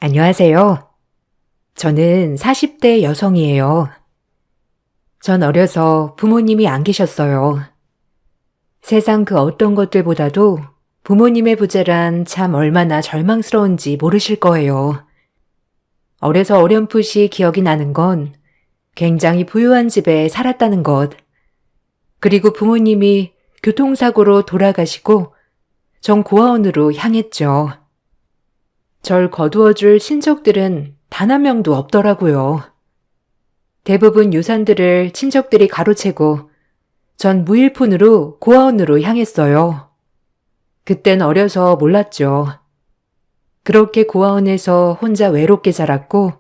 안녕하세요. 저는 40대 여성이에요. 전 어려서 부모님이 안 계셨어요. 세상 그 어떤 것들보다도 부모님의 부재란 참 얼마나 절망스러운지 모르실 거예요. 어려서 어렴풋이 기억이 나는 건 굉장히 부유한 집에 살았다는 것, 그리고 부모님이 교통사고로 돌아가시고 전 고아원으로 향했죠. 절 거두어줄 친척들은 단 한 명도 없더라고요. 대부분 유산들을 친척들이 가로채고 전 무일푼으로 고아원으로 향했어요. 그땐 어려서 몰랐죠. 그렇게 고아원에서 혼자 외롭게 자랐고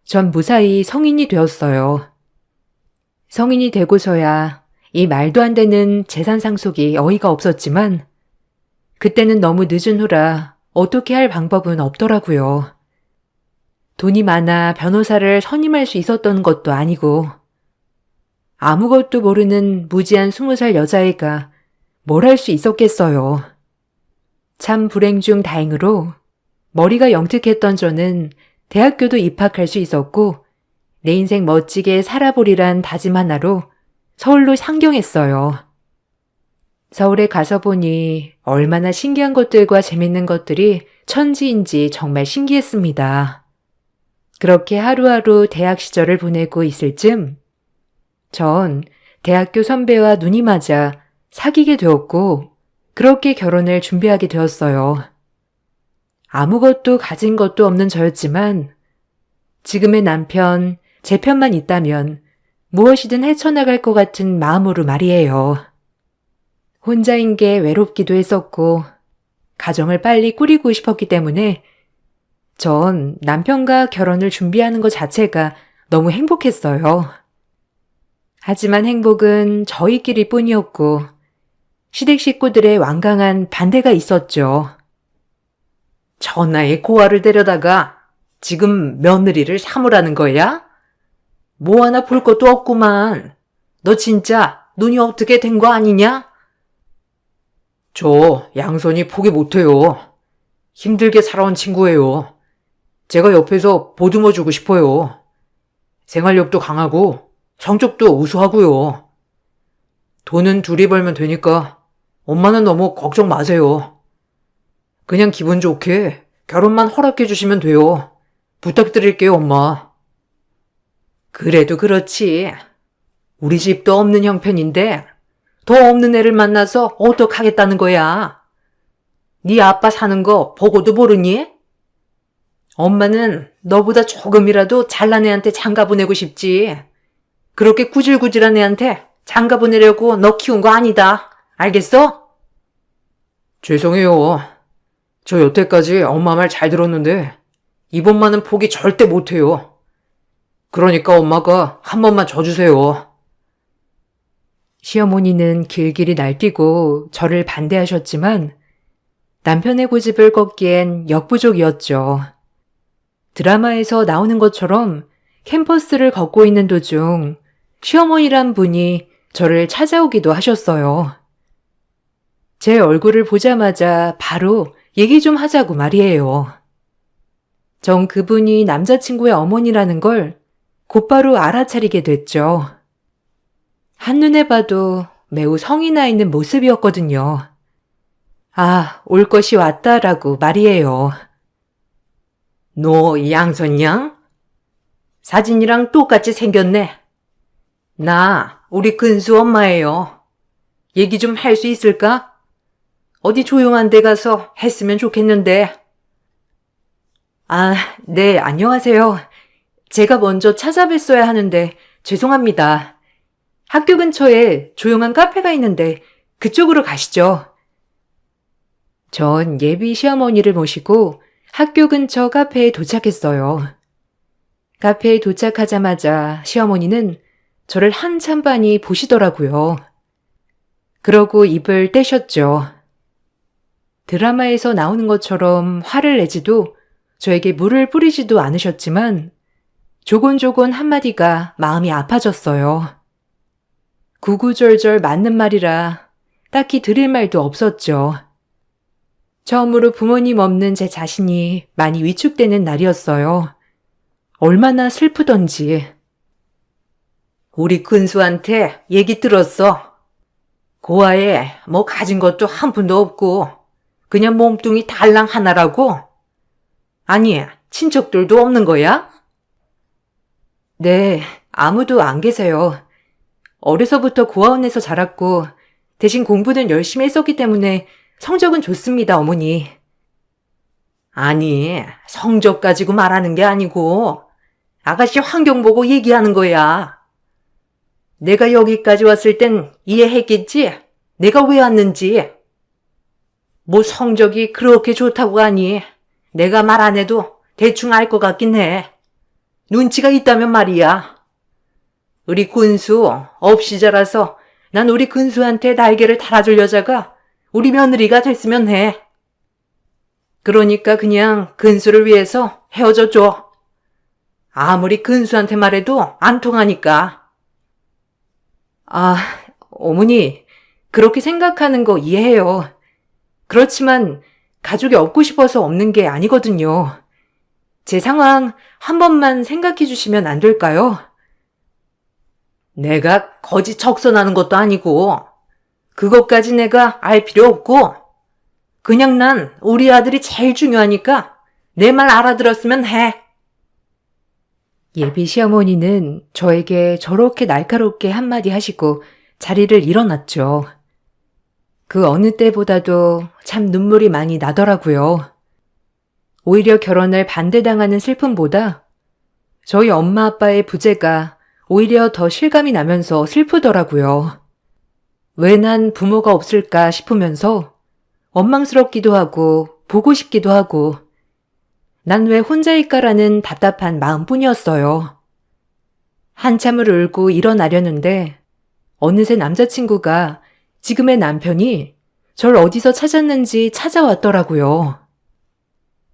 전 무사히 성인이 되었어요. 성인이 되고서야 이 말도 안 되는 재산 상속이 어이가 없었지만 그때는 너무 늦은 후라 어떻게 할 방법은 없더라고요. 돈이 많아 변호사를 선임할 수 있었던 것도 아니고 아무것도 모르는 무지한 20살 여자애가 뭘 할 수 있었겠어요. 참 불행 중 다행으로 머리가 영특했던 저는 대학교도 입학할 수 있었고 내 인생 멋지게 살아보리란 다짐 하나로 서울로 상경했어요. 서울에 가서 보니 얼마나 신기한 것들과 재밌는 것들이 천지인지 정말 신기했습니다. 그렇게 하루하루 대학 시절을 보내고 있을 즈음 전 대학교 선배와 눈이 맞아 사귀게 되었고 그렇게 결혼을 준비하게 되었어요. 아무것도 가진 것도 없는 저였지만 지금의 남편, 제 편만 있다면 무엇이든 헤쳐나갈 것 같은 마음으로 말이에요. 혼자인 게 외롭기도 했었고 가정을 빨리 꾸리고 싶었기 때문에 전 남편과 결혼을 준비하는 것 자체가 너무 행복했어요. 하지만 행복은 저희끼리 뿐이었고 시댁 식구들의 완강한 반대가 있었죠. 전하의 고아를 데려다가 지금 며느리를 삼으라는 거야? 뭐 하나 볼 것도 없구만. 너 진짜 눈이 어떻게 된 거 아니냐? 저 양선이 포기 못해요. 힘들게 살아온 친구예요. 제가 옆에서 보듬어주고 싶어요. 생활력도 강하고 성격도 우수하고요. 돈은 둘이 벌면 되니까 엄마는 너무 걱정 마세요. 그냥 기분 좋게 결혼만 허락해 주시면 돼요. 부탁드릴게요, 엄마. 그래도 그렇지. 우리 집도 없는 형편인데 더 없는 애를 만나서 어떡하겠다는 거야. 네 아빠 사는 거 보고도 모르니? 엄마는 너보다 조금이라도 잘난 애한테 장가 보내고 싶지. 그렇게 구질구질한 애한테 장가 보내려고 너 키운 거 아니다. 알겠어? 죄송해요. 저 여태까지 엄마 말 잘 들었는데 이번만은 포기 절대 못해요. 그러니까 엄마가 한 번만 져주세요. 시어머니는 길길이 날뛰고 저를 반대하셨지만 남편의 고집을 꺾기엔 역부족이었죠. 드라마에서 나오는 것처럼 캠퍼스를 걷고 있는 도중 시어머니란 분이 저를 찾아오기도 하셨어요. 제 얼굴을 보자마자 바로 얘기 좀 하자고 말이에요. 전 그분이 남자친구의 어머니라는 걸 곧바로 알아차리게 됐죠. 한눈에 봐도 매우 성이 나 있는 모습이었거든요. 아, 올 것이 왔다라고 말이에요. 너 양선양? 사진이랑 똑같이 생겼네. 나 우리 근수 엄마예요. 얘기 좀 할 수 있을까? 어디 조용한 데 가서 했으면 좋겠는데. 아, 네, 안녕하세요. 제가 먼저 찾아뵀어야 하는데 죄송합니다. 학교 근처에 조용한 카페가 있는데 그쪽으로 가시죠. 전 예비 시어머니를 모시고 학교 근처 카페에 도착했어요. 카페에 도착하자마자 시어머니는 저를 한참 반이 보시더라고요. 그러고 입을 떼셨죠. 드라마에서 나오는 것처럼 화를 내지도 저에게 물을 뿌리지도 않으셨지만 조곤조곤 한마디가 마음이 아파졌어요. 구구절절 맞는 말이라 딱히 드릴 말도 없었죠. 처음으로 부모님 없는 제 자신이 많이 위축되는 날이었어요. 얼마나 슬프던지. 우리 근수한테 얘기 들었어. 고아에 뭐 가진 것도 한 푼도 없고 그냥 몸뚱이 달랑 하나라고? 아니, 친척들도 없는 거야? 네, 아무도 안 계세요. 어려서부터 고아원에서 자랐고 대신 공부는 열심히 했었기 때문에 성적은 좋습니다, 어머니. 아니, 성적 가지고 말하는 게 아니고 아가씨 환경 보고 얘기하는 거야. 내가 여기까지 왔을 땐 이해했겠지? 내가 왜 왔는지. 뭐 성적이 그렇게 좋다고 하니 내가 말 안 해도 대충 알 것 같긴 해. 눈치가 있다면 말이야. 우리 근수 없이 자라서 난 우리 근수한테 날개를 달아줄 여자가 우리 며느리가 됐으면 해. 그러니까 그냥 근수를 위해서 헤어져 줘. 아무리 근수한테 말해도 안 통하니까. 아, 어머니, 그렇게 생각하는 거 이해해요. 그렇지만 가족이 없고 싶어서 없는 게 아니거든요. 제 상황 한 번만 생각해 주시면 안 될까요? 내가 거짓 적선하는 것도 아니고 그것까지 내가 알 필요 없고 그냥 난 우리 아들이 제일 중요하니까 내 말 알아들었으면 해. 예비 시어머니는 저에게 저렇게 날카롭게 한마디 하시고 자리를 일어났죠. 그 어느 때보다도 참 눈물이 많이 나더라고요. 오히려 결혼을 반대당하는 슬픔보다 저희 엄마 아빠의 부재가 오히려 더 실감이 나면서 슬프더라고요. 왜 난 부모가 없을까 싶으면서 원망스럽기도 하고 보고 싶기도 하고 난 왜 혼자일까라는 답답한 마음뿐이었어요. 한참을 울고 일어나려는데 어느새 남자친구가 지금의 남편이 절 어디서 찾았는지 찾아왔더라고요.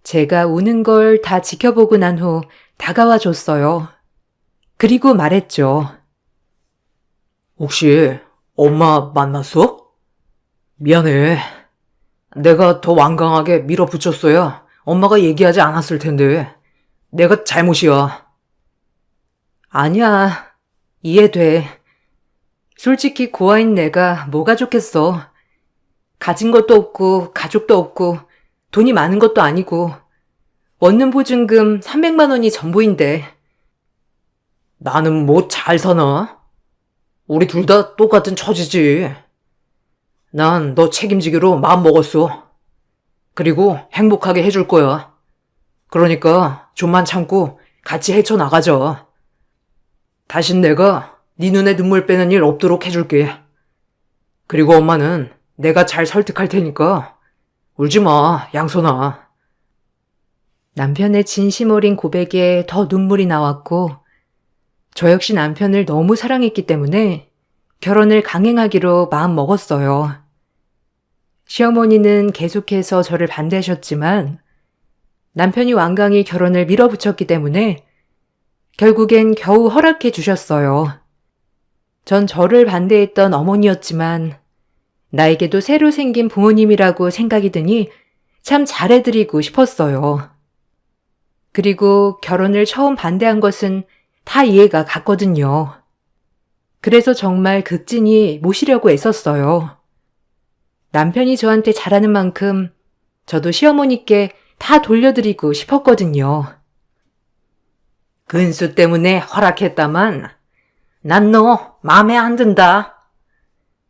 제가 우는 걸 다 지켜보고 난 후 다가와 줬어요. 그리고 말했죠. 혹시 엄마 만났어? 미안해. 내가 더 완강하게 밀어붙였어야 엄마가 얘기하지 않았을 텐데 내가 잘못이야. 아니야. 이해돼. 솔직히 고아인 내가 뭐가 좋겠어. 가진 것도 없고 가족도 없고 돈이 많은 것도 아니고 원룸 보증금 300만 원이 전부인데 나는 뭐 잘 사나? 우리 둘 다 똑같은 처지지. 난 너 책임지기로 마음 먹었어. 그리고 행복하게 해줄 거야. 그러니까 좀만 참고 같이 헤쳐나가자. 다신 내가 네 눈에 눈물 빼는 일 없도록 해줄게. 그리고 엄마는 내가 잘 설득할 테니까 울지 마, 양손아. 남편의 진심 어린 고백에 더 눈물이 나왔고 저 역시 남편을 너무 사랑했기 때문에 결혼을 강행하기로 마음 먹었어요. 시어머니는 계속해서 저를 반대하셨지만 남편이 완강히 결혼을 밀어붙였기 때문에 결국엔 겨우 허락해 주셨어요. 전 저를 반대했던 어머니였지만 나에게도 새로 생긴 부모님이라고 생각이 드니 참 잘해드리고 싶었어요. 그리고 결혼을 처음 반대한 것은 다 이해가 갔거든요. 그래서 정말 극진히 모시려고 애썼어요. 남편이 저한테 잘하는 만큼 저도 시어머니께 다 돌려드리고 싶었거든요. 근수 때문에 허락했다만 난 너 마음에 안 든다.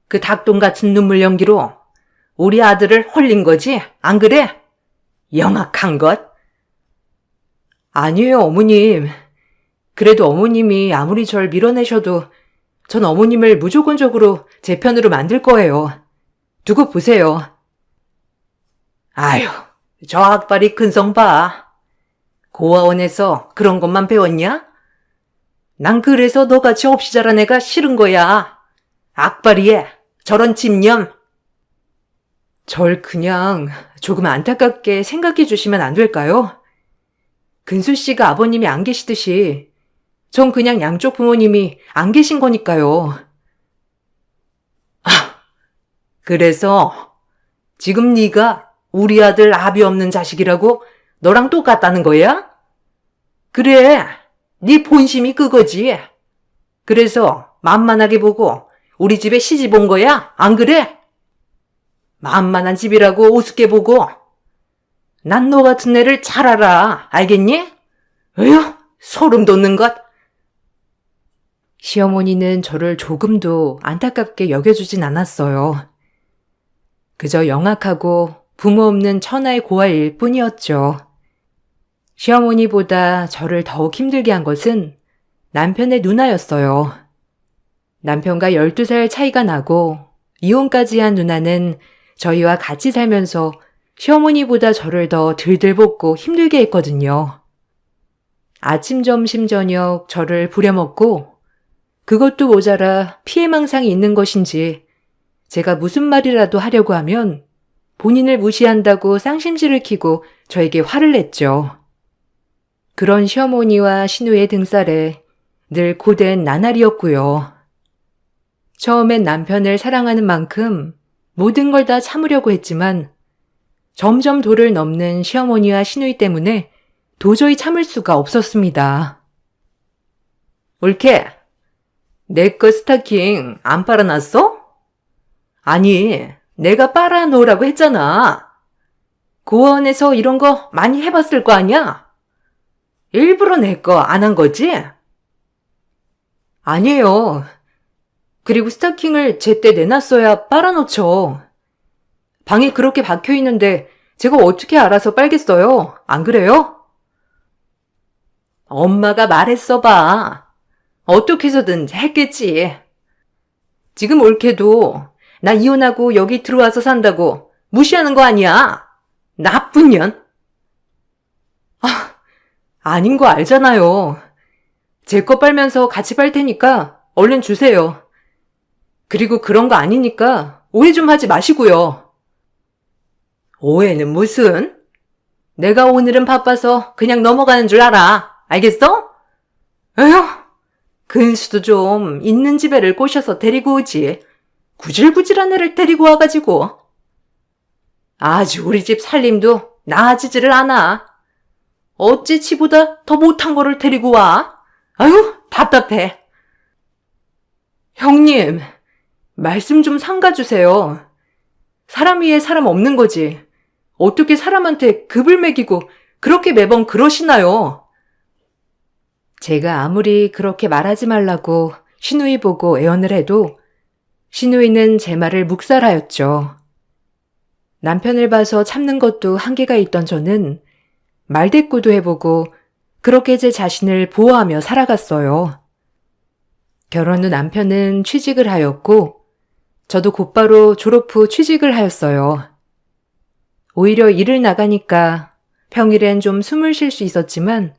그 닭똥 같은 눈물 연기로 우리 아들을 홀린 거지, 안 그래? 영악한 것. 아니에요, 어머님. 그래도 어머님이 아무리 절 밀어내셔도 전 어머님을 무조건적으로 제 편으로 만들 거예요. 두고 보세요. 아휴, 저 악발이 근성 봐. 고아원에서 그런 것만 배웠냐? 난 그래서 너같이 없이 자란 애가 싫은 거야. 악발이에 저런 집념. 절 그냥 조금 안타깝게 생각해 주시면 안 될까요? 근수 씨가 아버님이 안 계시듯이 전 그냥 양쪽 부모님이 안 계신 거니까요. 그래서 지금 네가 우리 아들 아비 없는 자식이라고 너랑 똑같다는 거야? 그래, 네 본심이 그거지. 그래서 만만하게 보고 우리 집에 시집 온 거야? 안 그래? 만만한 집이라고 우습게 보고. 난 너 같은 애를 잘 알아. 알겠니? 에휴, 소름 돋는 것. 시어머니는 저를 조금도 안타깝게 여겨주진 않았어요. 그저 영악하고 부모 없는 천하의 고아일 뿐이었죠. 시어머니보다 저를 더욱 힘들게 한 것은 남편의 누나였어요. 남편과 12살 차이가 나고 이혼까지 한 누나는 저희와 같이 살면서 시어머니보다 저를 더 들들 볶고 힘들게 했거든요. 아침, 점심, 저녁 저를 부려먹고 그것도 모자라 피해망상이 있는 것인지 제가 무슨 말이라도 하려고 하면 본인을 무시한다고 쌍심지를 켜고 저에게 화를 냈죠. 그런 시어머니와 시누이의 등살에 늘 고된 나날이었고요. 처음엔 남편을 사랑하는 만큼 모든 걸 다 참으려고 했지만 점점 도를 넘는 시어머니와 시누이 때문에 도저히 참을 수가 없었습니다. 올케, 내 거 스타킹 안 빨아놨어? 아니, 내가 빨아놓으라고 했잖아. 고원에서 이런 거 많이 해봤을 거 아니야? 일부러 내 거 안 한 거지? 아니에요. 그리고 스타킹을 제때 내놨어야 빨아놓죠. 방에 그렇게 박혀있는데 제가 어떻게 알아서 빨겠어요? 안 그래요? 엄마가 말했어 봐. 어떻게 해서든 했겠지. 지금 올케도 나 이혼하고 여기 들어와서 산다고 무시하는 거 아니야? 나쁜 년. 아닌 거 알잖아요. 제 거 빨면서 같이 빨 테니까 얼른 주세요. 그리고 그런 거 아니니까 오해 좀 하지 마시고요. 오해는 무슨? 내가 오늘은 바빠서 그냥 넘어가는 줄 알아. 알겠어? 에휴, 근수도 좀 있는 집 애를 꼬셔서 데리고 오지. 구질구질한 애를 데리고 와가지고. 아주 우리 집 살림도 나아지지를 않아. 어찌 지보다 더 못한 거를 데리고 와? 아유, 답답해. 형님, 말씀 좀 삼가주세요. 사람 위에 사람 없는 거지. 어떻게 사람한테 급을 매기고 그렇게 매번 그러시나요? 제가 아무리 그렇게 말하지 말라고 시누이 보고 애원을 해도 시누이는 제 말을 묵살하였죠. 남편을 봐서 참는 것도 한계가 있던 저는 말대꾸도 해보고 그렇게 제 자신을 보호하며 살아갔어요. 결혼 후 남편은 취직을 하였고 저도 곧바로 졸업 후 취직을 하였어요. 오히려 일을 나가니까 평일엔 좀 숨을 쉴 수 있었지만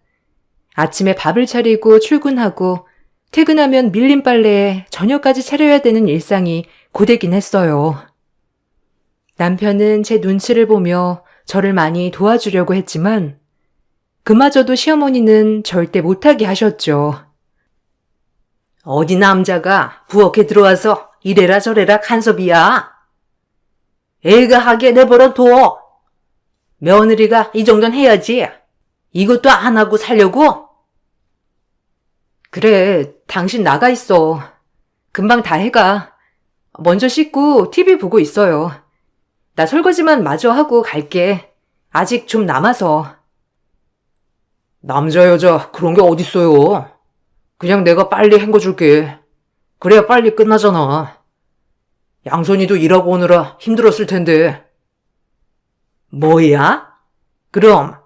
아침에 밥을 차리고 출근하고 퇴근하면 밀린 빨래에 저녁까지 차려야 되는 일상이 고되긴 했어요. 남편은 제 눈치를 보며 저를 많이 도와주려고 했지만 그마저도 시어머니는 절대 못하게 하셨죠. 어디 남자가 부엌에 들어와서 이래라 저래라 간섭이야. 애가 하게 내버려 둬. 며느리가 이 정도는 해야지. 이것도 안 하고 살려고? 그래, 당신 나가 있어. 금방 다 해가. 먼저 씻고 TV 보고 있어요. 나 설거지만 마저 하고 갈게. 아직 좀 남아서. 남자 여자 그런 게 어딨어요. 그냥 내가 빨리 헹궈줄게. 그래야 빨리 끝나잖아. 양손이도 일하고 오느라 힘들었을 텐데. 뭐야? 그럼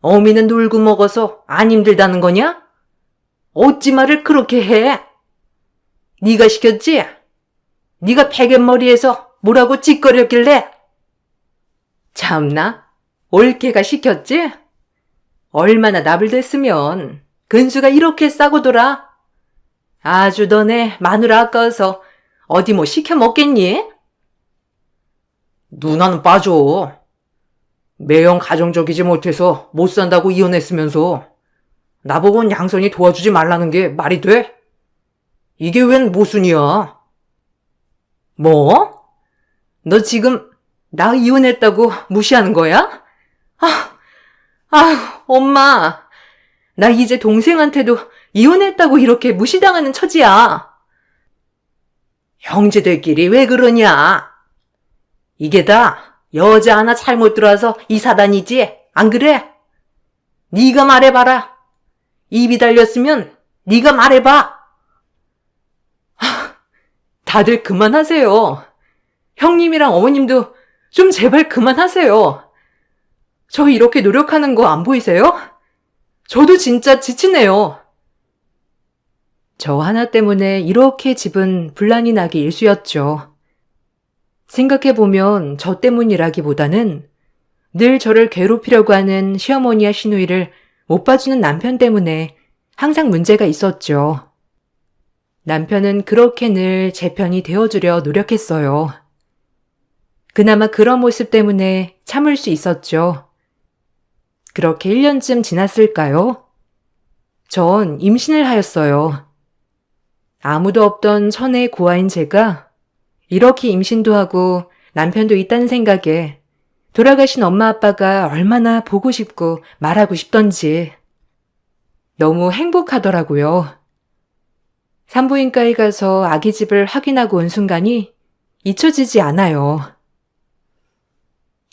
어미는 놀고 먹어서 안 힘들다는 거냐? 어찌 말을 그렇게 해? 네가 시켰지? 네가 베갯머리에서 뭐라고 짓거렸길래? 참나, 올케가 시켰지? 얼마나 나불댔으면 근수가 이렇게 싸고 돌아? 아주 너네 마누라 아까워서 어디 뭐 시켜 먹겠니? 누나는 빠져. 매형 가정적이지 못해서 못 산다고 이혼했으면서 나보고는 양선이 도와주지 말라는 게 말이 돼? 이게 웬 모순이야? 뭐? 너 지금 나 이혼했다고 무시하는 거야? 엄마. 나 이제 동생한테도 이혼했다고 이렇게 무시당하는 처지야. 형제들끼리 왜 그러냐? 이게 다 여자 하나 잘못 들어와서 이 사단이지? 안 그래? 네가 말해봐라. 입이 달렸으면 네가 말해봐. 다들 그만하세요. 형님이랑 어머님도 좀 제발 그만하세요. 저 이렇게 노력하는 거 안 보이세요? 저도 진짜 지치네요. 저 하나 때문에 이렇게 집은 분란이 나기 일쑤였죠. 생각해보면 저 때문이라기보다는 늘 저를 괴롭히려고 하는 시어머니와 시누이를 못 봐주는 남편 때문에 항상 문제가 있었죠. 남편은 그렇게 늘 제 편이 되어주려 노력했어요. 그나마 그런 모습 때문에 참을 수 있었죠. 그렇게 1년쯤 지났을까요? 전 임신을 하였어요. 아무도 없던 천의 고아인 제가 이렇게 임신도 하고 남편도 있다는 생각에 돌아가신 엄마 아빠가 얼마나 보고 싶고 말하고 싶던지 너무 행복하더라고요. 산부인과에 가서 아기 집을 확인하고 온 순간이 잊혀지지 않아요.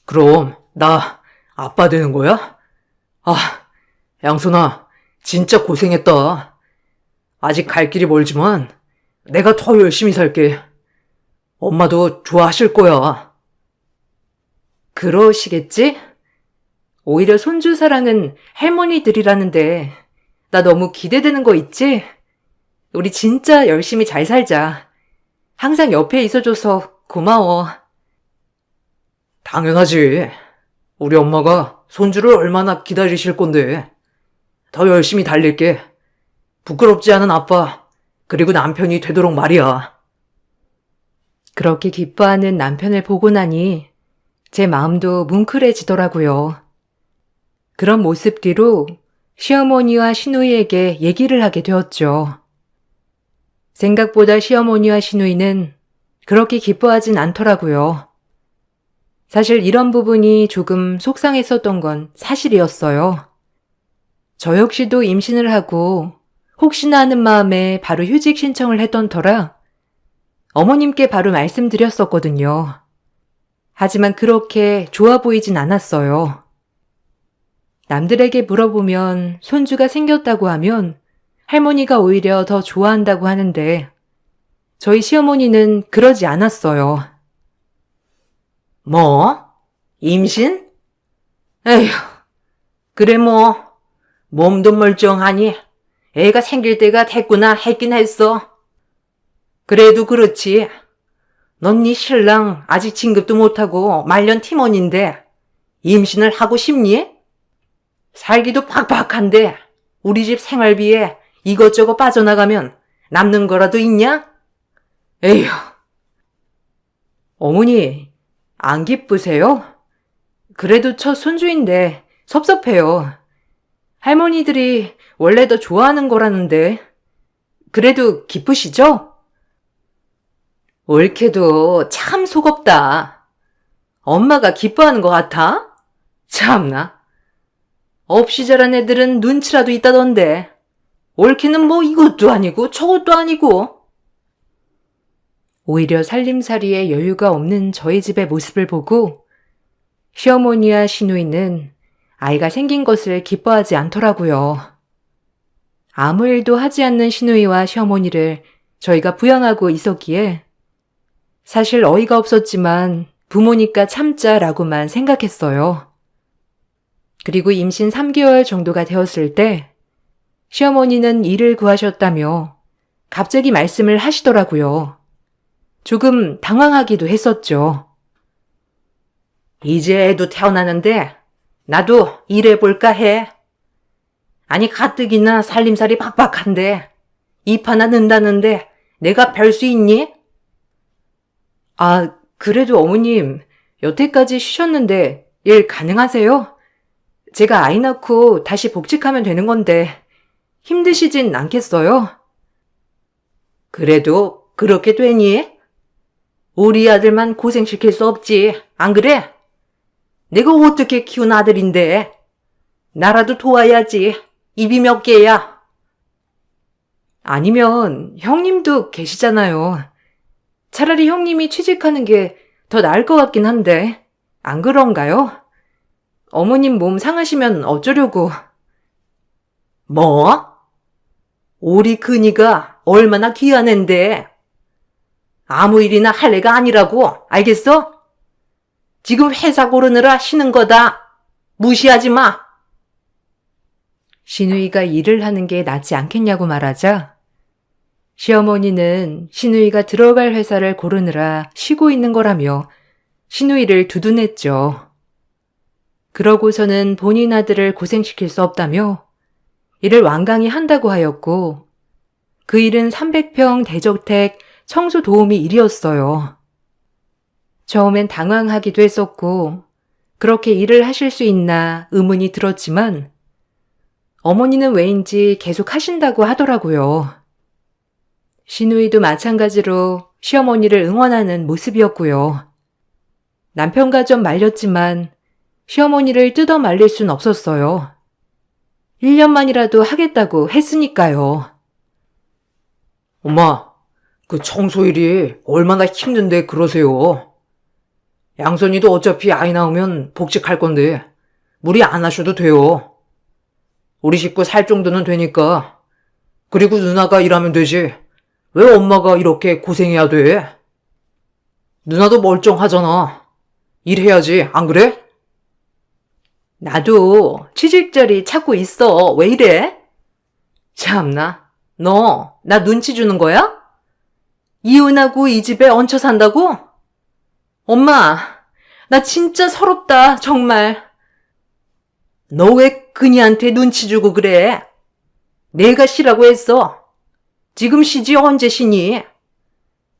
그럼 나 아빠 되는 거야? 양손아, 진짜 고생했다. 아직 갈 길이 멀지만 내가 더 열심히 살게. 엄마도 좋아하실 거야. 그러시겠지? 오히려 손주 사랑은 할머니들이라는데 나 너무 기대되는 거 있지? 우리 진짜 열심히 잘 살자. 항상 옆에 있어줘서 고마워. 당연하지. 우리 엄마가 손주를 얼마나 기다리실 건데. 더 열심히 달릴게. 부끄럽지 않은 아빠, 그리고 남편이 되도록 말이야. 그렇게 기뻐하는 남편을 보고 나니 제 마음도 뭉클해지더라고요. 그런 모습 뒤로 시어머니와 시누이에게 얘기를 하게 되었죠. 생각보다 시어머니와 시누이는 그렇게 기뻐하진 않더라고요. 사실 이런 부분이 조금 속상했었던 건 사실이었어요. 저 역시도 임신을 하고 혹시나 하는 마음에 바로 휴직 신청을 했던 터라 어머님께 바로 말씀드렸었거든요. 하지만 그렇게 좋아 보이진 않았어요. 남들에게 물어보면 손주가 생겼다고 하면 할머니가 오히려 더 좋아한다고 하는데 저희 시어머니는 그러지 않았어요. 뭐? 임신? 에휴, 그래 뭐. 몸도 멀쩡하니 애가 생길 때가 됐구나 했긴 했어. 그래도 그렇지. 넌 네 신랑 아직 진급도 못하고 말년 팀원인데 임신을 하고 싶니? 살기도 팍팍한데 우리 집 생활비에 이것저것 빠져나가면 남는 거라도 있냐? 에휴. 어머니, 안 기쁘세요? 그래도 첫 손주인데 섭섭해요. 할머니들이 원래 더 좋아하는 거라는데 그래도 기쁘시죠? 옳게도 참 속없다. 엄마가 기뻐하는 것 같아? 참나. 없이 자란 애들은 눈치라도 있다던데 옳게는 뭐 이것도 아니고 저것도 아니고. 오히려 살림살이에 여유가 없는 저희 집의 모습을 보고 시어머니와 시누이는 아이가 생긴 것을 기뻐하지 않더라고요. 아무 일도 하지 않는 시누이와 시어머니를 저희가 부양하고 있었기에 사실 어이가 없었지만 부모니까 참자라고만 생각했어요. 그리고 임신 3개월 정도가 되었을 때 시어머니는 일을 구하셨다며 갑자기 말씀을 하시더라고요. 조금 당황하기도 했었죠. 이제 애도 태어나는데 나도 일해볼까 해. 아니 가뜩이나 살림살이 팍팍한데 입 하나 넣는다는데 내가 별 수 있니? 그래도 어머님 여태까지 쉬셨는데 일 가능하세요? 제가 아이 낳고 다시 복직하면 되는 건데 힘드시진 않겠어요? 그래도 그렇게 되니? 우리 아들만 고생시킬 수 없지. 안 그래? 내가 어떻게 키운 아들인데. 나라도 도와야지. 입이 몇 개야. 아니면 형님도 계시잖아요. 차라리 형님이 취직하는 게 더 나을 것 같긴 한데. 안 그런가요? 어머님 몸 상하시면 어쩌려고. 뭐? 우리 큰이가 얼마나 귀한 앤데. 아무 일이나 할 애가 아니라고. 알겠어? 지금 회사 고르느라 쉬는 거다. 무시하지 마. 신우이가 일을 하는 게 낫지 않겠냐고 말하자 시어머니는 신우이가 들어갈 회사를 고르느라 쉬고 있는 거라며 신우이를 두둔했죠. 그러고서는 본인 아들을 고생시킬 수 없다며 이를 완강히 한다고 하였고 그 일은 300평 대저택 청소 도우미 일이었어요. 처음엔 당황하기도 했었고 그렇게 일을 하실 수 있나 의문이 들었지만 어머니는 왜인지 계속 하신다고 하더라고요. 신우이도 마찬가지로 시어머니를 응원하는 모습이었고요. 남편과 좀 말렸지만 시어머니를 뜯어 말릴 순 없었어요. 1년만이라도 하겠다고 했으니까요. 엄마, 그 청소일이 얼마나 힘든데 그러세요. 양선이도 어차피 아이 낳으면 복직할 건데 무리 안 하셔도 돼요. 우리 식구 살 정도는 되니까. 그리고 누나가 일하면 되지. 왜 엄마가 이렇게 고생해야 돼? 누나도 멀쩡하잖아. 일해야지, 안 그래? 나도 취직자리 찾고 있어. 왜 이래? 참나, 너 나 눈치 주는 거야? 이혼하고 이 집에 얹혀 산다고? 엄마, 나 진짜 서럽다, 정말. 너 왜 그니한테 눈치 주고 그래? 내가 쉬라고 했어. 지금 쉬지 언제 쉬니?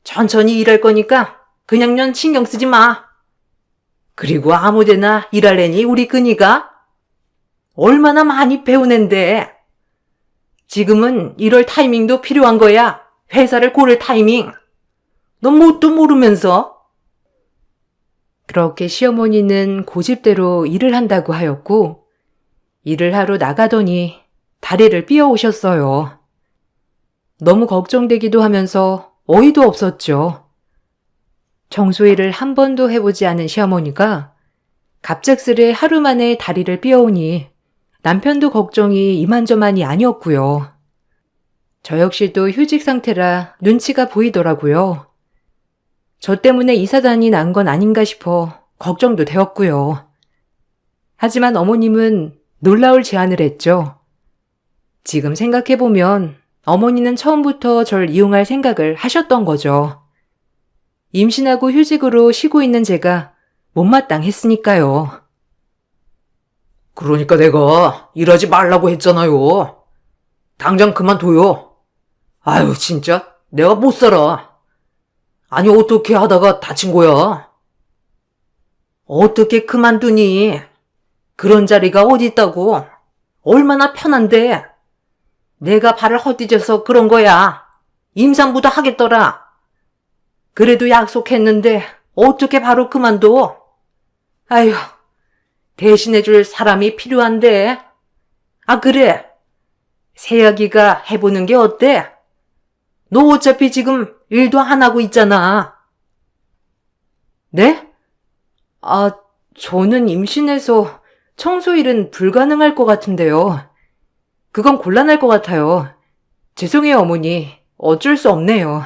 천천히 일할 거니까 그냥 넌 신경 쓰지 마. 그리고 아무데나 일할래니 우리 그니가? 얼마나 많이 배운 앤데. 지금은 이럴 타이밍도 필요한 거야. 회사를 고를 타이밍. 넌 뭣도 모르면서. 그렇게 시어머니는 고집대로 일을 한다고 하였고 일을 하러 나가더니 다리를 삐어 오셨어요. 너무 걱정되기도 하면서 어이도 없었죠. 청소일을 한 번도 해보지 않은 시어머니가 갑작스레 하루 만에 다리를 삐어오니 남편도 걱정이 이만저만이 아니었고요. 저 역시도 휴직 상태라 눈치가 보이더라고요. 저 때문에 이사단이 난 건 아닌가 싶어 걱정도 되었고요. 하지만 어머님은 놀라울 제안을 했죠. 지금 생각해보면 어머니는 처음부터 절 이용할 생각을 하셨던 거죠. 임신하고 휴직으로 쉬고 있는 제가 못마땅했으니까요. 그러니까 내가 일하지 말라고 했잖아요. 당장 그만둬요. 아유, 진짜 내가 못 살아. 아니, 어떻게 하다가 다친 거야? 어떻게 그만두니? 그런 자리가 어디 있다고? 얼마나 편한데? 내가 발을 헛디뎌서 그런 거야. 임산부도 하겠더라. 그래도 약속했는데 어떻게 바로 그만둬? 아휴, 대신해줄 사람이 필요한데. 아, 그래. 새아기가 해보는 게 어때? 너 어차피 지금 일도 안 하고 있잖아. 네? 아, 저는 임신해서 청소일은 불가능할 것 같은데요. 그건 곤란할 것 같아요. 죄송해요, 어머니. 어쩔 수 없네요.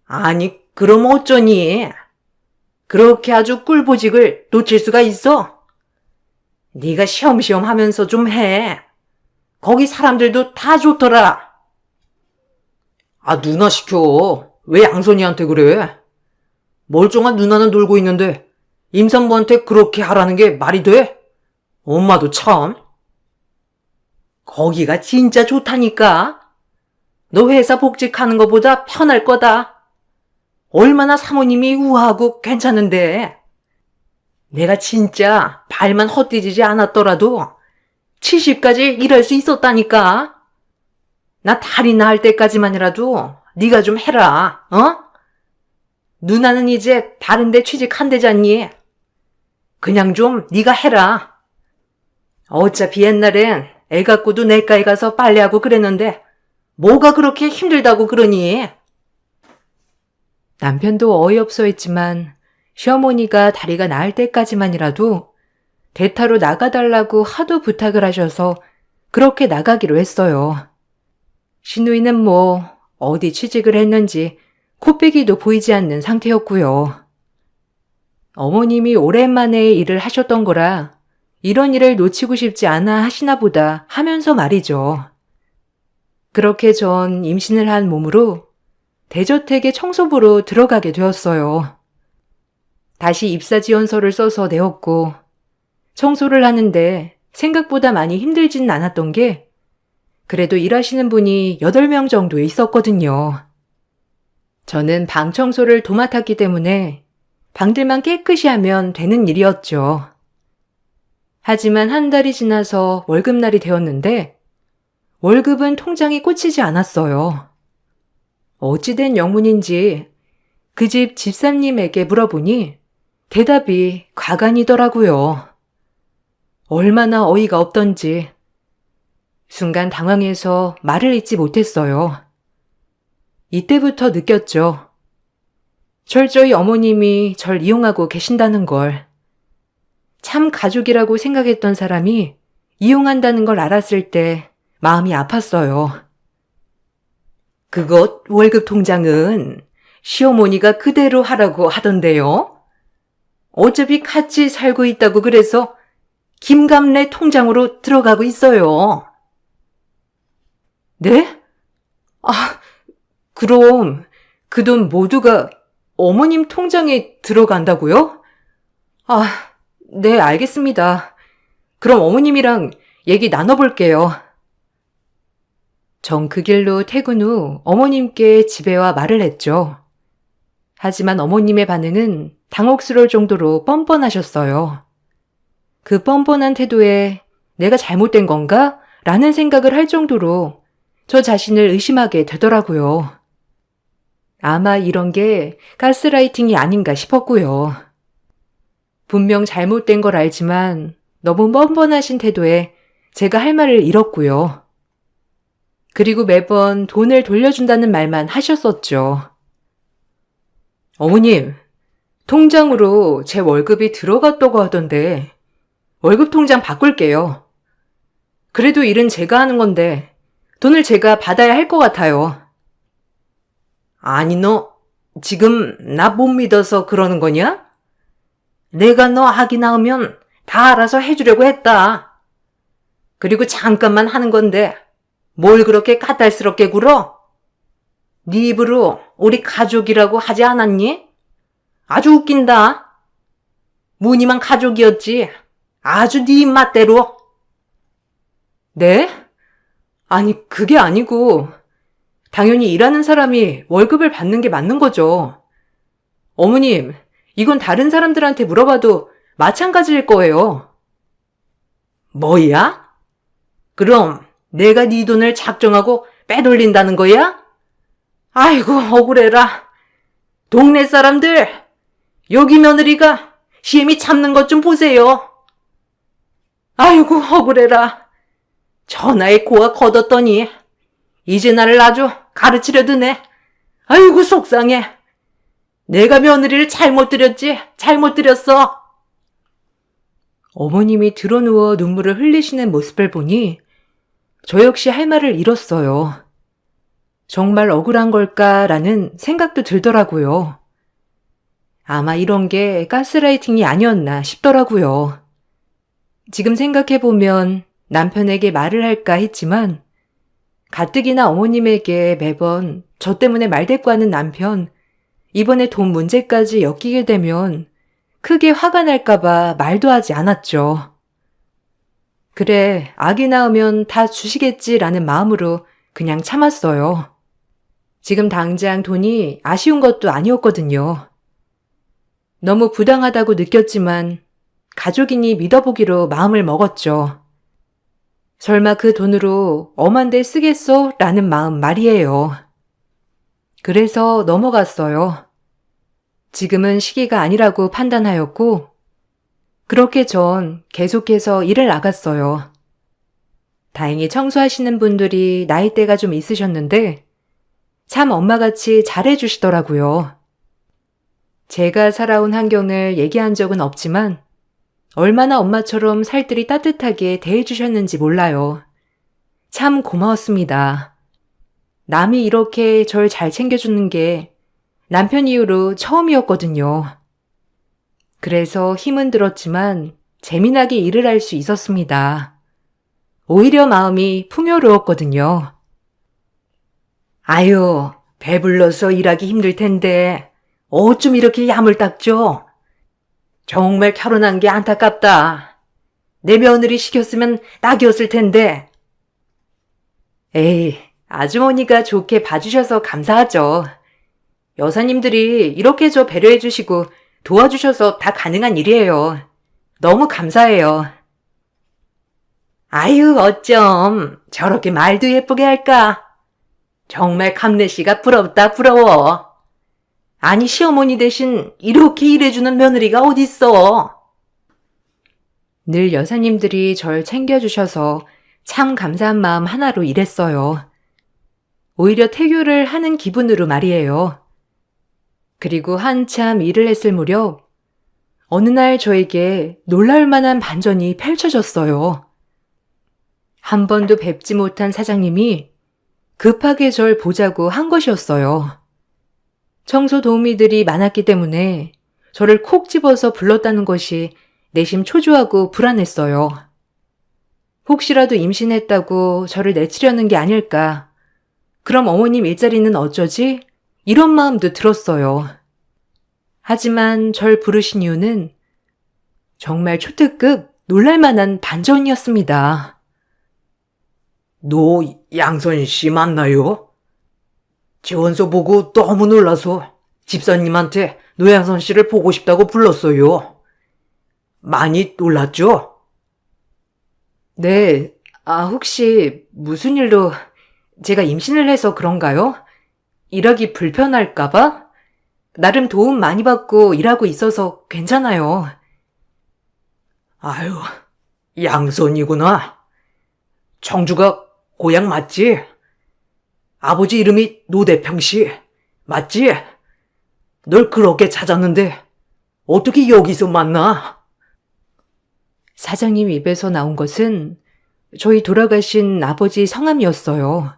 아니, 그럼 어쩌니? 그렇게 아주 꿀보직을 놓칠 수가 있어? 네가 시험시험 하면서 좀 해. 거기 사람들도 다 좋더라. 아, 누나 시켜. 왜 양선이한테 그래? 멀쩡한 누나는 놀고 있는데 임산부한테 그렇게 하라는 게 말이 돼? 엄마도 참. 거기가 진짜 좋다니까. 너 회사 복직하는 것보다 편할 거다. 얼마나 사모님이 우아하고 괜찮은데. 내가 진짜 발만 헛디지지 않았더라도 70까지 일할 수 있었다니까. 나 다리 나을 때까지만이라도 네가 좀 해라. 어? 누나는 이제 다른 데 취직한대잖니. 그냥 좀 네가 해라. 어차피 옛날엔 애 갖고도 내과에 가서 빨래하고 그랬는데 뭐가 그렇게 힘들다고 그러니? 남편도 어이없어 했지만 시어머니가 다리가 나을 때까지만이라도 대타로 나가달라고 하도 부탁을 하셔서 그렇게 나가기로 했어요. 시누이는 뭐 어디 취직을 했는지 코빼기도 보이지 않는 상태였고요. 어머님이 오랜만에 일을 하셨던 거라 이런 일을 놓치고 싶지 않아 하시나 보다 하면서 말이죠. 그렇게 전 임신을 한 몸으로 대저택의 청소부로 들어가게 되었어요. 다시 입사 지원서를 써서 내었고 청소를 하는데 생각보다 많이 힘들지는 않았던 게 그래도 일하시는 분이 8명 정도 있었거든요. 저는 방 청소를 도맡았기 때문에 방들만 깨끗이 하면 되는 일이었죠. 하지만 한 달이 지나서 월급날이 되었는데 월급은 통장에 꽂히지 않았어요. 어찌된 영문인지 그 집 집사님에게 물어보니 대답이 과간이더라고요. 얼마나 어이가 없던지 순간 당황해서 말을 잇지 못했어요. 이때부터 느꼈죠. 철저히 어머님이 절 이용하고 계신다는 걸. 참 가족이라고 생각했던 사람이 이용한다는 걸 알았을 때 마음이 아팠어요. 그것 월급 통장은 시어머니가 그대로 하라고 하던데요. 어차피 같이 살고 있다고 그래서 김감래 통장으로 들어가고 있어요. 네? 그럼 그 돈 모두가 어머님 통장에 들어간다고요? 네, 알겠습니다. 그럼 어머님이랑 얘기 나눠볼게요. 전 그 길로 퇴근 후 어머님께 집에 와 말을 했죠. 하지만 어머님의 반응은 당혹스러울 정도로 뻔뻔하셨어요. 그 뻔뻔한 태도에 내가 잘못된 건가? 라는 생각을 할 정도로 저 자신을 의심하게 되더라고요. 아마 이런 게 가스라이팅이 아닌가 싶었고요. 분명 잘못된 걸 알지만 너무 뻔뻔하신 태도에 제가 할 말을 잃었고요. 그리고 매번 돈을 돌려준다는 말만 하셨었죠. 어머님, 통장으로 제 월급이 들어갔다고 하던데 월급 통장 바꿀게요. 그래도 일은 제가 하는 건데 돈을 제가 받아야 할 것 같아요. 아니, 너 지금 나 못 믿어서 그러는 거냐? 내가 너 아기 낳으면 다 알아서 해주려고 했다. 그리고 잠깐만 하는 건데 뭘 그렇게 까탈스럽게 굴어? 네 입으로 우리 가족이라고 하지 않았니? 아주 웃긴다. 무늬만 가족이었지. 아주 네 입맛대로. 네? 아니, 그게 아니고 당연히 일하는 사람이 월급을 받는 게 맞는 거죠. 어머님, 이건 다른 사람들한테 물어봐도 마찬가지일 거예요. 뭐야? 그럼 내가 네 돈을 작정하고 빼돌린다는 거야? 아이고, 억울해라. 동네 사람들, 여기 며느리가 시엠이 참는 것 좀 보세요. 아이고, 억울해라. 전화에 고가 걷었더니 이제 나를 아주 가르치려 드네. 아이고, 속상해. 내가 며느리를 잘못 들였지, 잘못 들였어. 어머님이 드러누워 눈물을 흘리시는 모습을 보니 저 역시 할 말을 잃었어요. 정말 억울한 걸까라는 생각도 들더라고요. 아마 이런 게 가스라이팅이 아니었나 싶더라고요. 지금 생각해보면 남편에게 말을 할까 했지만 가뜩이나 어머님에게 매번 저 때문에 말대꾸하는 남편, 이번에 돈 문제까지 엮이게 되면 크게 화가 날까봐 말도 하지 않았죠. 그래, 아기 낳으면 다 주시겠지라는 마음으로 그냥 참았어요. 지금 당장 돈이 아쉬운 것도 아니었거든요. 너무 부당하다고 느꼈지만 가족이니 믿어보기로 마음을 먹었죠. 설마 그 돈으로 엄한 데 쓰겠어? 라는 마음 말이에요. 그래서 넘어갔어요. 지금은 시기가 아니라고 판단하였고, 그렇게 전 계속해서 일을 나갔어요. 다행히 청소하시는 분들이 나이대가 좀 있으셨는데, 참 엄마같이 잘해주시더라고요. 제가 살아온 환경을 얘기한 적은 없지만, 얼마나 엄마처럼 살뜰히 따뜻하게 대해주셨는지 몰라요. 참 고마웠습니다. 남이 이렇게 절 잘 챙겨주는 게 남편 이후로 처음이었거든요. 그래서 힘은 들었지만 재미나게 일을 할 수 있었습니다. 오히려 마음이 풍요로웠거든요. 아유, 배불러서 일하기 힘들 텐데 어쩜 이렇게 야물딱져? 정말 결혼한 게 안타깝다. 내 며느리 시켰으면 딱이었을 텐데. 에이, 아주머니가 좋게 봐주셔서 감사하죠. 여사님들이 이렇게 저 배려해주시고 도와주셔서 다 가능한 일이에요. 너무 감사해요. 아유, 어쩜 저렇게 말도 예쁘게 할까? 정말 감내씨가 부럽다, 부러워. 아니, 시어머니 대신 이렇게 일해주는 며느리가 어딨어? 늘 여사님들이 절 챙겨주셔서 참 감사한 마음 하나로 일했어요. 오히려 태교를 하는 기분으로 말이에요. 그리고 한참 일을 했을 무렵 어느 날 저에게 놀랄 만한 반전이 펼쳐졌어요. 한 번도 뵙지 못한 사장님이 급하게 절 보자고 한 것이었어요. 청소 도우미들이 많았기 때문에 저를 콕 집어서 불렀다는 것이 내심 초조하고 불안했어요. 혹시라도 임신했다고 저를 내치려는 게 아닐까. 그럼 어머님 일자리는 어쩌지? 이런 마음도 들었어요. 하지만 절 부르신 이유는 정말 초특급 놀랄만한 반전이었습니다. 너 양선 씨 맞나요? 지원서 보고 너무 놀라서 집사님한테 노양선 씨를 보고 싶다고 불렀어요. 많이 놀랐죠? 네, 혹시 무슨 일로 제가 임신을 해서 그런가요? 일하기 불편할까봐? 나름 도움 많이 받고 일하고 있어서 괜찮아요. 아유, 양선이구나. 청주가 고향 맞지? 아버지 이름이 노대평 씨, 맞지? 널 그렇게 찾았는데 어떻게 여기서 만나? 사장님 입에서 나온 것은 저희 돌아가신 아버지 성함이었어요.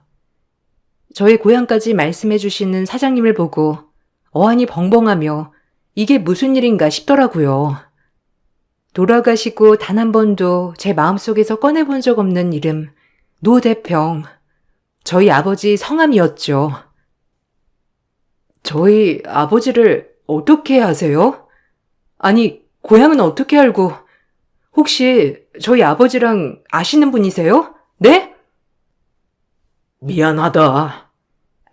저의 고향까지 말씀해 주시는 사장님을 보고 어안이 벙벙하며 이게 무슨 일인가 싶더라고요. 돌아가시고 단 한 번도 제 마음속에서 꺼내본 적 없는 이름, 노대평. 저희 아버지 성함이었죠. 저희 아버지를 어떻게 아세요? 아니, 고향은 어떻게 알고, 혹시 저희 아버지랑 아시는 분이세요? 네? 미안하다.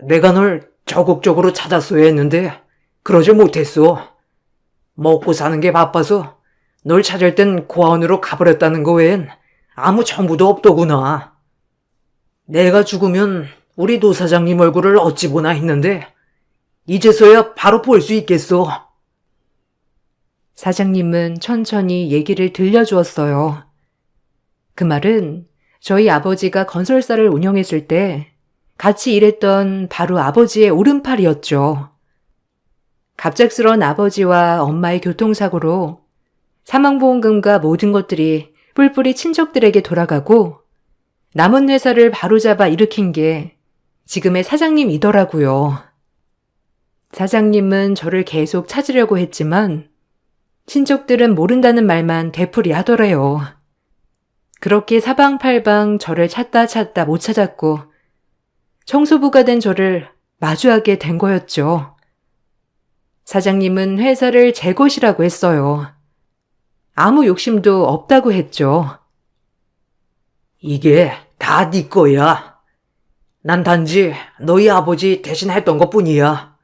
내가 널 적극적으로 찾았어야 했는데 그러지 못했어. 먹고 사는 게 바빠서 널 찾을 땐 고아원으로 가버렸다는 거 외엔 아무 정보도 없더구나. 내가 죽으면 우리 노사장님 얼굴을 어찌 보나 했는데 이제서야 바로 볼 수 있겠어. 사장님은 천천히 얘기를 들려주었어요. 그 말은 저희 아버지가 건설사를 운영했을 때 같이 일했던 바로 아버지의 오른팔이었죠. 갑작스런 아버지와 엄마의 교통사고로 사망보험금과 모든 것들이 뿔뿔이 친척들에게 돌아가고 남은 회사를 바로잡아 일으킨 게 지금의 사장님이더라고요. 사장님은 저를 계속 찾으려고 했지만 친척들은 모른다는 말만 되풀이 하더래요. 그렇게 사방팔방 저를 찾다 못 찾았고 청소부가 된 저를 마주하게 된 거였죠. 사장님은 회사를 제 것이라고 했어요. 아무 욕심도 없다고 했죠. 이게 다 네 거야. 난 단지 너희 아버지 대신 했던 것뿐이야.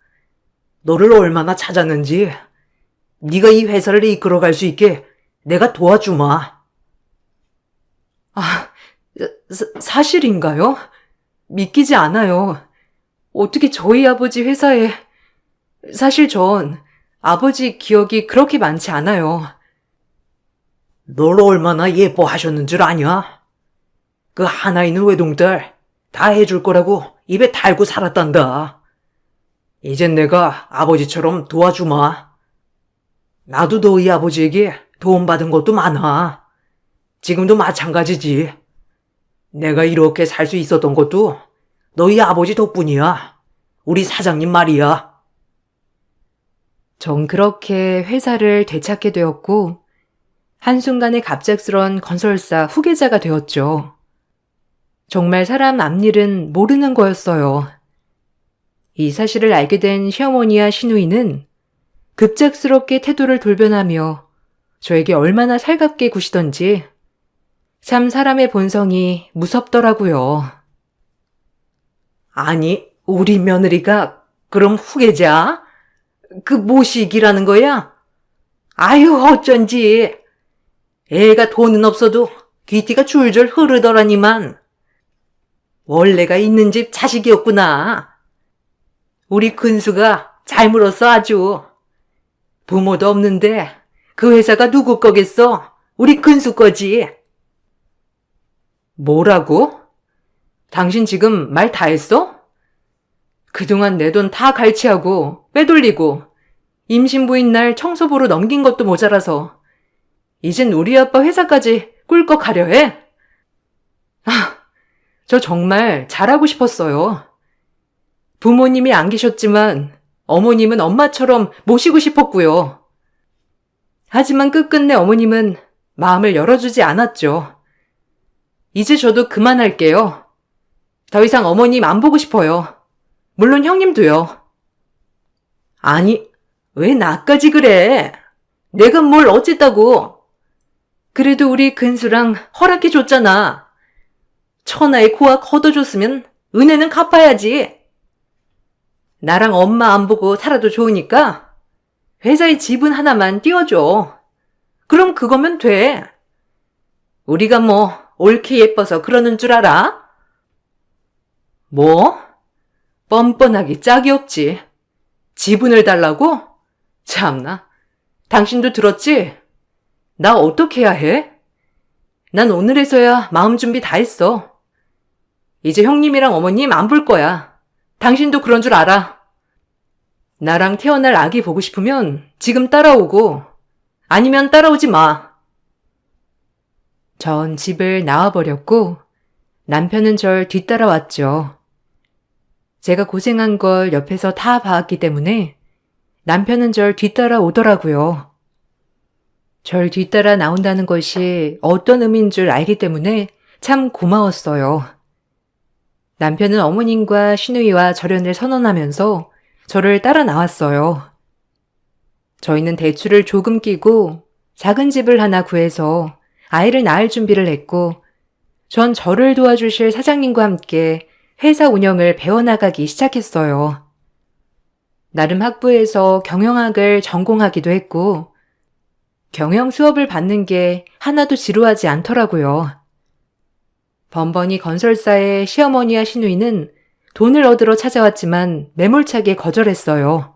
너를 얼마나 찾았는지 네가 이 회사를 이끌어갈 수 있게 내가 도와주마. 사실인가요? 믿기지 않아요. 어떻게 저희 아버지 회사에... 사실 전 아버지 기억이 그렇게 많지 않아요. 널 얼마나 예뻐하셨는 줄 아냐? 그 하나 있는 외동딸 다 해줄 거라고 입에 달고 살았단다. 이젠 내가 아버지처럼 도와주마. 나도 너희 아버지에게 도움받은 것도 많아. 지금도 마찬가지지. 내가 이렇게 살 수 있었던 것도 너희 아버지 덕분이야. 우리 사장님 말이야. 전 그렇게 회사를 되찾게 되었고, 한순간에 갑작스런 건설사 후계자가 되었죠. 정말 사람 앞일은 모르는 거였어요. 이 사실을 알게 된 시어머니와 시누이는 급작스럽게 태도를 돌변하며 저에게 얼마나 살갑게 구시던지 참 사람의 본성이 무섭더라고요. 아니, 우리 며느리가 그럼 후계자? 그 모시기라는 거야? 아유, 어쩐지. 애가 돈은 없어도 귀티가 줄줄 흐르더라니만. 원래가 있는 집 자식이었구나. 우리 근수가 잘 물었어 아주. 부모도 없는데 그 회사가 누구 거겠어? 우리 근수 거지. 뭐라고? 당신 지금 말 다 했어? 그동안 내 돈 다 갈취하고 빼돌리고 임신부인 날 청소부로 넘긴 것도 모자라서 이젠 우리 아빠 회사까지 꿀꺽하려 해? 저 정말 잘하고 싶었어요. 부모님이 안 계셨지만 어머님은 엄마처럼 모시고 싶었고요. 하지만 끝끝내 어머님은 마음을 열어주지 않았죠. 이제 저도 그만할게요. 더 이상 어머님 안 보고 싶어요. 물론 형님도요. 아니, 왜 나까지 그래? 내가 뭘 어쨌다고. 그래도 우리 근수랑 허락해 줬잖아. 천하의 고학 걷어줬으면 은혜는 갚아야지. 나랑 엄마 안 보고 살아도 좋으니까 회사에 지분 하나만 띄워줘. 그럼 그거면 돼. 우리가 뭐 옳게 예뻐서 그러는 줄 알아? 뭐? 뻔뻔하기 짝이 없지. 지분을 달라고? 참나. 당신도 들었지? 나 어떻게 해야 해? 난 오늘에서야 마음 준비 다 했어. 이제 형님이랑 어머님 안 볼 거야. 당신도 그런 줄 알아. 나랑 태어날 아기 보고 싶으면 지금 따라오고 아니면 따라오지 마. 전 집을 나와버렸고 남편은 절 뒤따라왔죠. 제가 고생한 걸 옆에서 다 봐왔기 때문에 남편은 절 뒤따라오더라고요. 절 뒤따라 나온다는 것이 어떤 의미인 줄 알기 때문에 참 고마웠어요. 남편은 어머님과 시누이와 절연을 선언하면서 저를 따라 나왔어요. 저희는 대출을 조금 끼고 작은 집을 하나 구해서 아이를 낳을 준비를 했고 전 저를 도와주실 사장님과 함께 회사 운영을 배워나가기 시작했어요. 나름 학부에서 경영학을 전공하기도 했고 경영 수업을 받는 게 하나도 지루하지 않더라고요. 번번이 건설사의 시어머니와 시누이는 돈을 얻으러 찾아왔지만 매몰차게 거절했어요.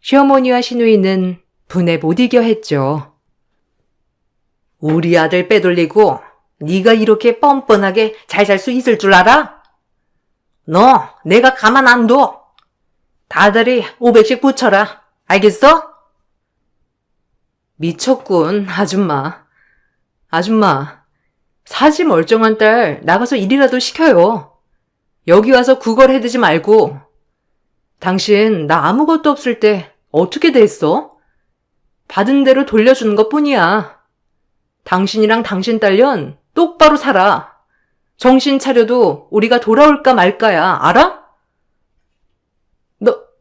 시어머니와 시누이는 분에 못 이겨 했죠. 우리 아들 빼돌리고 네가 이렇게 뻔뻔하게 잘 살 수 있을 줄 알아? 너 내가 가만 안 둬. 다달이 500씩 붙여라. 알겠어? 미쳤군, 아줌마. 아줌마, 사지 멀쩡한 딸 나가서 일이라도 시켜요. 여기 와서 구걸해대지 말고. 당신 나 아무것도 없을 때 어떻게 됐어? 받은 대로 돌려주는 것뿐이야. 당신이랑 당신 딸년 똑바로 살아. 정신 차려도 우리가 돌아올까 말까야, 알아?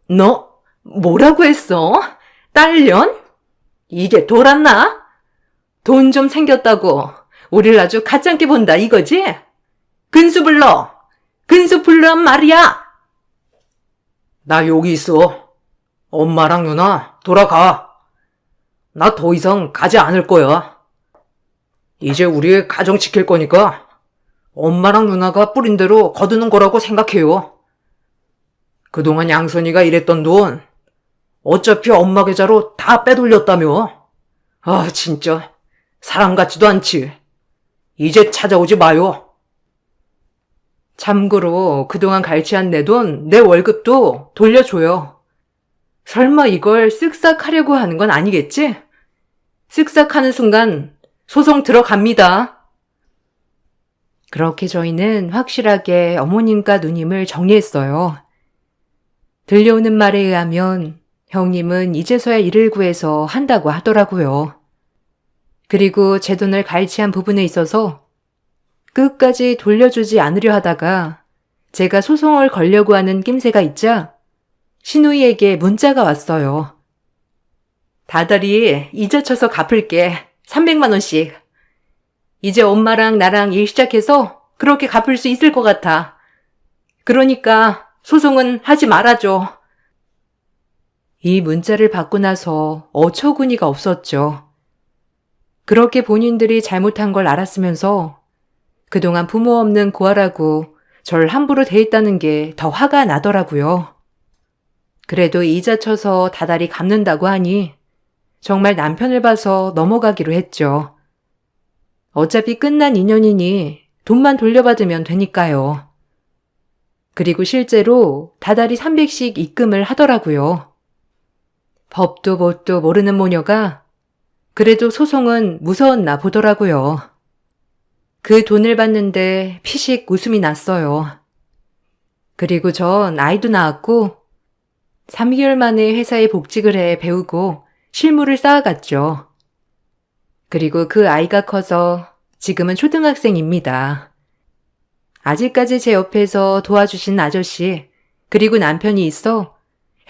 너 뭐라고 했어? 딸년? 이게 돌았나? 돈 좀 생겼다고 우릴 아주 가짱게 본다 이거지? 근수 불러! 근수 불러란 말이야! 나 여기 있어. 엄마랑 누나 돌아가. 나 더 이상 가지 않을 거야. 이제 우리 가정 지킬 거니까 엄마랑 누나가 뿌린 대로 거두는 거라고 생각해요. 그동안 양선이가 일했던 돈 어차피 엄마 계좌로 다 빼돌렸다며. 아, 진짜. 사람 같지도 않지. 이제 찾아오지 마요. 참고로 그동안 갈취한 내 돈, 내 월급도 돌려줘요. 설마 이걸 쓱싹 하려고 하는 건 아니겠지? 쓱싹 하는 순간 소송 들어갑니다. 그렇게 저희는 확실하게 어머님과 누님을 정리했어요. 들려오는 말에 의하면 형님은 이제서야 일을 구해서 한다고 하더라고요. 그리고 제 돈을 갈취한 부분에 있어서 끝까지 돌려주지 않으려 하다가 제가 소송을 걸려고 하는 낌새가 있자 신우이에게 문자가 왔어요. 다달이 이자 쳐서 갚을게. 300만 원씩. 이제 엄마랑 나랑 일 시작해서 그렇게 갚을 수 있을 것 같아. 그러니까 소송은 하지 말아줘. 이 문자를 받고 나서 어처구니가 없었죠. 그렇게 본인들이 잘못한 걸 알았으면서 그동안 부모 없는 고아라고 절 함부로 대했다는 게 더 화가 나더라고요. 그래도 이자 쳐서 다달이 갚는다고 하니 정말 남편을 봐서 넘어가기로 했죠. 어차피 끝난 인연이니 돈만 돌려받으면 되니까요. 그리고 실제로 다달이 300씩 입금을 하더라고요. 법도 뭣도 모르는 모녀가 그래도 소송은 무서웠나 보더라고요. 그 돈을 받는데 피식 웃음이 났어요. 그리고 전 아이도 낳았고 3개월 만에 회사에 복직을 해 배우고 실무를 쌓아갔죠. 그리고 그 아이가 커서 지금은 초등학생입니다. 아직까지 제 옆에서 도와주신 아저씨 그리고 남편이 있어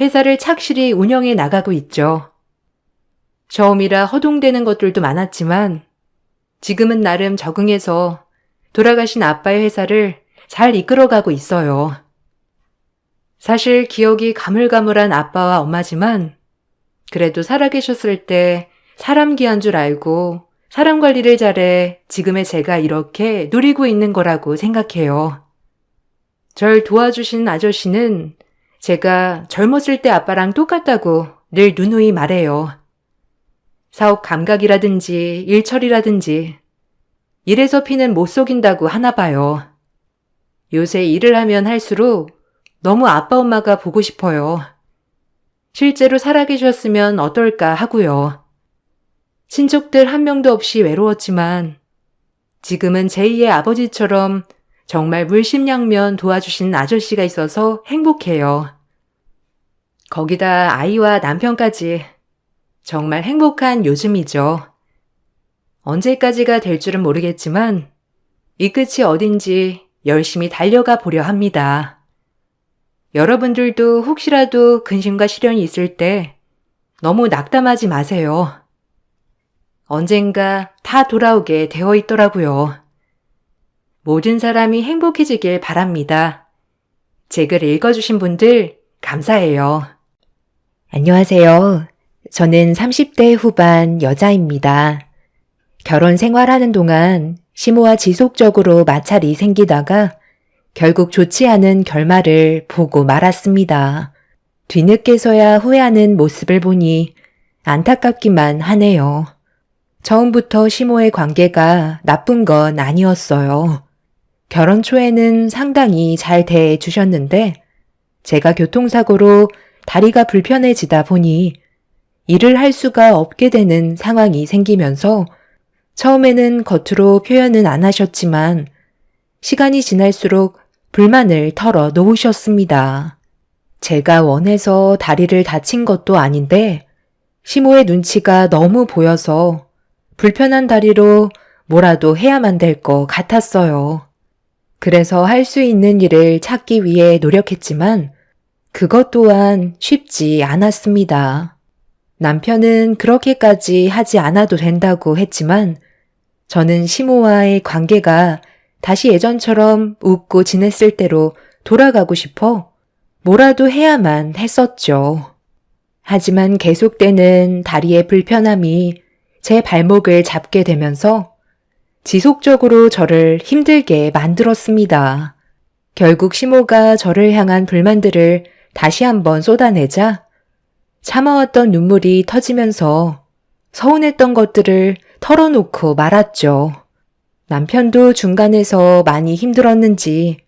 회사를 착실히 운영해 나가고 있죠. 처음이라 허둥대는 것들도 많았지만 지금은 나름 적응해서 돌아가신 아빠의 회사를 잘 이끌어가고 있어요. 사실 기억이 가물가물한 아빠와 엄마지만 그래도 살아계셨을 때 사람 귀한 줄 알고 사람 관리를 잘해 지금의 제가 이렇게 누리고 있는 거라고 생각해요. 절 도와주신 아저씨는 제가 젊었을 때 아빠랑 똑같다고 늘 누누이 말해요. 사업 감각이라든지 일처리라든지 일에서 피는 못 속인다고 하나 봐요. 요새 일을 하면 할수록 너무 아빠 엄마가 보고 싶어요. 실제로 살아계셨으면 어떨까 하고요. 친척들 한 명도 없이 외로웠지만 지금은 제2의 아버지처럼 정말 물심양면 도와주신 아저씨가 있어서 행복해요. 거기다 아이와 남편까지 정말 행복한 요즘이죠. 언제까지가 될 줄은 모르겠지만 이 끝이 어딘지 열심히 달려가 보려 합니다. 여러분들도 혹시라도 근심과 시련이 있을 때 너무 낙담하지 마세요. 언젠가 다 돌아오게 되어 있더라고요. 모든 사람이 행복해지길 바랍니다. 제 글 읽어주신 분들 감사해요. 안녕하세요. 저는 30대 후반 여자입니다. 결혼 생활하는 동안 시모와 지속적으로 마찰이 생기다가 결국 좋지 않은 결말을 보고 말았습니다. 뒤늦게서야 후회하는 모습을 보니 안타깝기만 하네요. 처음부터 시모의 관계가 나쁜 건 아니었어요. 결혼 초에는 상당히 잘 대해주셨는데 제가 교통사고로 다리가 불편해지다 보니 일을 할 수가 없게 되는 상황이 생기면서 처음에는 겉으로 표현은 안 하셨지만 시간이 지날수록 불만을 털어 놓으셨습니다. 제가 원해서 다리를 다친 것도 아닌데 시모의 눈치가 너무 보여서 불편한 다리로 뭐라도 해야만 될 것 같았어요. 그래서 할 수 있는 일을 찾기 위해 노력했지만 그것 또한 쉽지 않았습니다. 남편은 그렇게까지 하지 않아도 된다고 했지만 저는 시모와의 관계가 다시 예전처럼 웃고 지냈을 때로 돌아가고 싶어 뭐라도 해야만 했었죠. 하지만 계속되는 다리의 불편함이 제 발목을 잡게 되면서 지속적으로 저를 힘들게 만들었습니다. 결국 시모가 저를 향한 불만들을 다시 한번 쏟아내자 참아왔던 눈물이 터지면서 서운했던 것들을 털어놓고 말았죠. 남편도 중간에서 많이 힘들었는지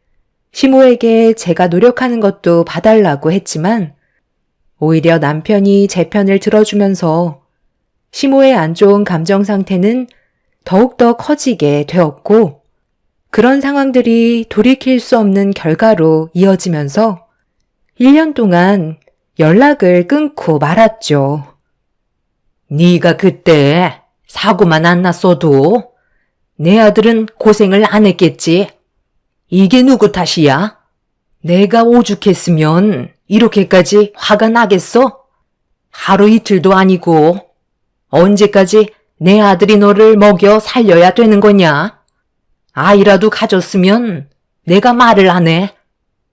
시모에게 제가 노력하는 것도 봐달라고 했지만 오히려 남편이 제 편을 들어주면서 시모의 안 좋은 감정 상태는 더욱더 커지게 되었고 그런 상황들이 돌이킬 수 없는 결과로 이어지면서 1년 동안 연락을 끊고 말았죠. 네가 그때 사고만 안 났어도 내 아들은 고생을 안 했겠지. 이게 누구 탓이야? 내가 오죽했으면 이렇게까지 화가 나겠어? 하루 이틀도 아니고 언제까지 내 아들이 너를 먹여 살려야 되는 거냐? 아이라도 가졌으면 내가 말을 안 해.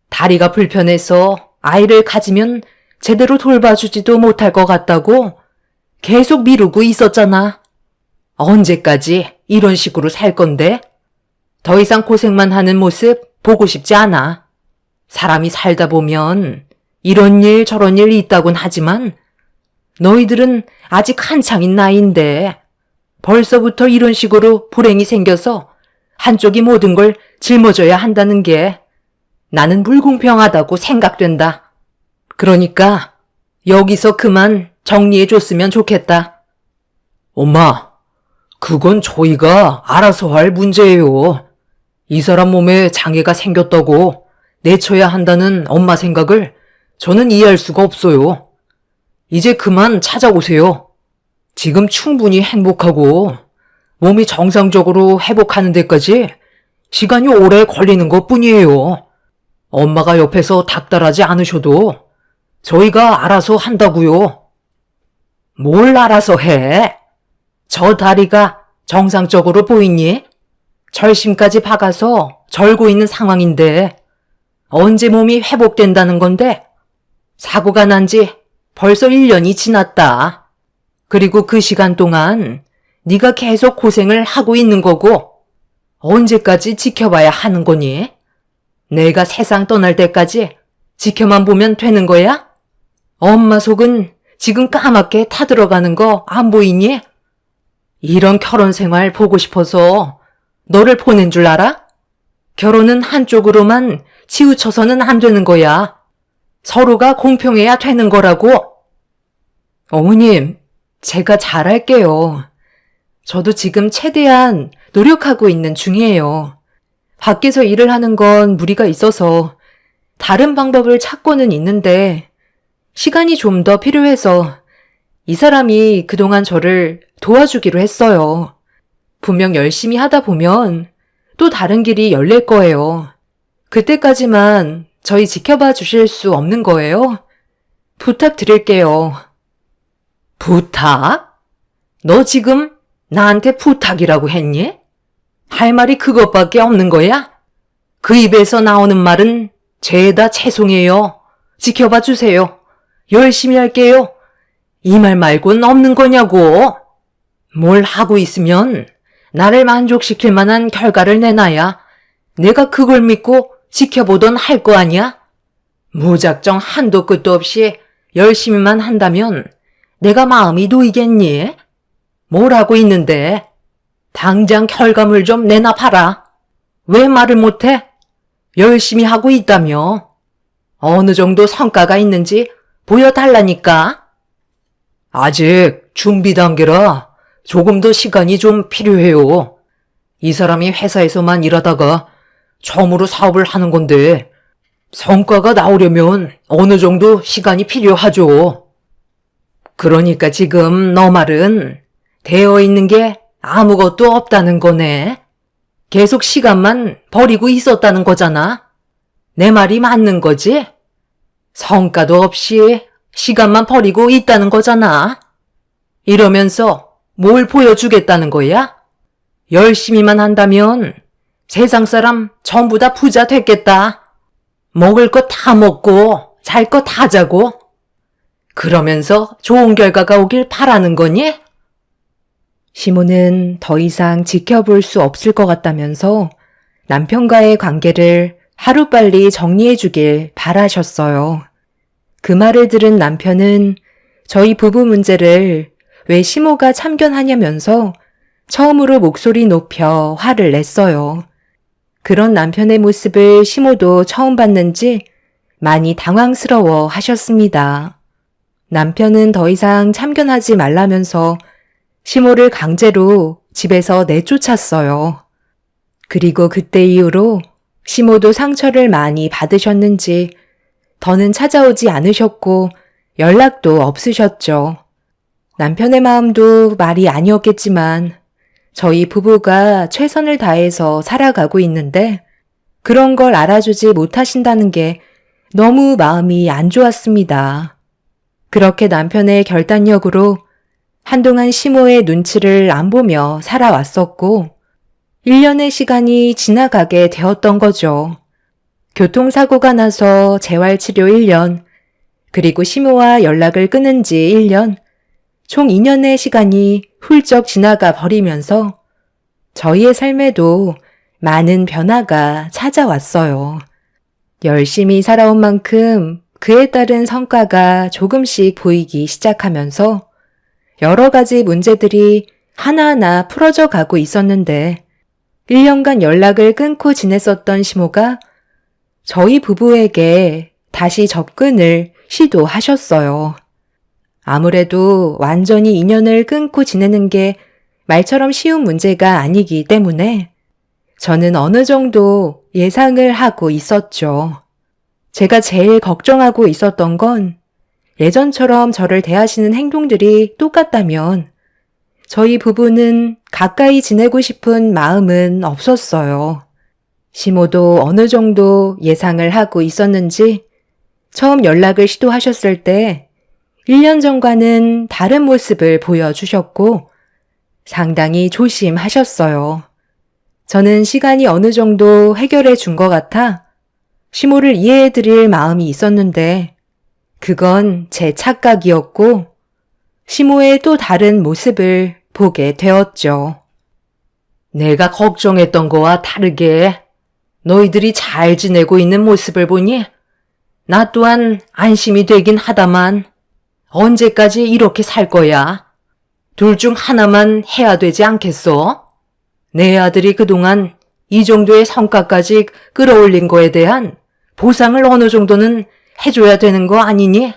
다리가 불편해서 아이를 가지면 제대로 돌봐주지도 못할 것 같다고 계속 미루고 있었잖아. 언제까지 이런 식으로 살 건데? 더 이상 고생만 하는 모습 보고 싶지 않아. 사람이 살다 보면 이런 일 저런 일 있다곤 하지만 너희들은 아직 한창인 나이인데 벌써부터 이런 식으로 불행이 생겨서 한쪽이 모든 걸 짊어져야 한다는 게 나는 불공평하다고 생각된다. 그러니까 여기서 그만 정리해줬으면 좋겠다. 엄마, 그건 저희가 알아서 할 문제예요. 이 사람 몸에 장애가 생겼다고 내쳐야 한다는 엄마 생각을 저는 이해할 수가 없어요. 이제 그만 찾아오세요. 지금 충분히 행복하고 몸이 정상적으로 회복하는 데까지 시간이 오래 걸리는 것 뿐이에요. 엄마가 옆에서 닥달하지 않으셔도 저희가 알아서 한다고요. 뭘 알아서 해? 저 다리가 정상적으로 보이니? 철심까지 박아서 절고 있는 상황인데 언제 몸이 회복된다는 건데? 사고가 난 지 벌써 1년이 지났다. 그리고 그 시간 동안 네가 계속 고생을 하고 있는 거고 언제까지 지켜봐야 하는 거니? 내가 세상 떠날 때까지 지켜만 보면 되는 거야? 엄마 속은 지금 까맣게 타들어가는 거 안 보이니? 이런 결혼 생활 보고 싶어서 너를 보낸 줄 알아? 결혼은 한쪽으로만 치우쳐서는 안 되는 거야. 서로가 공평해야 되는 거라고. 어머님, 제가 잘할게요. 저도 지금 최대한 노력하고 있는 중이에요. 밖에서 일을 하는 건 무리가 있어서 다른 방법을 찾고는 있는데 시간이 좀 더 필요해서 이 사람이 그동안 저를 도와주기로 했어요. 분명 열심히 하다 보면 또 다른 길이 열릴 거예요. 그때까지만 저희 지켜봐 주실 수 없는 거예요? 부탁드릴게요. 부탁? 너 지금 나한테 부탁이라고 했니? 할 말이 그것밖에 없는 거야? 그 입에서 나오는 말은 죄다 죄송해요. 지켜봐 주세요. 열심히 할게요. 이 말 말고는 없는 거냐고. 뭘 하고 있으면 나를 만족시킬 만한 결과를 내놔야 내가 그걸 믿고 지켜보던 할 거 아니야? 무작정 한도 끝도 없이 열심히만 한다면 내가 마음이 놓이겠니? 뭘 하고 있는데? 당장 결과물 좀 내놔봐라. 왜 말을 못해? 열심히 하고 있다며. 어느 정도 성과가 있는지 보여달라니까. 아직 준비 단계라 조금 더 시간이 좀 필요해요. 이 사람이 회사에서만 일하다가 처음으로 사업을 하는 건데 성과가 나오려면 어느 정도 시간이 필요하죠. 그러니까 지금 너 말은 되어 있는 게 아무것도 없다는 거네. 계속 시간만 버리고 있었다는 거잖아. 내 말이 맞는 거지? 성과도 없이 시간만 버리고 있다는 거잖아. 이러면서 뭘 보여주겠다는 거야? 열심히만 한다면 세상 사람 전부 다 부자 됐겠다. 먹을 거 다 먹고 잘 거 다 자고. 그러면서 좋은 결과가 오길 바라는 거니? 시모는 더 이상 지켜볼 수 없을 것 같다면서 남편과의 관계를 하루빨리 정리해주길 바라셨어요. 그 말을 들은 남편은 저희 부부 문제를 왜 시모가 참견하냐면서 처음으로 목소리 높여 화를 냈어요. 그런 남편의 모습을 시모도 처음 봤는지 많이 당황스러워 하셨습니다. 남편은 더 이상 참견하지 말라면서 시모를 강제로 집에서 내쫓았어요. 그리고 그때 이후로 시모도 상처를 많이 받으셨는지 더는 찾아오지 않으셨고 연락도 없으셨죠. 남편의 마음도 말이 아니었겠지만 저희 부부가 최선을 다해서 살아가고 있는데 그런 걸 알아주지 못하신다는 게 너무 마음이 안 좋았습니다. 그렇게 남편의 결단력으로 한동안 시모의 눈치를 안 보며 살아왔었고 1년의 시간이 지나가게 되었던 거죠. 교통사고가 나서 재활치료 1년, 그리고 시모와 연락을 끊은 지 1년, 총 2년의 시간이 훌쩍 지나가 버리면서 저희의 삶에도 많은 변화가 찾아왔어요. 열심히 살아온 만큼 그에 따른 성과가 조금씩 보이기 시작하면서 여러 가지 문제들이 하나하나 풀어져 가고 있었는데 1년간 연락을 끊고 지냈었던 시모가 저희 부부에게 다시 접근을 시도하셨어요. 아무래도 완전히 인연을 끊고 지내는 게 말처럼 쉬운 문제가 아니기 때문에 저는 어느 정도 예상을 하고 있었죠. 제가 제일 걱정하고 있었던 건 예전처럼 저를 대하시는 행동들이 똑같다면 저희 부부는 가까이 지내고 싶은 마음은 없었어요. 시모도 어느 정도 예상을 하고 있었는지 처음 연락을 시도하셨을 때 1년 전과는 다른 모습을 보여주셨고 상당히 조심하셨어요. 저는 시간이 어느 정도 해결해 준 것 같아 시모를 이해해 드릴 마음이 있었는데 그건 제 착각이었고 시모의 또 다른 모습을 보게 되었죠. 내가 걱정했던 거와 다르게 너희들이 잘 지내고 있는 모습을 보니 나 또한 안심이 되긴 하다만 언제까지 이렇게 살 거야? 둘 중 하나만 해야 되지 않겠어? 내 아들이 그동안 이 정도의 성과까지 끌어올린 거에 대한 보상을 어느 정도는 해줘야 되는 거 아니니?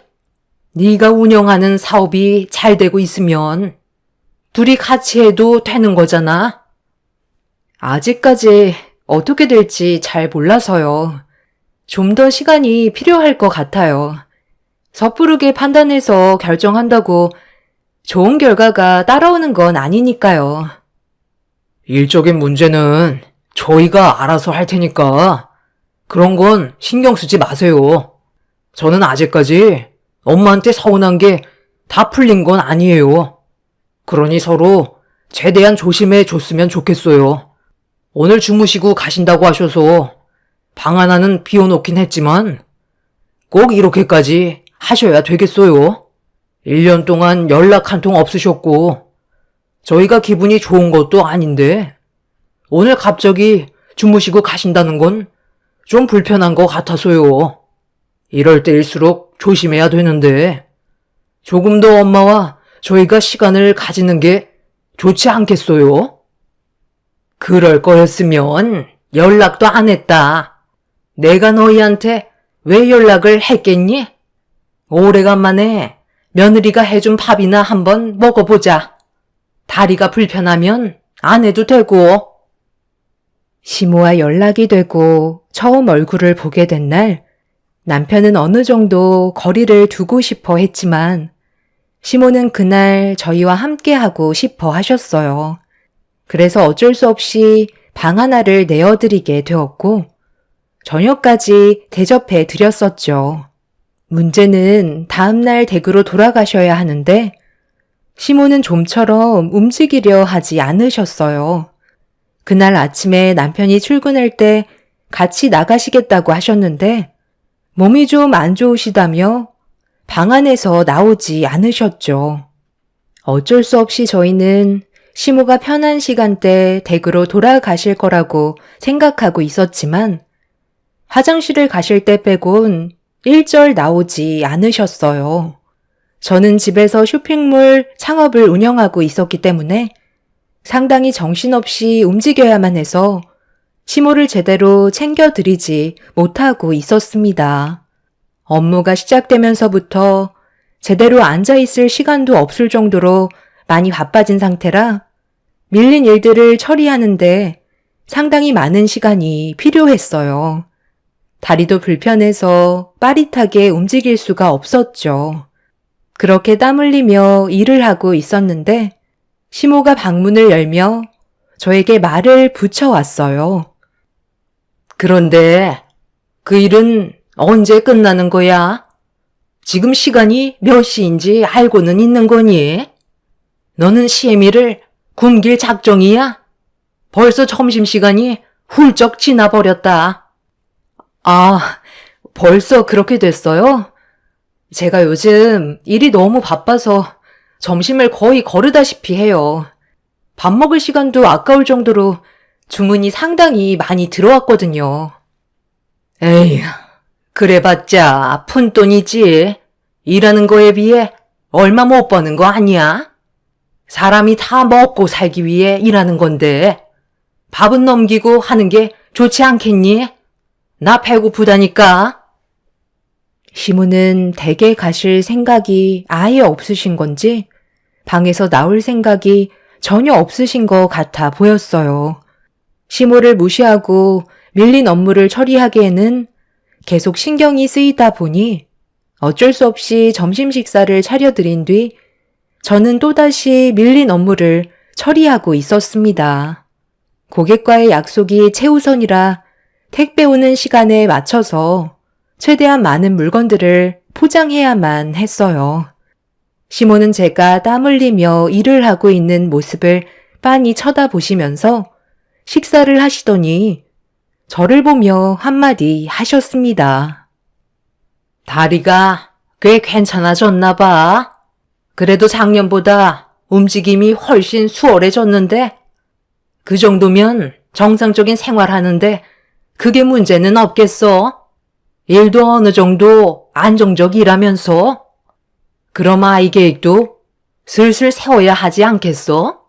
네가 운영하는 사업이 잘 되고 있으면 둘이 같이 해도 되는 거잖아. 아직까지 어떻게 될지 잘 몰라서요. 좀 더 시간이 필요할 것 같아요. 섣부르게 판단해서 결정한다고 좋은 결과가 따라오는 건 아니니까요. 일적인 문제는 저희가 알아서 할 테니까 그런 건 신경 쓰지 마세요. 저는 아직까지 엄마한테 서운한 게 다 풀린 건 아니에요. 그러니 서로 최대한 조심해 줬으면 좋겠어요. 오늘 주무시고 가신다고 하셔서 방 하나는 비워놓긴 했지만 꼭 이렇게까지 하셔야 되겠어요. 1년 동안 연락 한 통 없으셨고 저희가 기분이 좋은 것도 아닌데 오늘 갑자기 주무시고 가신다는 건 좀 불편한 것 같아서요. 이럴 때일수록 조심해야 되는데 조금 더 엄마와 저희가 시간을 가지는 게 좋지 않겠어요? 그럴 거였으면 연락도 안 했다. 내가 너희한테 왜 연락을 했겠니? 오래간만에 며느리가 해준 밥이나 한번 먹어보자. 다리가 불편하면 안 해도 되고. 시모와 연락이 되고 처음 얼굴을 보게 된 날, 남편은 어느 정도 거리를 두고 싶어 했지만 시모는 그날 저희와 함께하고 싶어 하셨어요. 그래서 어쩔 수 없이 방 하나를 내어드리게 되었고 저녁까지 대접해 드렸었죠. 문제는 다음날 댁으로 돌아가셔야 하는데 시모는 좀처럼 움직이려 하지 않으셨어요. 그날 아침에 남편이 출근할 때 같이 나가시겠다고 하셨는데 몸이 좀 안 좋으시다며 방 안에서 나오지 않으셨죠. 어쩔 수 없이 저희는 시모가 편한 시간대 댁으로 돌아가실 거라고 생각하고 있었지만 화장실을 가실 때 빼곤 일절 나오지 않으셨어요. 저는 집에서 쇼핑몰 창업을 운영하고 있었기 때문에 상당히 정신없이 움직여야만 해서 시모를 제대로 챙겨드리지 못하고 있었습니다. 업무가 시작되면서부터 제대로 앉아있을 시간도 없을 정도로 많이 바빠진 상태라 밀린 일들을 처리하는데 상당히 많은 시간이 필요했어요. 다리도 불편해서 빠릿하게 움직일 수가 없었죠. 그렇게 땀 흘리며 일을 하고 있었는데 시모가 방문을 열며 저에게 말을 붙여왔어요. 그런데 그 일은 언제 끝나는 거야? 지금 시간이 몇 시인지 알고는 있는 거니? 너는 시애미를 굶길 작정이야? 벌써 점심시간이 훌쩍 지나버렸다. 아, 벌써 그렇게 됐어요? 제가 요즘 일이 너무 바빠서 점심을 거의 거르다시피 해요. 밥 먹을 시간도 아까울 정도로 주문이 상당히 많이 들어왔거든요. 에휴, 그래봤자 푼돈이지. 일하는 거에 비해 얼마 못 버는 거 아니야? 사람이 다 먹고 살기 위해 일하는 건데 밥은 넘기고 하는 게 좋지 않겠니? 나 배고프다니까. 시모는 댁에 가실 생각이 아예 없으신 건지 방에서 나올 생각이 전혀 없으신 것 같아 보였어요. 시모를 무시하고 밀린 업무를 처리하기에는 계속 신경이 쓰이다 보니 어쩔 수 없이 점심 식사를 차려드린 뒤 저는 또다시 밀린 업무를 처리하고 있었습니다. 고객과의 약속이 최우선이라 택배 오는 시간에 맞춰서 최대한 많은 물건들을 포장해야만 했어요. 시모는 제가 땀 흘리며 일을 하고 있는 모습을 빤히 쳐다보시면서 식사를 하시더니 저를 보며 한마디 하셨습니다. 다리가 꽤 괜찮아졌나 봐. 그래도 작년보다 움직임이 훨씬 수월해졌는데 그 정도면 정상적인 생활하는데 그게 문제는 없겠어? 일도 어느 정도 안정적이라면서? 그럼 아이 계획도 슬슬 세워야 하지 않겠어?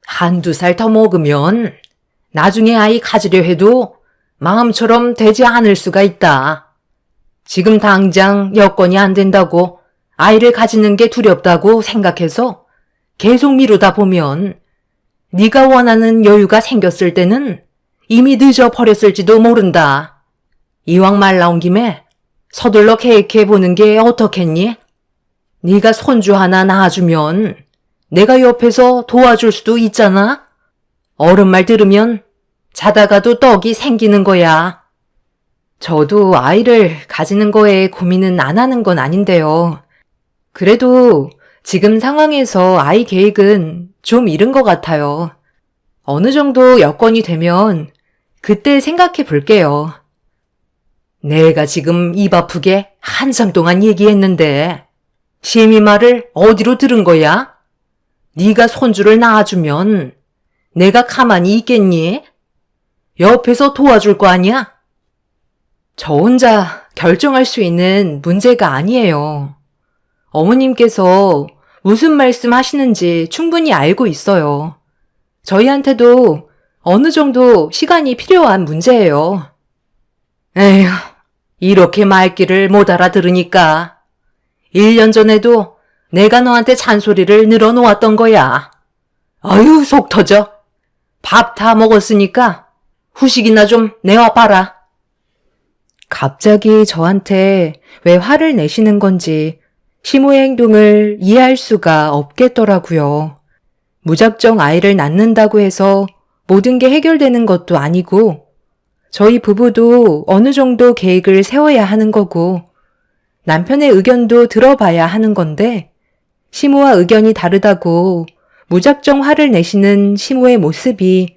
한두 살 더 먹으면 나중에 아이 가지려 해도 마음처럼 되지 않을 수가 있다. 지금 당장 여건이 안 된다고 아이를 가지는 게 두렵다고 생각해서 계속 미루다 보면 네가 원하는 여유가 생겼을 때는 이미 늦어버렸을지도 모른다. 이왕 말 나온 김에 서둘러 계획해보는 게 어떻겠니? 네가 손주 하나 낳아주면 내가 옆에서 도와줄 수도 있잖아? 어른 말 들으면 자다가도 떡이 생기는 거야. 저도 아이를 가지는 거에 고민은 안 하는 건 아닌데요. 그래도 지금 상황에서 아이 계획은 좀 이른 것 같아요. 어느 정도 여건이 되면 그때 생각해 볼게요. 내가 지금 입 아프게 한참 동안 얘기했는데 시미 말을 어디로 들은 거야? 네가 손주를 낳아주면 내가 가만히 있겠니? 옆에서 도와줄 거 아니야? 저 혼자 결정할 수 있는 문제가 아니에요. 어머님께서 무슨 말씀 하시는지 충분히 알고 있어요. 저희한테도 어느 정도 시간이 필요한 문제예요. 에휴, 이렇게 말귀를 못 알아들으니까 1년 전에도 내가 너한테 잔소리를 늘어놓았던 거야. 아유, 속 터져. 밥 다 먹었으니까 후식이나 좀 내와봐라. 갑자기 저한테 왜 화를 내시는 건지 시모의 행동을 이해할 수가 없겠더라고요. 무작정 아이를 낳는다고 해서 모든 게 해결되는 것도 아니고 저희 부부도 어느 정도 계획을 세워야 하는 거고 남편의 의견도 들어봐야 하는 건데 시모와 의견이 다르다고 무작정 화를 내시는 시모의 모습이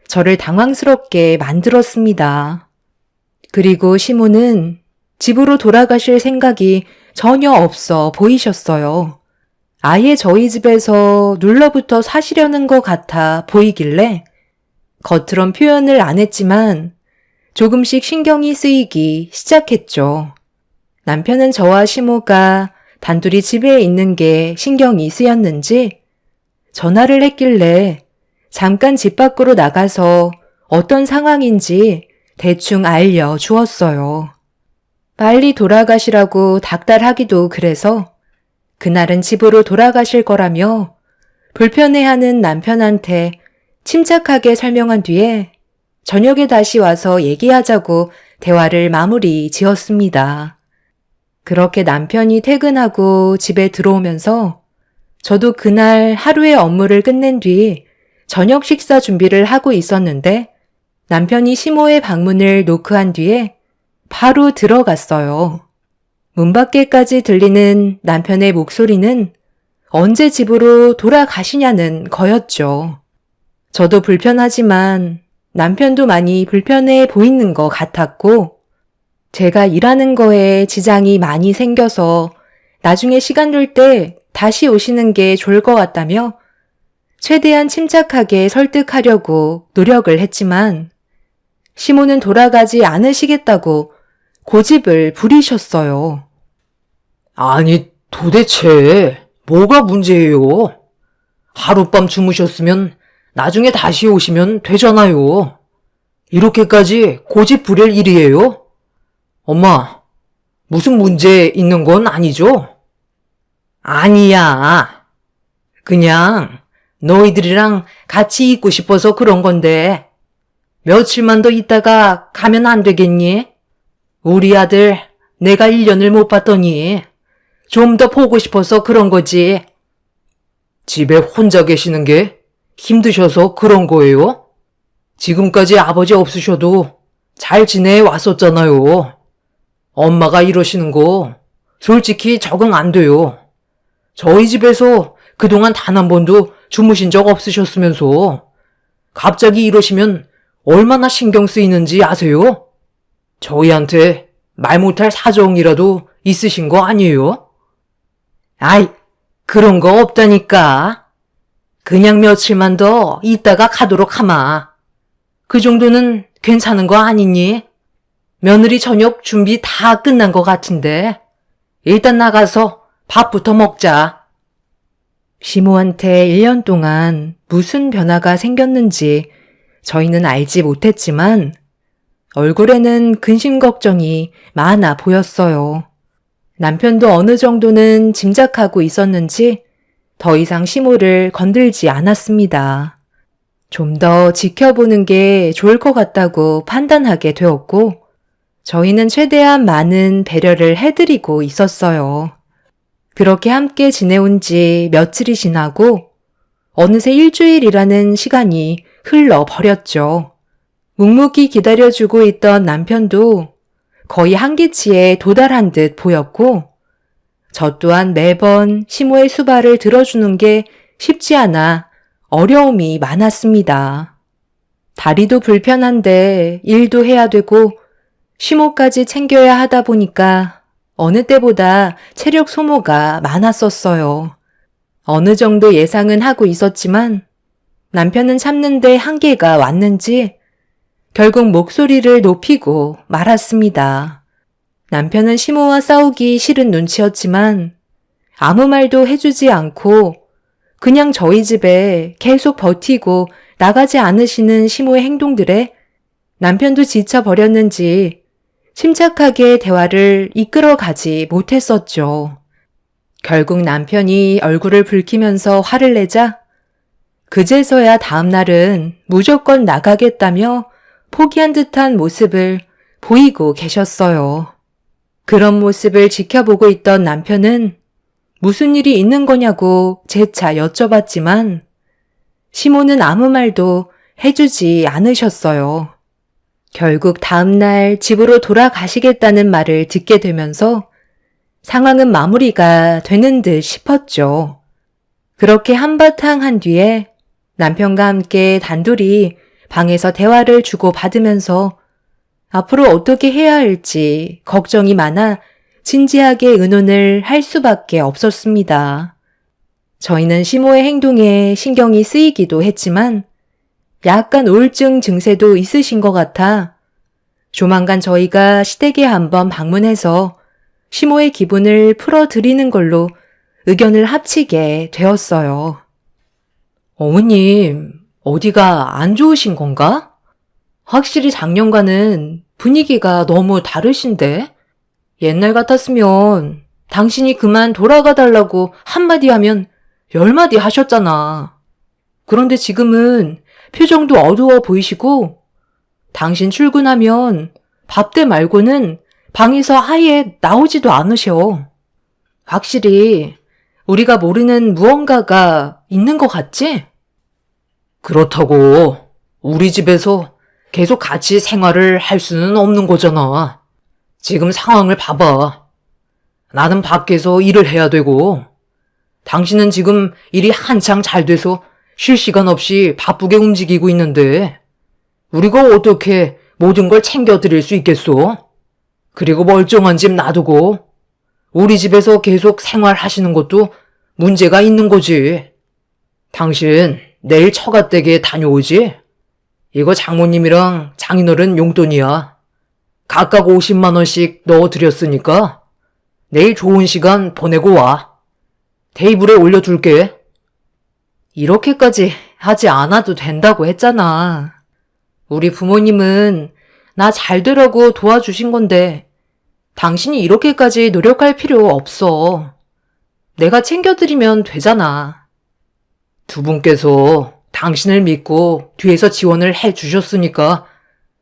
저를 당황스럽게 만들었습니다. 그리고 시모는 집으로 돌아가실 생각이 전혀 없어 보이셨어요. 아예 저희 집에서 눌러붙어 사시려는 것 같아 보이길래 겉으론 표현을 안 했지만 조금씩 신경이 쓰이기 시작했죠. 남편은 저와 시모가 단둘이 집에 있는 게 신경이 쓰였는지 전화를 했길래 잠깐 집 밖으로 나가서 어떤 상황인지 대충 알려주었어요. 빨리 돌아가시라고 닥달하기도 그래서 그날은 집으로 돌아가실 거라며 불편해하는 남편한테 침착하게 설명한 뒤에 저녁에 다시 와서 얘기하자고 대화를 마무리 지었습니다. 그렇게 남편이 퇴근하고 집에 들어오면서 저도 그날 하루의 업무를 끝낸 뒤 저녁 식사 준비를 하고 있었는데 남편이 시모의 방문을 노크한 뒤에 바로 들어갔어요. 문 밖에까지 들리는 남편의 목소리는 언제 집으로 돌아가시냐는 거였죠. 저도 불편하지만 남편도 많이 불편해 보이는 것 같았고 제가 일하는 거에 지장이 많이 생겨서 나중에 시간 될 때 다시 오시는 게 좋을 것 같다며 최대한 침착하게 설득하려고 노력을 했지만 시모는 돌아가지 않으시겠다고 고집을 부리셨어요. 아니, 도대체 뭐가 문제예요? 하룻밤 주무셨으면 나중에 다시 오시면 되잖아요. 이렇게까지 고집 부릴 일이에요? 엄마, 무슨 문제 있는 건 아니죠? 아니야. 그냥 너희들이랑 같이 있고 싶어서 그런 건데 며칠만 더 있다가 가면 안 되겠니? 우리 아들 내가 1년을 못 봤더니 좀 더 보고 싶어서 그런 거지. 집에 혼자 계시는 게 힘드셔서 그런 거예요? 지금까지 아버지 없으셔도 잘 지내왔었잖아요. 엄마가 이러시는 거 솔직히 적응 안 돼요. 저희 집에서 그동안 단 한 번도 주무신 적 없으셨으면서 갑자기 이러시면 얼마나 신경 쓰이는지 아세요? 저희한테 말 못할 사정이라도 있으신 거 아니에요? 아이, 그런 거 없다니까. 그냥 며칠만 더 있다가 가도록 하마. 그 정도는 괜찮은 거 아니니? 며느리 저녁 준비 다 끝난 것 같은데 일단 나가서 밥부터 먹자. 시모한테 1년 동안 무슨 변화가 생겼는지 저희는 알지 못했지만 얼굴에는 근심 걱정이 많아 보였어요. 남편도 어느 정도는 짐작하고 있었는지 더 이상 시모를 건들지 않았습니다. 좀 더 지켜보는 게 좋을 것 같다고 판단하게 되었고 저희는 최대한 많은 배려를 해드리고 있었어요. 그렇게 함께 지내온 지 며칠이 지나고 어느새 일주일이라는 시간이 흘러버렸죠. 묵묵히 기다려주고 있던 남편도 거의 한계치에 도달한 듯 보였고 저 또한 매번 시모의 수발을 들어주는 게 쉽지 않아 어려움이 많았습니다. 다리도 불편한데 일도 해야 되고 시모까지 챙겨야 하다 보니까 어느 때보다 체력 소모가 많았었어요. 어느 정도 예상은 하고 있었지만 남편은 참는데 한계가 왔는지 결국 목소리를 높이고 말았습니다. 남편은 시모와 싸우기 싫은 눈치였지만 아무 말도 해주지 않고 그냥 저희 집에 계속 버티고 나가지 않으시는 시모의 행동들에 남편도 지쳐버렸는지 침착하게 대화를 이끌어가지 못했었죠. 결국 남편이 얼굴을 붉히면서 화를 내자 그제서야 다음 날은 무조건 나가겠다며 포기한 듯한 모습을 보이고 계셨어요. 그런 모습을 지켜보고 있던 남편은 무슨 일이 있는 거냐고 재차 여쭤봤지만 시모는 아무 말도 해주지 않으셨어요. 결국 다음 날 집으로 돌아가시겠다는 말을 듣게 되면서 상황은 마무리가 되는 듯 싶었죠. 그렇게 한바탕 한 뒤에 남편과 함께 단둘이 방에서 대화를 주고받으면서 앞으로 어떻게 해야 할지 걱정이 많아 진지하게 의논을 할 수밖에 없었습니다. 저희는 시모의 행동에 신경이 쓰이기도 했지만 약간 우울증 증세도 있으신 것 같아 조만간 저희가 시댁에 한번 방문해서 시모의 기분을 풀어드리는 걸로 의견을 합치게 되었어요. 어머님, 어디가 안 좋으신 건가? 확실히 작년과는 분위기가 너무 다르신데? 옛날 같았으면 당신이 그만 돌아가 달라고 한마디 하면 10마디 하셨잖아. 그런데 지금은 표정도 어두워 보이시고 당신 출근하면 밥때 말고는 방에서 아예 나오지도 않으셔. 확실히 우리가 모르는 무언가가 있는 것 같지? 그렇다고 우리 집에서 계속 같이 생활을 할 수는 없는 거잖아. 지금 상황을 봐봐. 나는 밖에서 일을 해야 되고, 당신은 지금 일이 한창 잘 돼서 쉴 시간 없이 바쁘게 움직이고 있는데, 우리가 어떻게 모든 걸 챙겨드릴 수 있겠소? 그리고 멀쩡한 집 놔두고, 우리 집에서 계속 생활하시는 것도 문제가 있는 거지. 당신 내일 처가댁에 다녀오지? 이거 장모님이랑 장인어른 용돈이야. 각각 50만 원씩 넣어드렸으니까 내일 좋은 시간 보내고 와. 테이블에 올려둘게. 이렇게까지 하지 않아도 된다고 했잖아. 우리 부모님은 나 잘 되라고 도와주신 건데 당신이 이렇게까지 노력할 필요 없어. 내가 챙겨드리면 되잖아. 두 분께서 당신을 믿고 뒤에서 지원을 해주셨으니까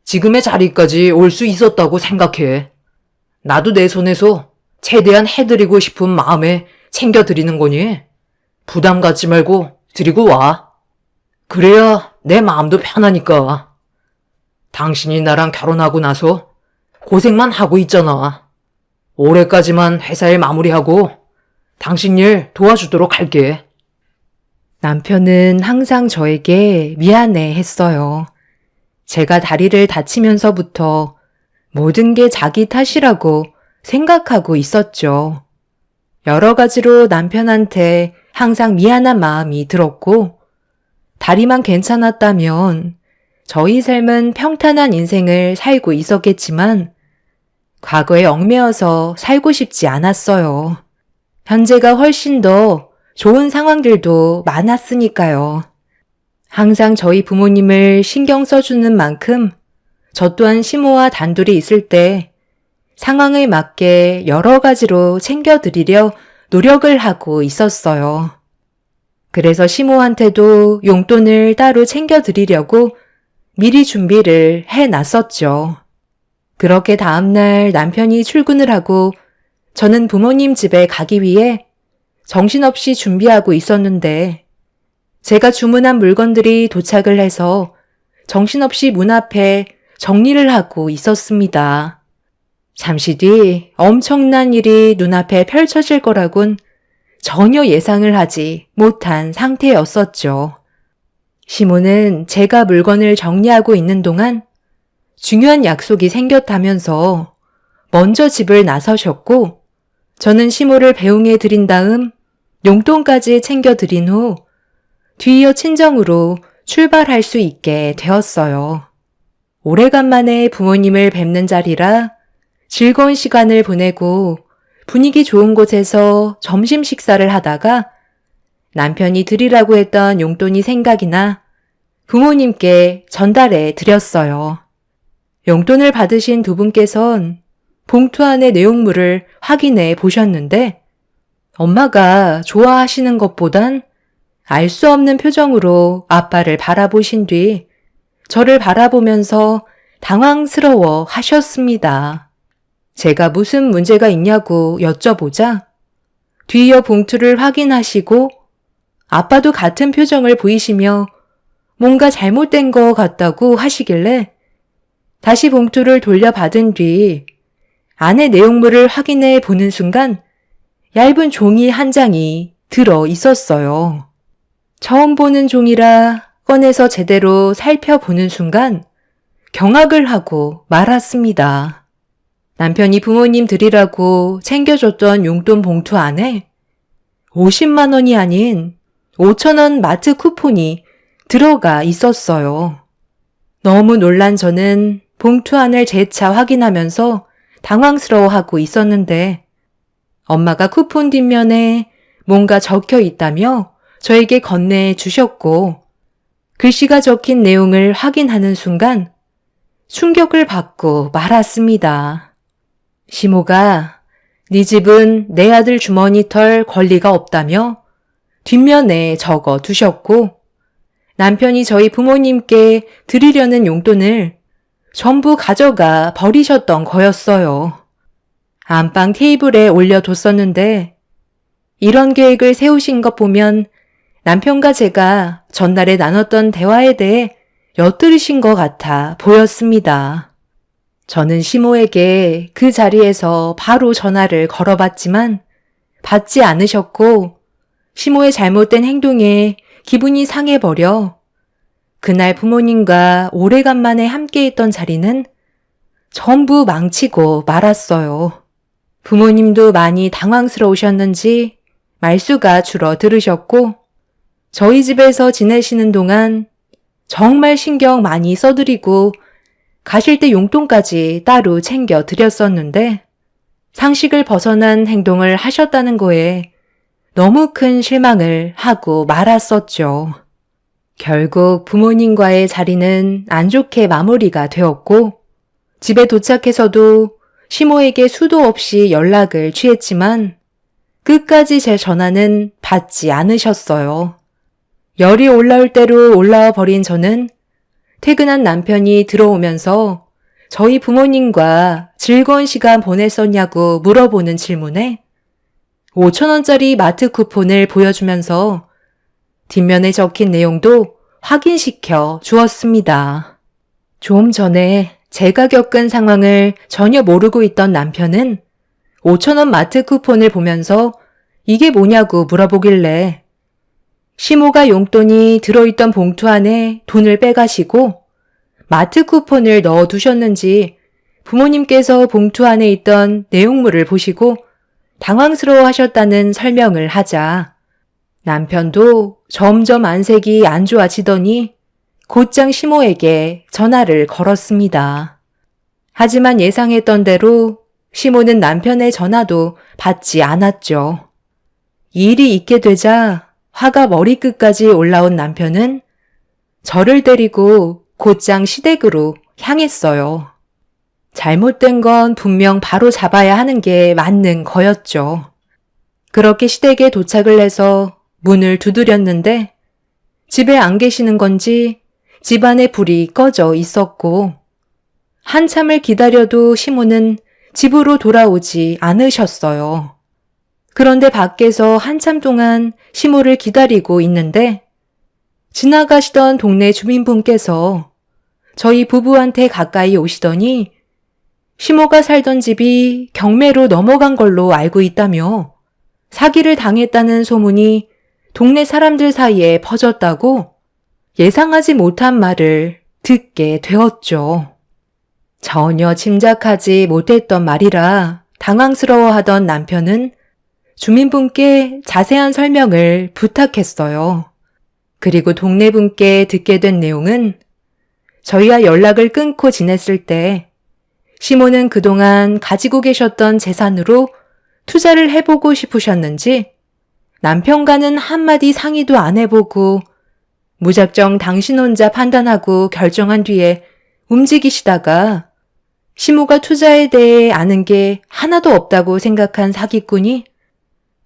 지금의 자리까지 올 수 있었다고 생각해. 나도 내 손에서 최대한 해드리고 싶은 마음에 챙겨드리는 거니 부담 갖지 말고 드리고 와. 그래야 내 마음도 편하니까. 당신이 나랑 결혼하고 나서 고생만 하고 있잖아. 올해까지만 회사일 마무리하고 당신 일 도와주도록 할게. 남편은 항상 저에게 미안해 했어요. 제가 다리를 다치면서부터 모든 게 자기 탓이라고 생각하고 있었죠. 여러 가지로 남편한테 항상 미안한 마음이 들었고, 다리만 괜찮았다면 저희 삶은 평탄한 인생을 살고 있었겠지만, 과거에 얽매여서 살고 싶지 않았어요. 현재가 훨씬 더 좋은 상황들도 많았으니까요. 항상 저희 부모님을 신경 써주는 만큼 저 또한 시모와 단둘이 있을 때 상황에 맞게 여러 가지로 챙겨드리려 노력을 하고 있었어요. 그래서 시모한테도 용돈을 따로 챙겨드리려고 미리 준비를 해놨었죠. 그렇게 다음날 남편이 출근을 하고 저는 부모님 집에 가기 위해 정신없이 준비하고 있었는데 제가 주문한 물건들이 도착을 해서 정신없이 문 앞에 정리를 하고 있었습니다. 잠시 뒤 엄청난 일이 눈앞에 펼쳐질 거라곤 전혀 예상을 하지 못한 상태였었죠. 시모는 제가 물건을 정리하고 있는 동안 중요한 약속이 생겼다면서 먼저 집을 나서셨고 저는 시모를 배웅해 드린 다음 용돈까지 챙겨드린 후 뒤이어 친정으로 출발할 수 있게 되었어요. 오래간만에 부모님을 뵙는 자리라 즐거운 시간을 보내고 분위기 좋은 곳에서 점심 식사를 하다가 남편이 드리라고 했던 용돈이 생각이 나 부모님께 전달해 드렸어요. 용돈을 받으신 두 분께선 봉투 안의 내용물을 확인해 보셨는데 엄마가 좋아하시는 것보단 알 수 없는 표정으로 아빠를 바라보신 뒤 저를 바라보면서 당황스러워 하셨습니다. 제가 무슨 문제가 있냐고 여쭤보자 뒤이어 봉투를 확인하시고 아빠도 같은 표정을 보이시며 뭔가 잘못된 것 같다고 하시길래 다시 봉투를 돌려받은 뒤 안의 내용물을 확인해 보는 순간 얇은 종이 한 장이 들어 있었어요. 처음 보는 종이라 꺼내서 제대로 살펴보는 순간 경악을 하고 말았습니다. 남편이 부모님 드리라고 챙겨줬던 용돈 봉투 안에 50만 원이 아닌 5천 원 마트 쿠폰이 들어가 있었어요. 너무 놀란 저는 봉투 안을 재차 확인하면서 당황스러워하고 있었는데 엄마가 쿠폰 뒷면에 뭔가 적혀 있다며 저에게 건네해 주셨고, 글씨가 적힌 내용을 확인하는 순간 충격을 받고 말았습니다. 시모가 네 집은 내 아들 주머니 털 권리가 없다며 뒷면에 적어 두셨고, 남편이 저희 부모님께 드리려는 용돈을 전부 가져가 버리셨던 거였어요. 안방 테이블에 올려뒀었는데 이런 계획을 세우신 것 보면 남편과 제가 전날에 나눴던 대화에 대해 엿들으신 것 같아 보였습니다. 저는 시모에게 그 자리에서 바로 전화를 걸어봤지만 받지 않으셨고, 시모의 잘못된 행동에 기분이 상해버려 그날 부모님과 오래간만에 함께 있던 자리는 전부 망치고 말았어요. 부모님도 많이 당황스러우셨는지 말수가 줄어들으셨고, 저희 집에서 지내시는 동안 정말 신경 많이 써드리고 가실 때 용돈까지 따로 챙겨 드렸었는데 상식을 벗어난 행동을 하셨다는 거에 너무 큰 실망을 하고 말았었죠. 결국 부모님과의 자리는 안 좋게 마무리가 되었고, 집에 도착해서도 시모에게 수도 없이 연락을 취했지만 끝까지 제 전화는 받지 않으셨어요. 열이 올라올 대로 올라와 버린 저는 퇴근한 남편이 들어오면서 저희 부모님과 즐거운 시간 보냈었냐고 물어보는 질문에 5,000원짜리 마트 쿠폰을 보여주면서 뒷면에 적힌 내용도 확인시켜 주었습니다. 좀 전에 제가 겪은 상황을 전혀 모르고 있던 남편은 5,000원 마트 쿠폰을 보면서 이게 뭐냐고 물어보길래 시모가 용돈이 들어있던 봉투 안에 돈을 빼가시고 마트 쿠폰을 넣어두셨는지 부모님께서 봉투 안에 있던 내용물을 보시고 당황스러워 하셨다는 설명을 하자 남편도 점점 안색이 안 좋아지더니 곧장 시모에게 전화를 걸었습니다. 하지만 예상했던 대로 시모는 남편의 전화도 받지 않았죠. 일이 있게 되자 화가 머리끝까지 올라온 남편은 저를 데리고 곧장 시댁으로 향했어요. 잘못된 건 분명 바로 잡아야 하는 게 맞는 거였죠. 그렇게 시댁에 도착을 해서 문을 두드렸는데 집에 안 계시는 건지 집안에 불이 꺼져 있었고 한참을 기다려도 시모는 집으로 돌아오지 않으셨어요. 그런데 밖에서 한참 동안 시모를 기다리고 있는데 지나가시던 동네 주민분께서 저희 부부한테 가까이 오시더니 시모가 살던 집이 경매로 넘어간 걸로 알고 있다며 사기를 당했다는 소문이 동네 사람들 사이에 퍼졌다고 예상하지 못한 말을 듣게 되었죠. 전혀 짐작하지 못했던 말이라 당황스러워하던 남편은 주민분께 자세한 설명을 부탁했어요. 그리고 동네 분께 듣게 된 내용은 저희와 연락을 끊고 지냈을 때 시모는 그동안 가지고 계셨던 재산으로 투자를 해보고 싶으셨는지 남편과는 한마디 상의도 안 해보고 무작정 당신 혼자 판단하고 결정한 뒤에 움직이시다가 시모가 투자에 대해 아는 게 하나도 없다고 생각한 사기꾼이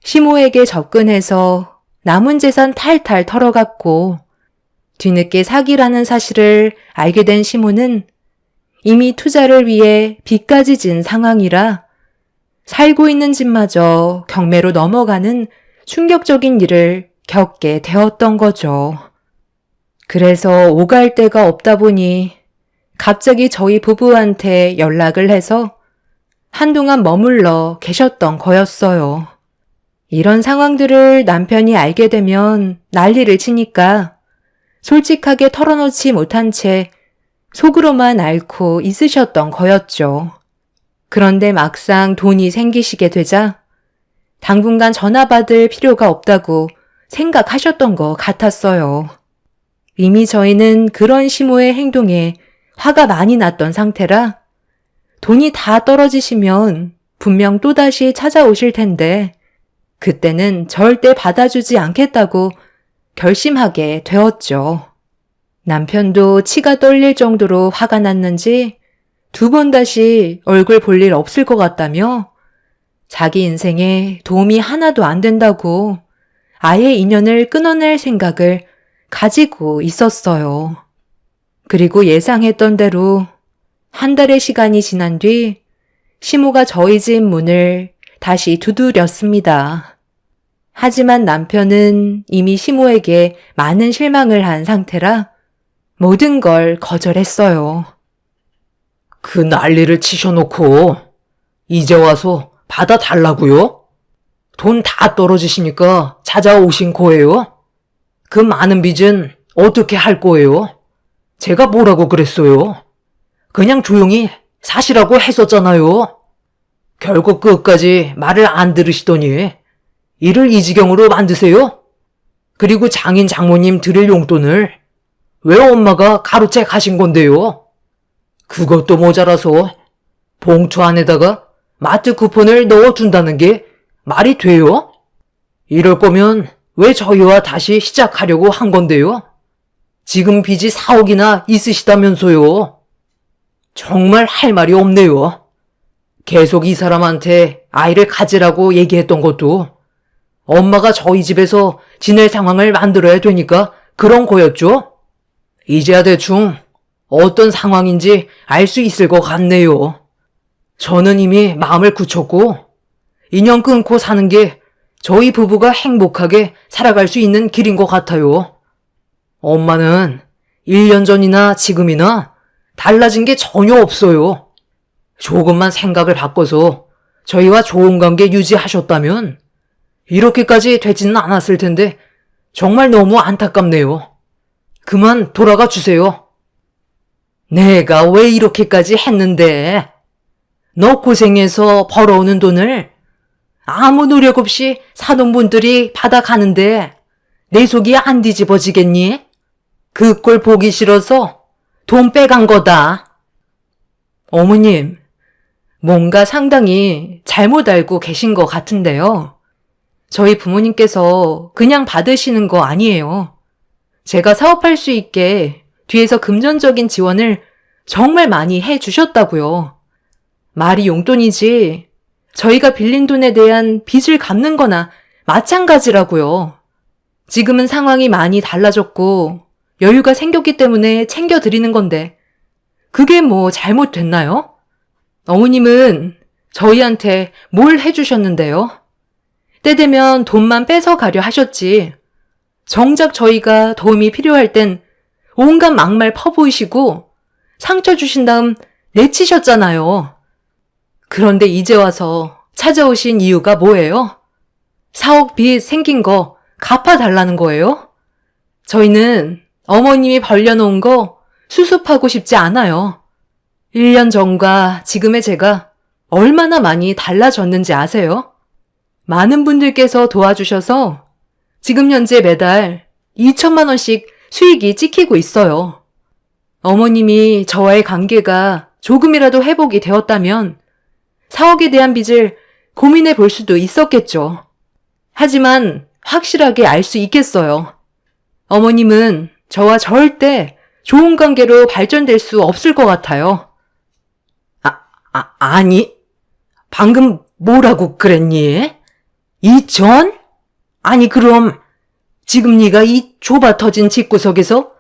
시모에게 접근해서 남은 재산 탈탈 털어갔고 뒤늦게 사기라는 사실을 알게 된 시모는 이미 투자를 위해 빚까지 진 상황이라 살고 있는 집마저 경매로 넘어가는 충격적인 일을 겪게 되었던 거죠. 그래서 오갈 데가 없다 보니 갑자기 저희 부부한테 연락을 해서 한동안 머물러 계셨던 거였어요. 이런 상황들을 남편이 알게 되면 난리를 치니까 솔직하게 털어놓지 못한 채 속으로만 앓고 있으셨던 거였죠. 그런데 막상 돈이 생기시게 되자 당분간 전화 받을 필요가 없다고 생각하셨던 것 같았어요. 이미 저희는 그런 시모의 행동에 화가 많이 났던 상태라 돈이 다 떨어지시면 분명 또다시 찾아오실 텐데 그때는 절대 받아주지 않겠다고 결심하게 되었죠. 남편도 치가 떨릴 정도로 화가 났는지 2번 다시 얼굴 볼 일 없을 것 같다며 자기 인생에 도움이 하나도 안 된다고 아예 인연을 끊어낼 생각을 가지고 있었어요. 그리고 예상했던 대로 한 달의 시간이 지난 뒤 시모가 저희 집 문을 다시 두드렸습니다. 하지만 남편은 이미 시모에게 많은 실망을 한 상태라 모든 걸 거절했어요. 그 난리를 치셔놓고 이제 와서 받아달라고요? 돈 다 떨어지시니까 찾아오신 거예요? 그 많은 빚은 어떻게 할 거예요? 제가 뭐라고 그랬어요? 그냥 조용히 사시라고 했었잖아요. 결국 끝까지 말을 안 들으시더니 일을 이 지경으로 만드세요? 그리고 장인 장모님 드릴 용돈을 왜 엄마가 가로채 가신 건데요? 그것도 모자라서 봉투 안에다가 마트 쿠폰을 넣어준다는 게 말이 돼요? 이럴 거면 왜 저희와 다시 시작하려고 한 건데요? 지금 빚이 4억이나 있으시다면서요. 정말 할 말이 없네요. 계속 이 사람한테 아이를 가지라고 얘기했던 것도 엄마가 저희 집에서 지낼 상황을 만들어야 되니까 그런 거였죠? 이제야 대충 어떤 상황인지 알 수 있을 것 같네요. 저는 이미 마음을 굳혔고 인연 끊고 사는 게 저희 부부가 행복하게 살아갈 수 있는 길인 것 같아요. 엄마는 1년 전이나 지금이나 달라진 게 전혀 없어요. 조금만 생각을 바꿔서 저희와 좋은 관계 유지하셨다면 이렇게까지 되지는 않았을 텐데 정말 너무 안타깝네요. 그만 돌아가 주세요. 내가 왜 이렇게까지 했는데? 너 고생해서 벌어오는 돈을 아무 노력 없이 사돈 분들이 받아가는데 내 속이 안 뒤집어지겠니? 그 꼴 보기 싫어서 돈 빼간 거다. 어머님, 뭔가 상당히 잘못 알고 계신 것 같은데요. 저희 부모님께서 그냥 받으시는 거 아니에요. 제가 사업할 수 있게 뒤에서 금전적인 지원을 정말 많이 해 주셨다고요. 말이 용돈이지 저희가 빌린 돈에 대한 빚을 갚는 거나 마찬가지라고요. 지금은 상황이 많이 달라졌고 여유가 생겼기 때문에 챙겨드리는 건데 그게 뭐 잘못됐나요? 어머님은 저희한테 뭘 해주셨는데요? 때 되면 돈만 뺏어 가려 하셨지. 정작 저희가 도움이 필요할 땐 온갖 막말 퍼부으시고 상처 주신 다음 내치셨잖아요. 그런데 이제 와서 찾아오신 이유가 뭐예요? 4억 빚 생긴 거 갚아달라는 거예요? 저희는 어머님이 벌려놓은 거 수습하고 싶지 않아요. 1년 전과 지금의 제가 얼마나 많이 달라졌는지 아세요? 많은 분들께서 도와주셔서 지금 현재 매달 2천만 원씩 수익이 찍히고 있어요. 어머님이 저와의 관계가 조금이라도 회복이 되었다면 4억에 대한 빚을 고민해 볼 수도 있었겠죠. 하지만 확실하게 알 수 있겠어요. 어머님은 저와 절대 좋은 관계로 발전될 수 없을 것 같아요. 아니, 방금 뭐라고 그랬니? 2천? 아니 그럼 지금 네가 이 좁아 터진 집구석에서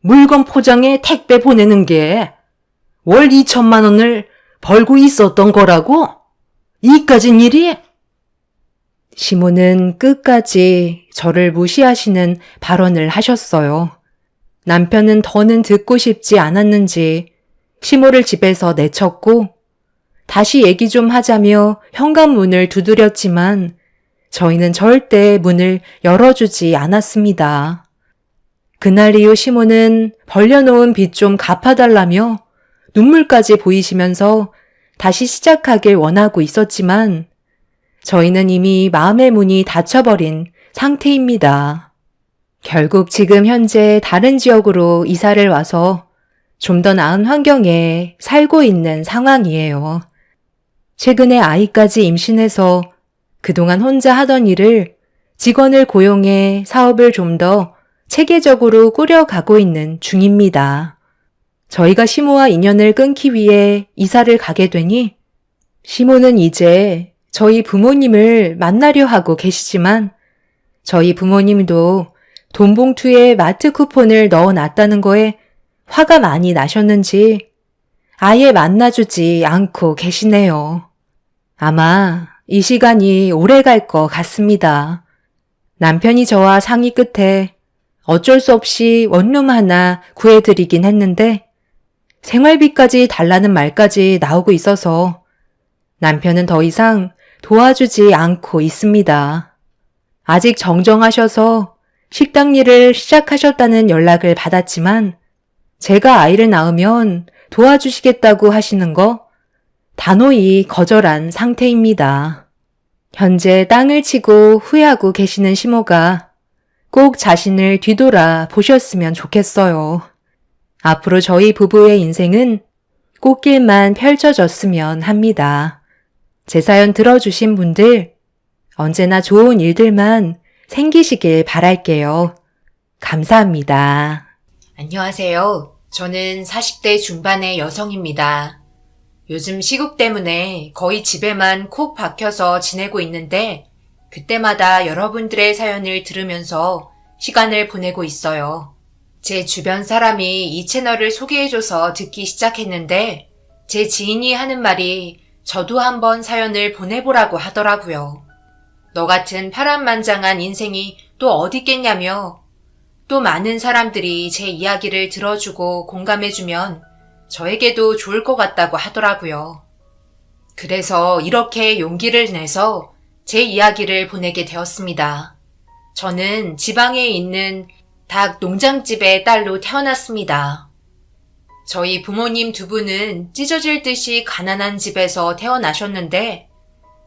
물건 포장해 택배 보내는 게 월 2천만 원을 벌고 있었던 거라고? 이까진 일이? 시모는 끝까지 저를 무시하시는 발언을 하셨어요. 남편은 더는 듣고 싶지 않았는지 시모를 집에서 내쳤고 다시 얘기 좀 하자며 현관문을 두드렸지만 저희는 절대 문을 열어주지 않았습니다. 그날 이후 시모는 벌려놓은 빚 좀 갚아달라며 눈물까지 보이시면서 다시 시작하길 원하고 있었지만 저희는 이미 마음의 문이 닫혀버린 상태입니다. 결국 지금 현재 다른 지역으로 이사를 와서 좀 더 나은 환경에 살고 있는 상황이에요. 최근에 아이까지 임신해서 그동안 혼자 하던 일을 직원을 고용해 사업을 좀 더 체계적으로 꾸려가고 있는 중입니다. 저희가 시모와 인연을 끊기 위해 이사를 가게 되니 시모는 이제 저희 부모님을 만나려 하고 계시지만 저희 부모님도 돈 봉투에 마트 쿠폰을 넣어놨다는 거에 화가 많이 나셨는지 아예 만나주지 않고 계시네요. 아마 이 시간이 오래 갈 것 같습니다. 남편이 저와 상의 끝에 어쩔 수 없이 원룸 하나 구해드리긴 했는데 생활비까지 달라는 말까지 나오고 있어서 남편은 더 이상 도와주지 않고 있습니다. 아직 정정하셔서 식당 일을 시작하셨다는 연락을 받았지만 제가 아이를 낳으면 도와주시겠다고 하시는 거 단호히 거절한 상태입니다. 현재 땅을 치고 후회하고 계시는 시모가 꼭 자신을 뒤돌아 보셨으면 좋겠어요. 앞으로 저희 부부의 인생은 꽃길만 펼쳐졌으면 합니다. 제 사연 들어주신 분들 언제나 좋은 일들만 생기시길 바랄게요. 감사합니다. 안녕하세요. 저는 40대 중반의 여성입니다. 요즘 시국 때문에 거의 집에만 콕 박혀서 지내고 있는데 그때마다 여러분들의 사연을 들으면서 시간을 보내고 있어요. 제 주변 사람이 이 채널을 소개해줘서 듣기 시작했는데 제 지인이 하는 말이 저도 한번 사연을 보내보라고 하더라고요. 너 같은 파란만장한 인생이 또 어디 있겠냐며 또 많은 사람들이 제 이야기를 들어주고 공감해주면 저에게도 좋을 것 같다고 하더라고요. 그래서 이렇게 용기를 내서 제 이야기를 보내게 되었습니다. 저는 지방에 있는 닭 농장집의 딸로 태어났습니다. 저희 부모님 두 분은 찢어질 듯이 가난한 집에서 태어나셨는데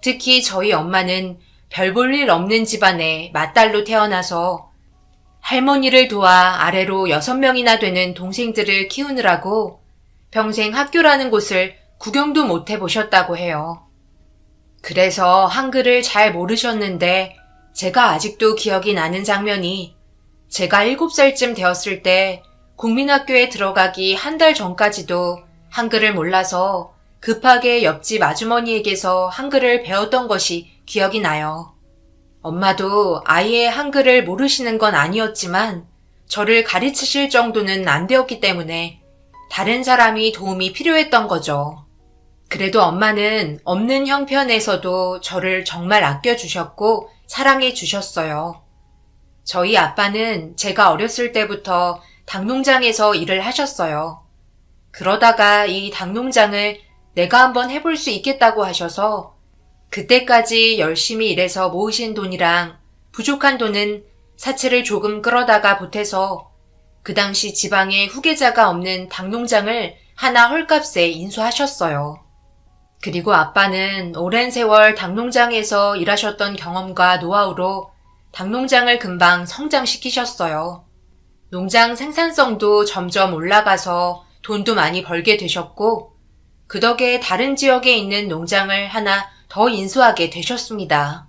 특히 저희 엄마는 별 볼 일 없는 집안의 맏딸로 태어나서 할머니를 도와 아래로 6명이나 되는 동생들을 키우느라고 평생 학교라는 곳을 구경도 못 해보셨다고 해요. 그래서 한글을 잘 모르셨는데 제가 아직도 기억이 나는 장면이 제가 7살쯤 되었을 때 국민학교에 들어가기 한 달 전까지도 한글을 몰라서 급하게 옆집 아주머니에게서 한글을 배웠던 것이 기억이 나요. 엄마도 아예 한글을 모르시는 건 아니었지만 저를 가르치실 정도는 안 되었기 때문에 다른 사람이 도움이 필요했던 거죠. 그래도 엄마는 없는 형편에서도 저를 정말 아껴주셨고 사랑해 주셨어요. 저희 아빠는 제가 어렸을 때부터 닭농장에서 일을 하셨어요. 그러다가 이 닭농장을 내가 한번 해볼 수 있겠다고 하셔서 그때까지 열심히 일해서 모으신 돈이랑 부족한 돈은 사채를 조금 끌어다가 보태서 그 당시 지방에 후계자가 없는 닭농장을 하나 헐값에 인수하셨어요. 그리고 아빠는 오랜 세월 닭농장에서 일하셨던 경험과 노하우로 닭농장을 금방 성장시키셨어요. 농장 생산성도 점점 올라가서 돈도 많이 벌게 되셨고 그 덕에 다른 지역에 있는 농장을 하나 더 인수하게 되셨습니다.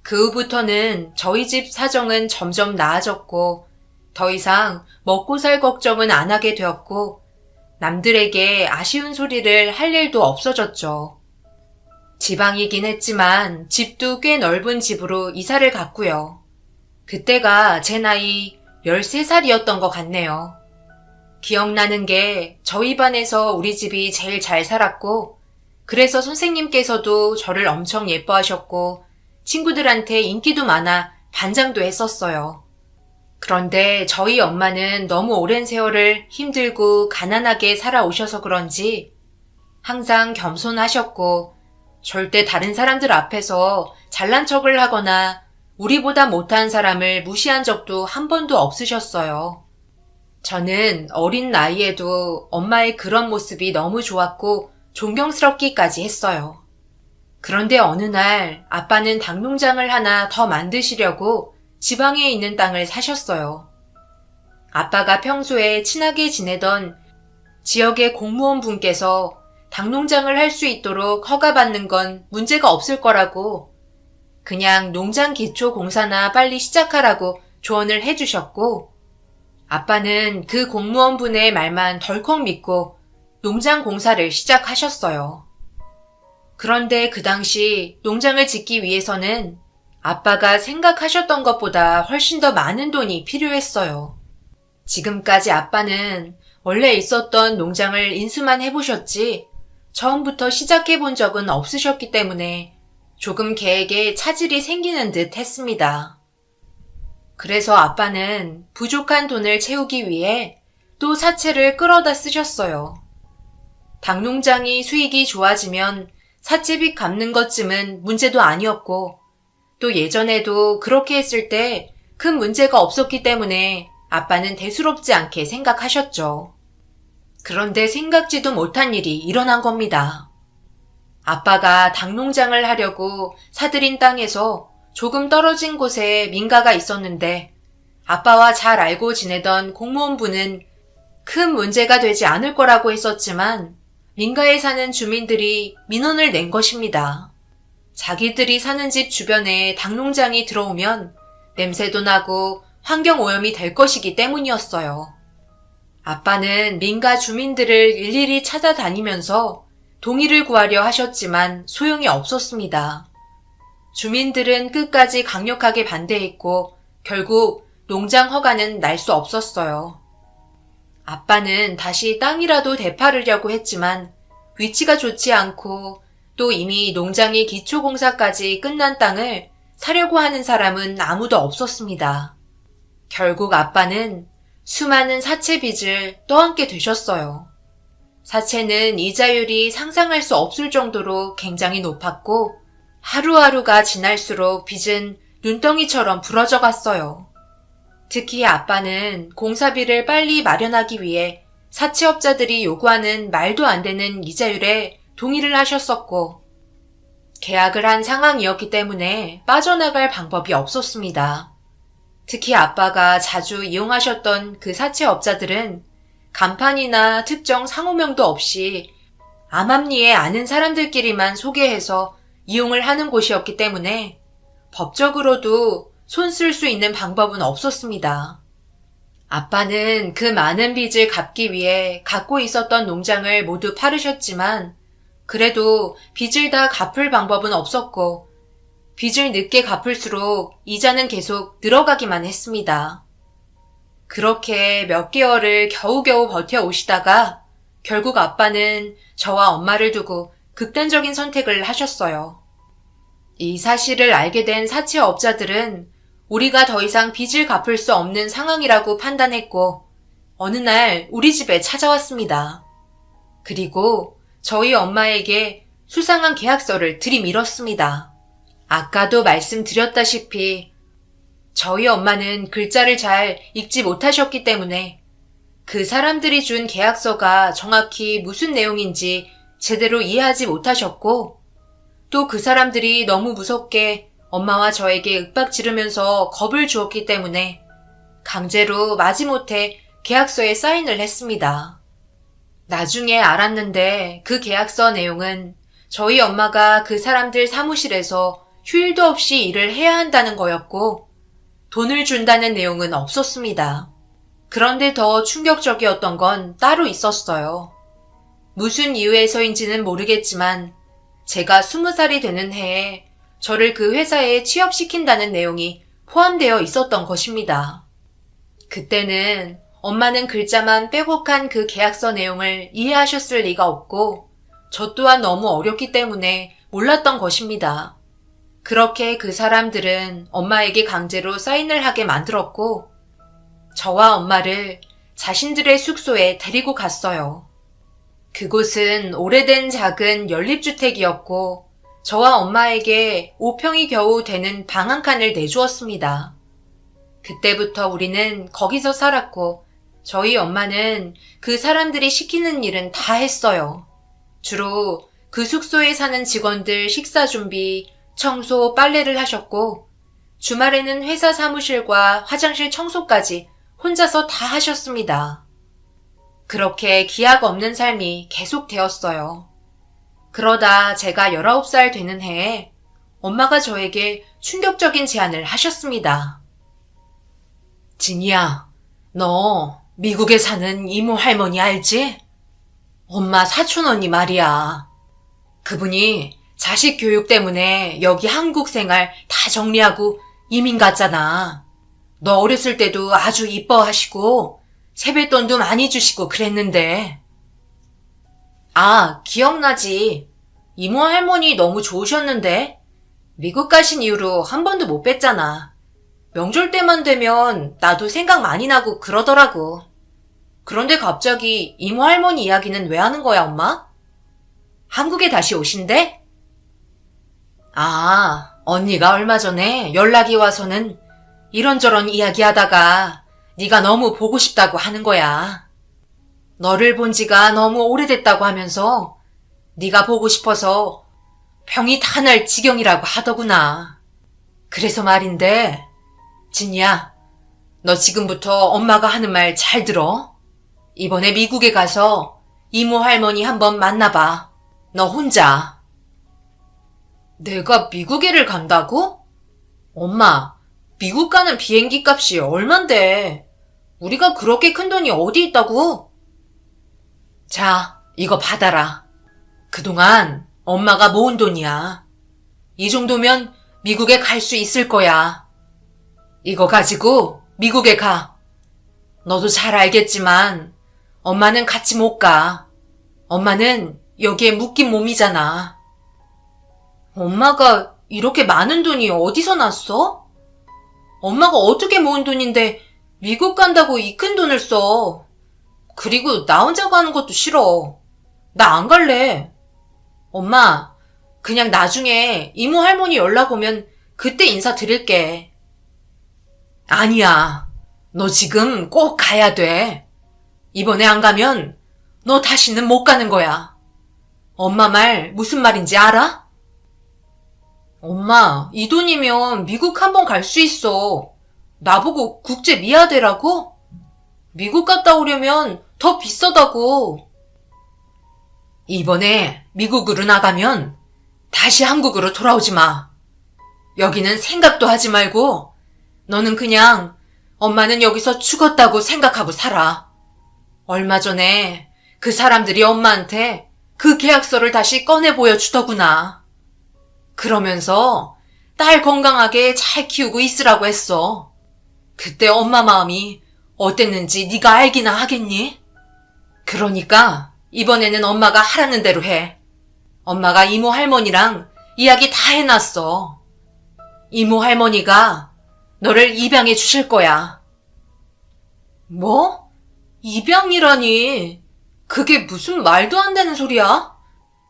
그 후부터는 저희 집 사정은 점점 나아졌고 더 이상 먹고 살 걱정은 안 하게 되었고 남들에게 아쉬운 소리를 할 일도 없어졌죠. 지방이긴 했지만 집도 꽤 넓은 집으로 이사를 갔고요. 그때가 제 나이 13살이었던 것 같네요. 기억나는 게 저희 반에서 우리 집이 제일 잘 살았고 그래서 선생님께서도 저를 엄청 예뻐하셨고 친구들한테 인기도 많아 반장도 했었어요. 그런데 저희 엄마는 너무 오랜 세월을 힘들고 가난하게 살아오셔서 그런지 항상 겸손하셨고 절대 다른 사람들 앞에서 잘난 척을 하거나 우리보다 못한 사람을 무시한 적도 한 번도 없으셨어요. 저는 어린 나이에도 엄마의 그런 모습이 너무 좋았고 존경스럽기까지 했어요. 그런데 어느 날 아빠는 닭농장을 하나 더 만드시려고 지방에 있는 땅을 사셨어요. 아빠가 평소에 친하게 지내던 지역의 공무원 분께서 닭농장을 할 수 있도록 허가받는 건 문제가 없을 거라고 그냥 농장 기초 공사나 빨리 시작하라고 조언을 해주셨고 아빠는 그 공무원분의 말만 덜컥 믿고 농장 공사를 시작하셨어요. 그런데 그 당시 농장을 짓기 위해서는 아빠가 생각하셨던 것보다 훨씬 더 많은 돈이 필요했어요. 지금까지 아빠는 원래 있었던 농장을 인수만 해보셨지 처음부터 시작해본 적은 없으셨기 때문에 조금 계획에 차질이 생기는 듯 했습니다. 그래서 아빠는 부족한 돈을 채우기 위해 또 사채를 끌어다 쓰셨어요. 닭농장이 수익이 좋아지면 사채빚 갚는 것쯤은 문제도 아니었고 또 예전에도 그렇게 했을 때 큰 문제가 없었기 때문에 아빠는 대수롭지 않게 생각하셨죠. 그런데 생각지도 못한 일이 일어난 겁니다. 아빠가 닭농장을 하려고 사들인 땅에서 조금 떨어진 곳에 민가가 있었는데 아빠와 잘 알고 지내던 공무원분은 큰 문제가 되지 않을 거라고 했었지만 민가에 사는 주민들이 민원을 낸 것입니다. 자기들이 사는 집 주변에 닭농장이 들어오면 냄새도 나고 환경오염이 될 것이기 때문이었어요. 아빠는 민가 주민들을 일일이 찾아다니면서 동의를 구하려 하셨지만 소용이 없었습니다. 주민들은 끝까지 강력하게 반대했고 결국 농장 허가는 날 수 없었어요. 아빠는 다시 땅이라도 되팔으려고 했지만 위치가 좋지 않고 또 이미 농장의 기초공사까지 끝난 땅을 사려고 하는 사람은 아무도 없었습니다. 결국 아빠는 수많은 사채 빚을 떠안게 되셨어요. 사채는 이자율이 상상할 수 없을 정도로 굉장히 높았고 하루하루가 지날수록 빚은 눈덩이처럼 부러져 갔어요. 특히 아빠는 공사비를 빨리 마련하기 위해 사채업자들이 요구하는 말도 안 되는 이자율에 동의를 하셨었고 계약을 한 상황이었기 때문에 빠져나갈 방법이 없었습니다. 특히 아빠가 자주 이용하셨던 그 사채업자들은 간판이나 특정 상호명도 없이 암암리에 아는 사람들끼리만 소개해서 이용을 하는 곳이었기 때문에 법적으로도 손 쓸 수 있는 방법은 없었습니다. 아빠는 그 많은 빚을 갚기 위해 갖고 있었던 농장을 모두 팔으셨지만 그래도 빚을 다 갚을 방법은 없었고 빚을 늦게 갚을수록 이자는 계속 늘어가기만 했습니다. 그렇게 몇 개월을 겨우겨우 버텨오시다가 결국 아빠는 저와 엄마를 두고 극단적인 선택을 하셨어요. 이 사실을 알게 된 사채업자들은 우리가 더 이상 빚을 갚을 수 없는 상황이라고 판단했고 어느 날 우리 집에 찾아왔습니다. 그리고 저희 엄마에게 수상한 계약서를 들이밀었습니다. 아까도 말씀드렸다시피 저희 엄마는 글자를 잘 읽지 못하셨기 때문에 그 사람들이 준 계약서가 정확히 무슨 내용인지 제대로 이해하지 못하셨고 또 그 사람들이 너무 무섭게 엄마와 저에게 윽박 지르면서 겁을 주었기 때문에 강제로 마지못해 계약서에 사인을 했습니다. 나중에 알았는데 그 계약서 내용은 저희 엄마가 그 사람들 사무실에서 휴일도 없이 일을 해야 한다는 거였고 돈을 준다는 내용은 없었습니다. 그런데 더 충격적이었던 건 따로 있었어요. 무슨 이유에서인지는 모르겠지만 제가 20살이 되는 해에 저를 그 회사에 취업시킨다는 내용이 포함되어 있었던 것입니다. 그때는 엄마는 글자만 빼곡한 그 계약서 내용을 이해하셨을 리가 없고 저 또한 너무 어렸기 때문에 몰랐던 것입니다. 그렇게 그 사람들은 엄마에게 강제로 사인을 하게 만들었고 저와 엄마를 자신들의 숙소에 데리고 갔어요. 그곳은 오래된 작은 연립주택이었고 저와 엄마에게 5평이 겨우 되는 방 한 칸을 내주었습니다. 그때부터 우리는 거기서 살았고 저희 엄마는 그 사람들이 시키는 일은 다 했어요. 주로 그 숙소에 사는 직원들 식사 준비, 청소, 빨래를 하셨고 주말에는 회사 사무실과 화장실 청소까지 혼자서 다 하셨습니다. 그렇게 기약 없는 삶이 계속되었어요. 그러다 제가 19살 되는 해에 엄마가 저에게 충격적인 제안을 하셨습니다. 진이야, 너 미국에 사는 이모 할머니 알지? 엄마 사촌 언니 말이야. 그분이 자식 교육 때문에 여기 한국 생활 다 정리하고 이민 갔잖아. 너 어렸을 때도 아주 이뻐하시고 세뱃돈도 많이 주시고 그랬는데. 아, 기억나지. 이모 할머니 너무 좋으셨는데 미국 가신 이후로 한 번도 못 뵀잖아. 명절 때만 되면 나도 생각 많이 나고 그러더라고. 그런데 갑자기 이모 할머니 이야기는 왜 하는 거야, 엄마? 한국에 다시 오신대? 아, 언니가 얼마 전에 연락이 와서는 이런저런 이야기하다가 네가 너무 보고 싶다고 하는 거야. 너를 본 지가 너무 오래됐다고 하면서 네가 보고 싶어서 병이 다 날 지경이라고 하더구나. 그래서 말인데, 진이야, 너 지금부터 엄마가 하는 말 잘 들어. 이번에 미국에 가서 이모 할머니 한번 만나봐. 너 혼자. 내가 미국에를 간다고? 엄마, 미국 가는 비행기 값이 얼만데? 우리가 그렇게 큰 돈이 어디 있다고? 자, 이거 받아라. 그동안 엄마가 모은 돈이야. 이 정도면 미국에 갈 수 있을 거야. 이거 가지고 미국에 가. 너도 잘 알겠지만 엄마는 같이 못 가. 엄마는 여기에 묶인 몸이잖아. 엄마가 이렇게 많은 돈이 어디서 났어? 엄마가 어떻게 모은 돈인데 미국 간다고 이 큰 돈을 써. 그리고 나 혼자 가는 것도 싫어. 나 안 갈래. 엄마, 그냥 나중에 이모 할머니 연락 오면 그때 인사드릴게. 아니야. 너 지금 꼭 가야 돼. 이번에 안 가면 너 다시는 못 가는 거야. 엄마 말 무슨 말인지 알아? 엄마, 이 돈이면 미국 한번 갈 수 있어. 나보고 국제 미아대라고? 미국 갔다 오려면 더 비싸다고. 이번에 미국으로 나가면 다시 한국으로 돌아오지 마. 여기는 생각도 하지 말고 너는 그냥 엄마는 여기서 죽었다고 생각하고 살아. 얼마 전에 그 사람들이 엄마한테 그 계약서를 다시 꺼내 보여주더구나. 그러면서 딸 건강하게 잘 키우고 있으라고 했어. 그때 엄마 마음이 어땠는지 네가 알기나 하겠니? 그러니까 이번에는 엄마가 하라는 대로 해. 엄마가 이모 할머니랑 이야기 다 해놨어. 이모 할머니가 너를 입양해 주실 거야. 뭐? 입양이라니? 그게 무슨 말도 안 되는 소리야?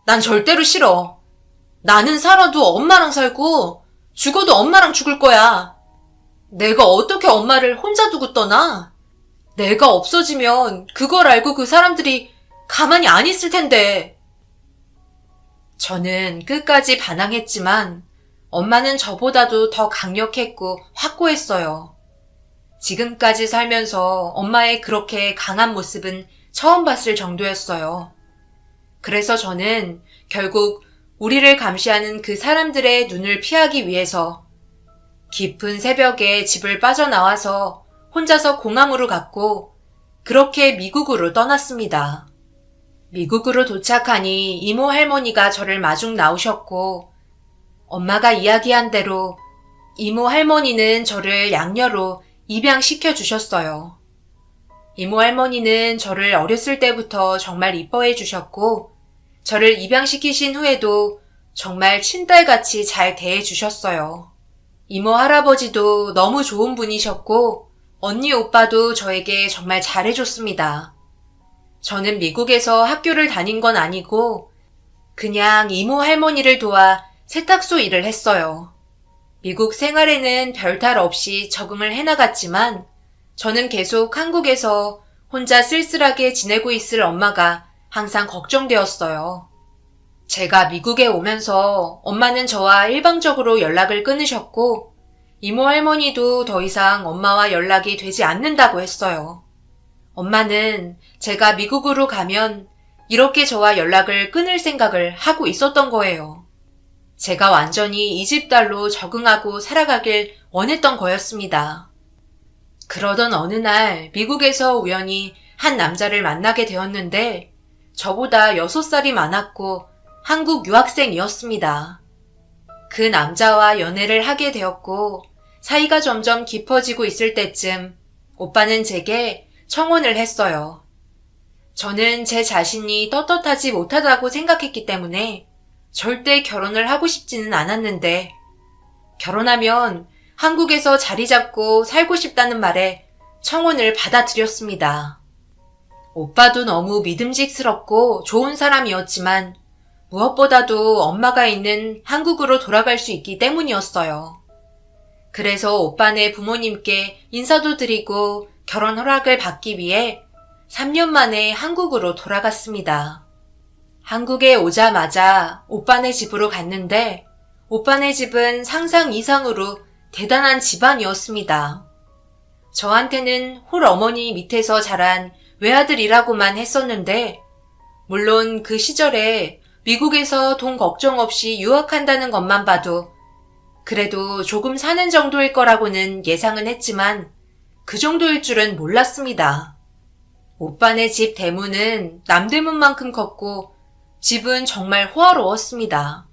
난 절대로 싫어. 나는 살아도 엄마랑 살고 죽어도 엄마랑 죽을 거야. 내가 어떻게 엄마를 혼자 두고 떠나? 내가 없어지면 그걸 알고 그 사람들이 가만히 안 있을 텐데. 저는 끝까지 반항했지만 엄마는 저보다도 더 강력했고 확고했어요. 지금까지 살면서 엄마의 그렇게 강한 모습은 처음 봤을 정도였어요. 그래서 저는 결국 우리를 감시하는 그 사람들의 눈을 피하기 위해서 깊은 새벽에 집을 빠져나와서 혼자서 공항으로 갔고 그렇게 미국으로 떠났습니다. 미국으로 도착하니 이모 할머니가 저를 마중 나오셨고 엄마가 이야기한 대로 이모 할머니는 저를 양녀로 입양시켜 주셨어요. 이모 할머니는 저를 어렸을 때부터 정말 이뻐해 주셨고 저를 입양시키신 후에도 정말 친딸같이 잘 대해 주셨어요. 이모 할아버지도 너무 좋은 분이셨고 언니 오빠도 저에게 정말 잘해줬습니다. 저는 미국에서 학교를 다닌 건 아니고 그냥 이모 할머니를 도와 세탁소 일을 했어요. 미국 생활에는 별탈 없이 적응을 해나갔지만 저는 계속 한국에서 혼자 쓸쓸하게 지내고 있을 엄마가 항상 걱정되었어요. 제가 미국에 오면서 엄마는 저와 일방적으로 연락을 끊으셨고 이모 할머니도 더 이상 엄마와 연락이 되지 않는다고 했어요. 엄마는 제가 미국으로 가면 이렇게 저와 연락을 끊을 생각을 하고 있었던 거예요. 제가 완전히 이 집 딸로 적응하고 살아가길 원했던 거였습니다. 그러던 어느 날 미국에서 우연히 한 남자를 만나게 되었는데 저보다 6살이 많았고 한국 유학생이었습니다. 그 남자와 연애를 하게 되었고 사이가 점점 깊어지고 있을 때쯤 오빠는 제게 청혼을 했어요. 저는 제 자신이 떳떳하지 못하다고 생각했기 때문에 절대 결혼을 하고 싶지는 않았는데 결혼하면 한국에서 자리 잡고 살고 싶다는 말에 청혼을 받아들였습니다. 오빠도 너무 믿음직스럽고 좋은 사람이었지만 무엇보다도 엄마가 있는 한국으로 돌아갈 수 있기 때문이었어요. 그래서 오빠네 부모님께 인사도 드리고 결혼 허락을 받기 위해 3년 만에 한국으로 돌아갔습니다. 한국에 오자마자 오빠네 집으로 갔는데 오빠네 집은 상상 이상으로 대단한 집안이었습니다. 저한테는 홀어머니 밑에서 자란 외아들이라고만 했었는데 물론 그 시절에 미국에서 돈 걱정 없이 유학한다는 것만 봐도 그래도 조금 사는 정도일 거라고는 예상은 했지만 그 정도일 줄은 몰랐습니다. 오빠네 집 대문은 남대문만큼 컸고 집은 정말 호화로웠습니다.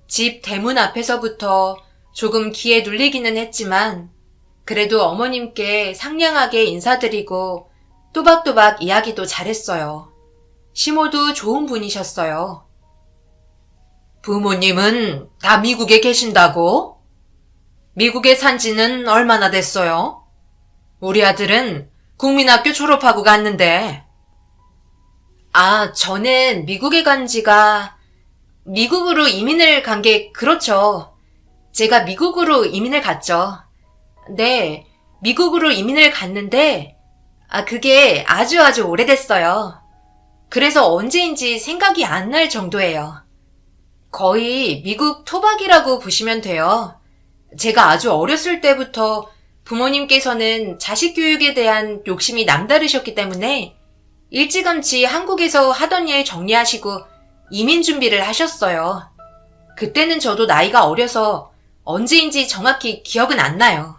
집 대문 앞에서부터 조금 기에 눌리기는 했지만 그래도 어머님께 상냥하게 인사드리고 또박또박 이야기도 잘했어요. 시모도 좋은 분이셨어요. 부모님은 다 미국에 계신다고? 미국에 산 지는 얼마나 됐어요? 우리 아들은 국민학교 졸업하고 갔는데. 저는 미국에 간 지가 미국으로 이민을 간 게 그렇죠. 제가 미국으로 이민을 갔죠. 네, 미국으로 이민을 갔는데 그게 아주 오래됐어요. 그래서 언제인지 생각이 안 날 정도예요. 거의 미국 토박이라고 보시면 돼요. 제가 아주 어렸을 때부터 부모님께서는 자식 교육에 대한 욕심이 남다르셨기 때문에 일찌감치 한국에서 하던 일 정리하시고 이민 준비를 하셨어요. 그때는 저도 나이가 어려서 언제인지 정확히 기억은 안 나요.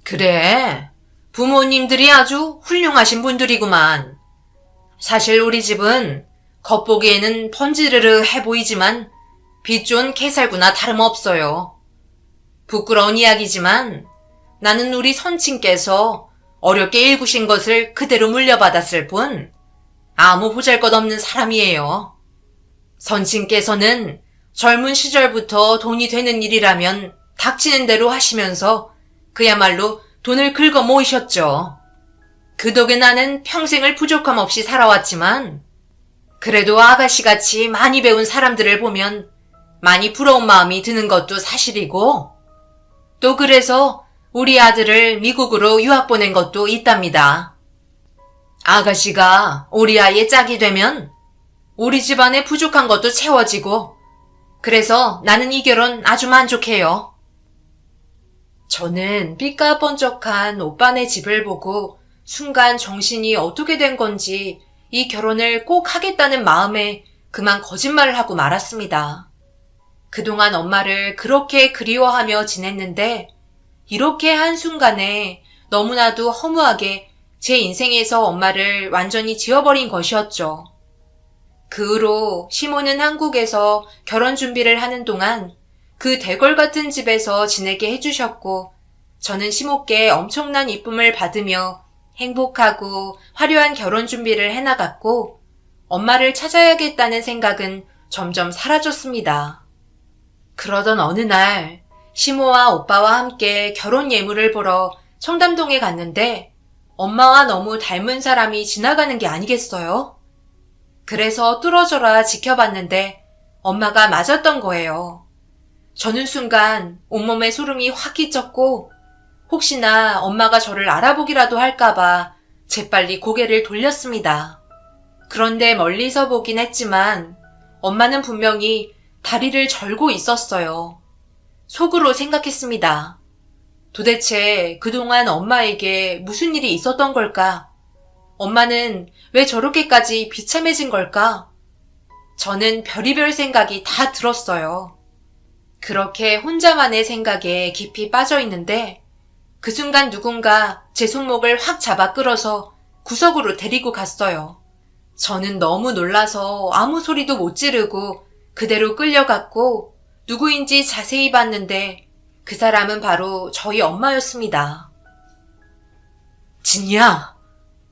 그래, 부모님들이 아주 훌륭하신 분들이구만. 사실 우리 집은 겉보기에는 펀지르르 해 보이지만 빚 좋은 개살구나 다름없어요. 부끄러운 이야기지만 나는 우리 선친께서 어렵게 일구신 것을 그대로 물려받았을 뿐 아무 보잘것없는 사람이에요. 선친께서는 젊은 시절부터 돈이 되는 일이라면 닥치는 대로 하시면서 그야말로 돈을 긁어 모으셨죠. 그 덕에 나는 평생을 부족함 없이 살아왔지만 그래도 아가씨같이 많이 배운 사람들을 보면 많이 부러운 마음이 드는 것도 사실이고 또 그래서 우리 아들을 미국으로 유학 보낸 것도 있답니다. 아가씨가 우리 아이의 짝이 되면 우리 집안에 부족한 것도 채워지고 그래서 나는 이 결혼 아주 만족해요. 저는 삐까번쩍한 오빠네 집을 보고 순간 정신이 어떻게 된 건지 이 결혼을 꼭 하겠다는 마음에 그만 거짓말을 하고 말았습니다. 그동안 엄마를 그렇게 그리워하며 지냈는데 이렇게 한순간에 너무나도 허무하게 제 인생에서 엄마를 완전히 지워버린 것이었죠. 그 후로 시모는 한국에서 결혼 준비를 하는 동안 그 대궐 같은 집에서 지내게 해주셨고 저는 시모께 엄청난 이쁨을 받으며 행복하고 화려한 결혼 준비를 해나갔고 엄마를 찾아야겠다는 생각은 점점 사라졌습니다. 그러던 어느 날 시모와 오빠와 함께 결혼 예물을 보러 청담동에 갔는데 엄마와 너무 닮은 사람이 지나가는 게 아니겠어요? 그래서 뚫어져라 지켜봤는데 엄마가 맞았던 거예요. 저는 순간 온몸에 소름이 확 끼쳤고 혹시나 엄마가 저를 알아보기라도 할까봐 재빨리 고개를 돌렸습니다. 그런데 멀리서 보긴 했지만 엄마는 분명히 다리를 절고 있었어요. 속으로 생각했습니다. 도대체 그동안 엄마에게 무슨 일이 있었던 걸까? 엄마는 왜 저렇게까지 비참해진 걸까? 저는 별의별 생각이 다 들었어요. 그렇게 혼자만의 생각에 깊이 빠져 있는데 그 순간 누군가 제 손목을 확 잡아 끌어서 구석으로 데리고 갔어요. 저는 너무 놀라서 아무 소리도 못 지르고 그대로 끌려갔고 누구인지 자세히 봤는데 그 사람은 바로 저희 엄마였습니다. 진이야,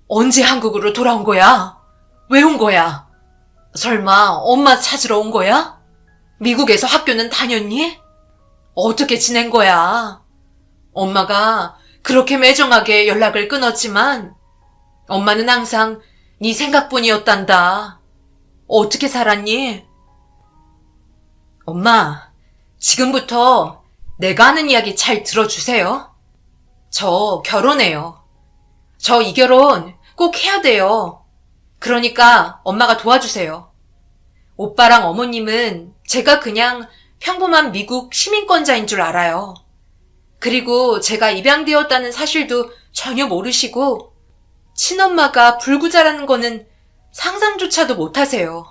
언제 한국으로 돌아온 거야? 왜 온 거야? 설마 엄마 찾으러 온 거야? 미국에서 학교는 다녔니? 어떻게 지낸 거야? 엄마가 그렇게 매정하게 연락을 끊었지만 엄마는 항상 네 생각뿐이었단다. 어떻게 살았니? 엄마, 지금부터 내가 하는 이야기 잘 들어주세요. 저 결혼해요. 저 이 결혼 꼭 해야 돼요. 그러니까 엄마가 도와주세요. 오빠랑 어머님은 제가 그냥 평범한 미국 시민권자인 줄 알아요. 그리고 제가 입양되었다는 사실도 전혀 모르시고 친엄마가 불구자라는 거는 상상조차도 못하세요.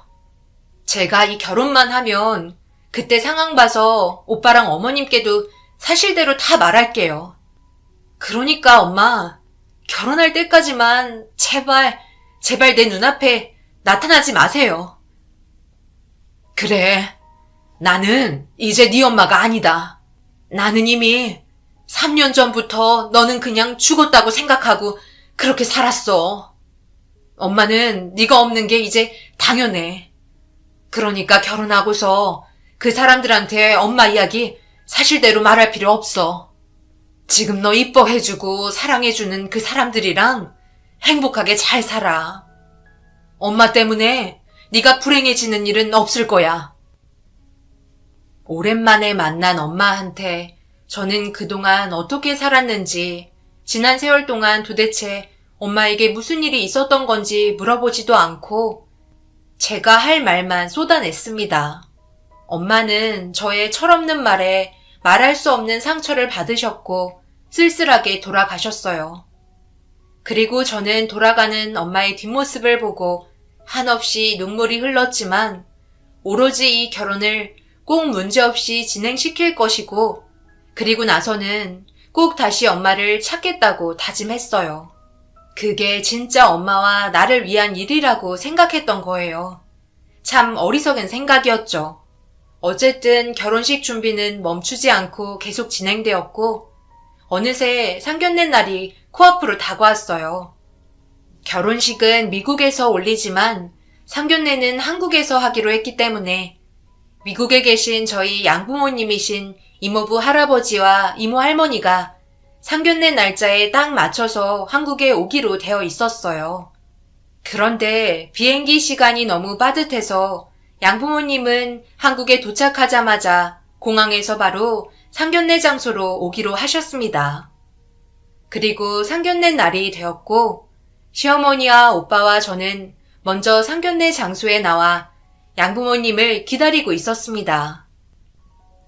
제가 이 결혼만 하면 그때 상황 봐서 오빠랑 어머님께도 사실대로 다 말할게요. 그러니까 엄마, 결혼할 때까지만 제발 내 눈앞에 나타나지 마세요. 그래, 나는 이제 네 엄마가 아니다. 나는 이미 3년 전부터 너는 그냥 죽었다고 생각하고 그렇게 살았어. 엄마는 네가 없는 게 이제 당연해. 그러니까 결혼하고서 그 사람들한테 엄마 이야기 사실대로 말할 필요 없어. 지금 너 이뻐해주고 사랑해주는 그 사람들이랑 행복하게 잘 살아. 엄마 때문에 네가 불행해지는 일은 없을 거야. 오랜만에 만난 엄마한테 저는 그동안 어떻게 살았는지, 지난 세월 동안 도대체 엄마에게 무슨 일이 있었던 건지 물어보지도 않고 제가 할 말만 쏟아냈습니다. 엄마는 저의 철없는 말에 말할 수 없는 상처를 받으셨고 쓸쓸하게 돌아가셨어요. 그리고 저는 돌아가는 엄마의 뒷모습을 보고 한없이 눈물이 흘렀지만 오로지 이 결혼을 꼭 문제없이 진행시킬 것이고 그리고 나서는 꼭 다시 엄마를 찾겠다고 다짐했어요. 그게 진짜 엄마와 나를 위한 일이라고 생각했던 거예요. 참 어리석은 생각이었죠. 어쨌든 결혼식 준비는 멈추지 않고 계속 진행되었고 어느새 상견례 날이 코앞으로 다가왔어요. 결혼식은 미국에서 올리지만 상견례는 한국에서 하기로 했기 때문에 미국에 계신 저희 양부모님이신 이모부 할아버지와 이모 할머니가 상견례 날짜에 딱 맞춰서 한국에 오기로 되어 있었어요. 그런데 비행기 시간이 너무 빠듯해서 양부모님은 한국에 도착하자마자 공항에서 바로 상견례 장소로 오기로 하셨습니다. 그리고 상견례 날이 되었고 시어머니와 오빠와 저는 먼저 상견례 장소에 나와 양부모님을 기다리고 있었습니다.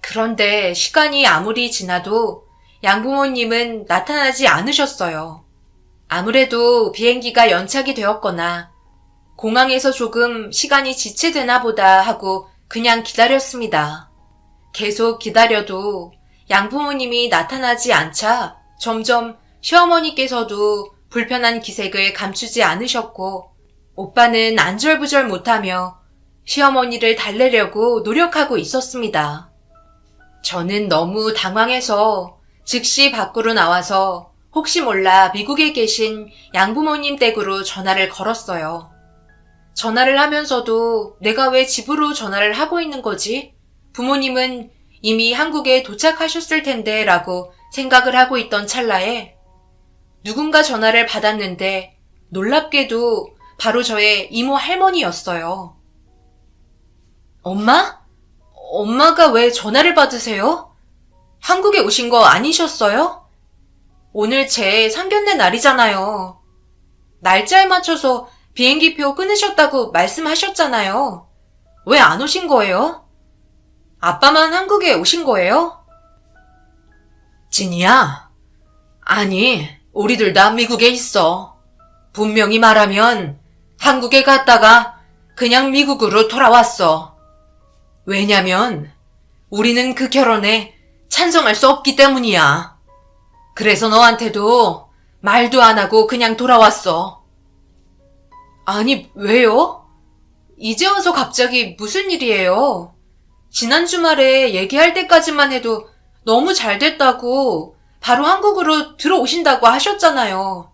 그런데 시간이 아무리 지나도 양부모님은 나타나지 않으셨어요. 아무래도 비행기가 연착이 되었거나 공항에서 조금 시간이 지체되나 보다 하고 그냥 기다렸습니다. 계속 기다려도 양부모님이 나타나지 않자 점점 시어머니께서도 불편한 기색을 감추지 않으셨고 오빠는 안절부절 못하며 시어머니를 달래려고 노력하고 있었습니다. 저는 너무 당황해서 즉시 밖으로 나와서 혹시 몰라 미국에 계신 양부모님 댁으로 전화를 걸었어요. 전화를 하면서도 내가 왜 집으로 전화를 하고 있는 거지? 부모님은 이미 한국에 도착하셨을 텐데 라고 생각을 하고 있던 찰나에 누군가 전화를 받았는데 놀랍게도 바로 저의 이모 할머니였어요. 엄마? 엄마가 왜 전화를 받으세요? 한국에 오신 거 아니셨어요? 오늘 제 상견례 날이잖아요. 날짜에 맞춰서 비행기표 끊으셨다고 말씀하셨잖아요. 왜 안 오신 거예요? 아빠만 한국에 오신 거예요? 진이야. 아니, 우리들 다 미국에 있어. 분명히 말하면 한국에 갔다가 그냥 미국으로 돌아왔어. 왜냐면 우리는 그 결혼에 찬성할 수 없기 때문이야. 그래서 너한테도 말도 안 하고 그냥 돌아왔어. 아니, 왜요? 이제 와서 갑자기 무슨 일이에요? 지난 주말에 얘기할 때까지만 해도 너무 잘 됐다고 바로 한국으로 들어오신다고 하셨잖아요.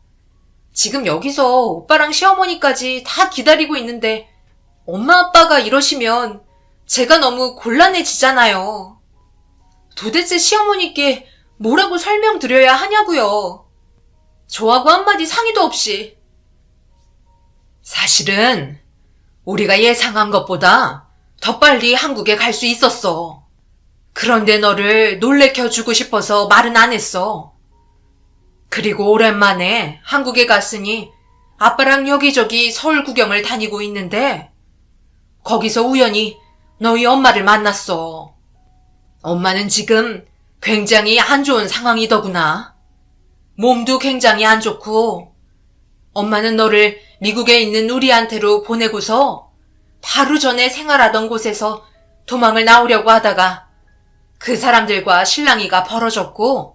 지금 여기서 오빠랑 시어머니까지 다 기다리고 있는데 엄마 아빠가 이러시면 제가 너무 곤란해지잖아요. 도대체 시어머니께 뭐라고 설명드려야 하냐고요. 저하고 한마디 상의도 없이. 사실은 우리가 예상한 것보다 더 빨리 한국에 갈 수 있었어. 그런데 너를 놀래켜주고 싶어서 말은 안 했어. 그리고 오랜만에 한국에 갔으니 아빠랑 여기저기 서울 구경을 다니고 있는데 거기서 우연히 너희 엄마를 만났어. 엄마는 지금 굉장히 안 좋은 상황이더구나. 몸도 굉장히 안 좋고 엄마는 너를 미국에 있는 우리한테로 보내고서 바로 전에 생활하던 곳에서 도망을 나오려고 하다가 그 사람들과 실랑이가 벌어졌고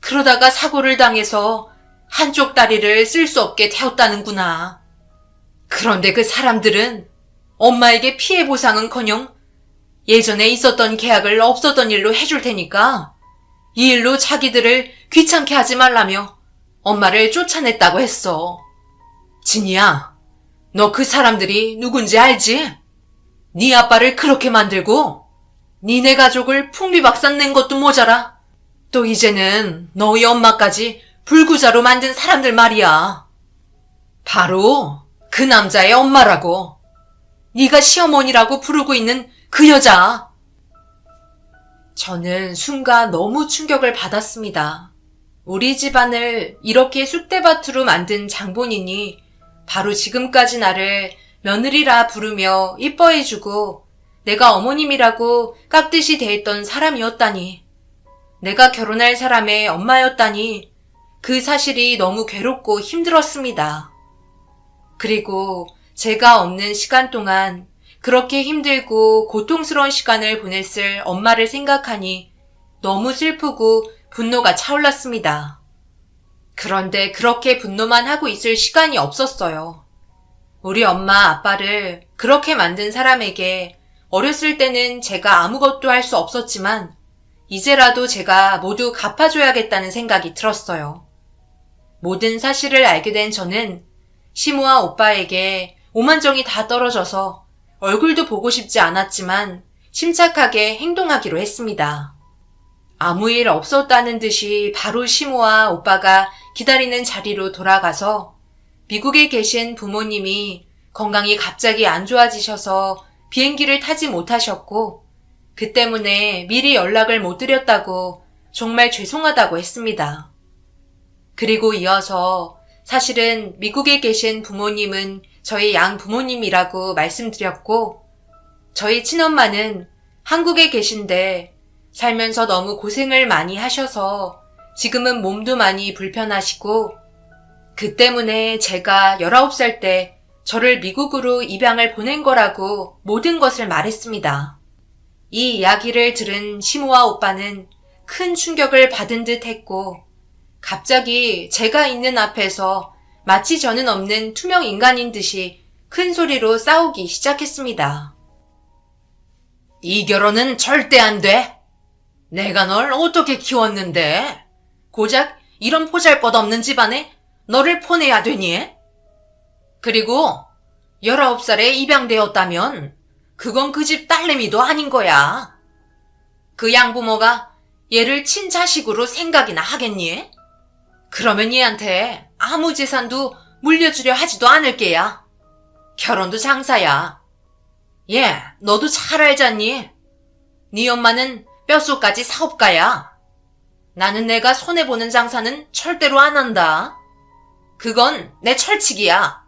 그러다가 사고를 당해서 한쪽 다리를 쓸 수 없게 되었다는구나. 그런데 그 사람들은 엄마에게 피해 보상은커녕 예전에 있었던 계약을 없었던 일로 해줄 테니까 이 일로 자기들을 귀찮게 하지 말라며 엄마를 쫓아냈다고 했어. 진이야, 너 그 사람들이 누군지 알지? 네 아빠를 그렇게 만들고 니네 가족을 풍비박산 낸 것도 모자라 또 이제는 너희 엄마까지 불구자로 만든 사람들 말이야. 바로 그 남자의 엄마라고. 네가 시어머니라고 부르고 있는 그 여자. 저는 순간 너무 충격을 받았습니다. 우리 집안을 이렇게 쑥대밭으로 만든 장본인이 바로 지금까지 나를 며느리라 부르며 이뻐해주고 내가 어머님이라고 깍듯이 대했던 사람이었다니. 내가 결혼할 사람의 엄마였다니 그 사실이 너무 괴롭고 힘들었습니다. 그리고 제가 없는 시간 동안 그렇게 힘들고 고통스러운 시간을 보냈을 엄마를 생각하니 너무 슬프고 분노가 차올랐습니다. 그런데 그렇게 분노만 하고 있을 시간이 없었어요. 우리 엄마 아빠를 그렇게 만든 사람에게 어렸을 때는 제가 아무것도 할 수 없었지만 이제라도 제가 모두 갚아줘야겠다는 생각이 들었어요. 모든 사실을 알게 된 저는 시모와 오빠에게 오만정이 다 떨어져서 얼굴도 보고 싶지 않았지만 침착하게 행동하기로 했습니다. 아무 일 없었다는 듯이 바로 시모와 오빠가 기다리는 자리로 돌아가서 미국에 계신 부모님이 건강이 갑자기 안 좋아지셔서 비행기를 타지 못하셨고 그 때문에 미리 연락을 못 드렸다고 정말 죄송하다고 했습니다. 그리고 이어서 사실은 미국에 계신 부모님은 저희 양부모님이라고 말씀드렸고 저희 친엄마는 한국에 계신데 살면서 너무 고생을 많이 하셔서 지금은 몸도 많이 불편하시고 그 때문에 제가 19살 때 저를 미국으로 입양을 보낸 거라고 모든 것을 말했습니다. 이 이야기를 들은 시모와 오빠는 큰 충격을 받은 듯 했고 갑자기 제가 있는 앞에서 마치 저는 없는 투명 인간인 듯이 큰 소리로 싸우기 시작했습니다. 이 결혼은 절대 안 돼. 내가 널 어떻게 키웠는데 고작 이런 보잘것없는 집안에 너를 보내야 되니? 그리고 19살에 입양되었다면 그건 그 집 딸내미도 아닌 거야. 그 양부모가 얘를 친자식으로 생각이나 하겠니? 그러면 얘한테 아무 재산도 물려주려 하지도 않을 게야. 결혼도 장사야. 얘, 너도 잘 알잖니? 네 엄마는 뼛속까지 사업가야. 나는 내가 손해보는 장사는 절대로 안 한다. 그건 내 철칙이야.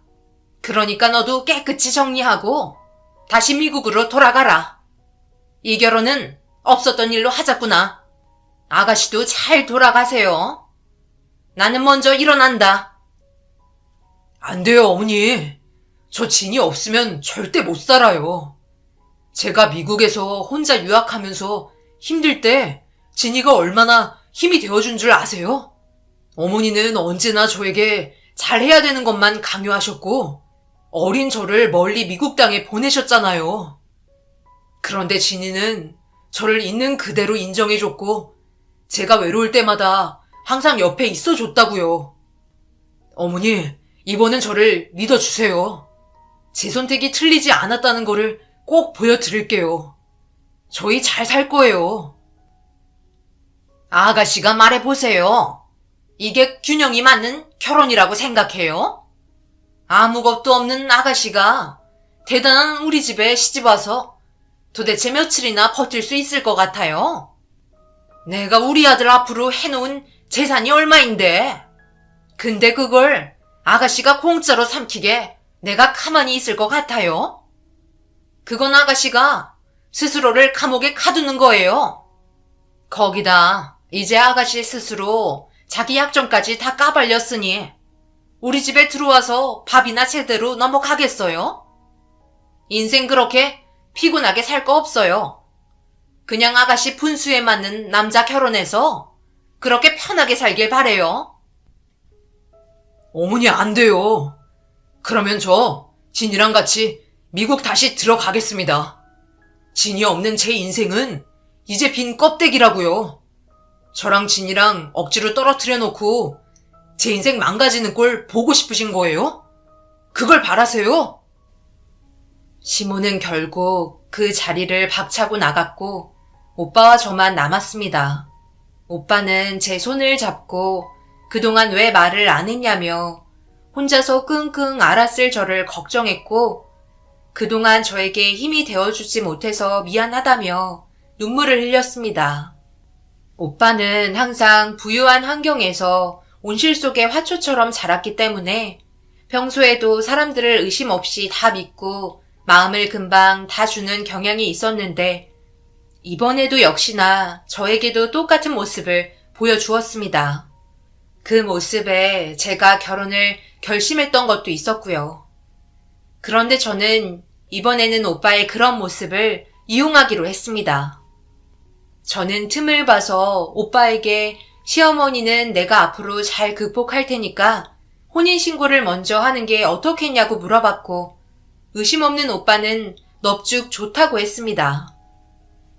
그러니까 너도 깨끗이 정리하고 다시 미국으로 돌아가라. 이 결혼은 없었던 일로 하자꾸나. 아가씨도 잘 돌아가세요. 나는 먼저 일어난다. 안 돼요, 어머니. 저 진이 없으면 절대 못 살아요. 제가 미국에서 혼자 유학하면서 힘들 때 진이가 얼마나 힘이 되어준 줄 아세요? 어머니는 언제나 저에게 잘해야 되는 것만 강요하셨고 어린 저를 멀리 미국 땅에 보내셨잖아요. 그런데 진이는 저를 있는 그대로 인정해줬고 제가 외로울 때마다 항상 옆에 있어줬다고요. 어머니, 이번엔 저를 믿어주세요. 제 선택이 틀리지 않았다는 거를 꼭 보여드릴게요. 저희 잘 살 거예요. 아가씨가 말해보세요. 이게 균형이 맞는 결혼이라고 생각해요? 아무것도 없는 아가씨가 대단한 우리 집에 시집와서 도대체 며칠이나 버틸 수 있을 것 같아요? 내가 우리 아들 앞으로 해놓은 재산이 얼마인데? 근데 그걸 아가씨가 공짜로 삼키게 내가 가만히 있을 것 같아요? 그건 아가씨가 스스로를 감옥에 가두는 거예요. 거기다 이제 아가씨 스스로 자기 약점까지 다 까발렸으니 우리 집에 들어와서 밥이나 제대로 넘어가겠어요? 인생 그렇게 피곤하게 살 거 없어요. 그냥 아가씨 분수에 맞는 남자 결혼해서 그렇게 편하게 살길 바래요. 어머니 안 돼요. 그러면 저 진이랑 같이 미국 다시 들어가겠습니다. 진이 없는 제 인생은 이제 빈 껍데기라고요. 저랑 진이랑 억지로 떨어뜨려 놓고 제 인생 망가지는 꼴 보고 싶으신 거예요? 그걸 바라세요? 시모는 결국 그 자리를 박차고 나갔고 오빠와 저만 남았습니다. 오빠는 제 손을 잡고 그동안 왜 말을 안 했냐며 혼자서 끙끙 앓았을 저를 걱정했고 그동안 저에게 힘이 되어주지 못해서 미안하다며 눈물을 흘렸습니다. 오빠는 항상 부유한 환경에서 온실 속의 화초처럼 자랐기 때문에 평소에도 사람들을 의심 없이 다 믿고 마음을 금방 다 주는 경향이 있었는데 이번에도 역시나 저에게도 똑같은 모습을 보여주었습니다. 그 모습에 제가 결혼을 결심했던 것도 있었고요. 그런데 저는 이번에는 오빠의 그런 모습을 이용하기로 했습니다. 저는 틈을 봐서 오빠에게 시어머니는 내가 앞으로 잘 극복할 테니까 혼인신고를 먼저 하는 게 어떻겠냐고 물어봤고 의심 없는 오빠는 넙죽 좋다고 했습니다.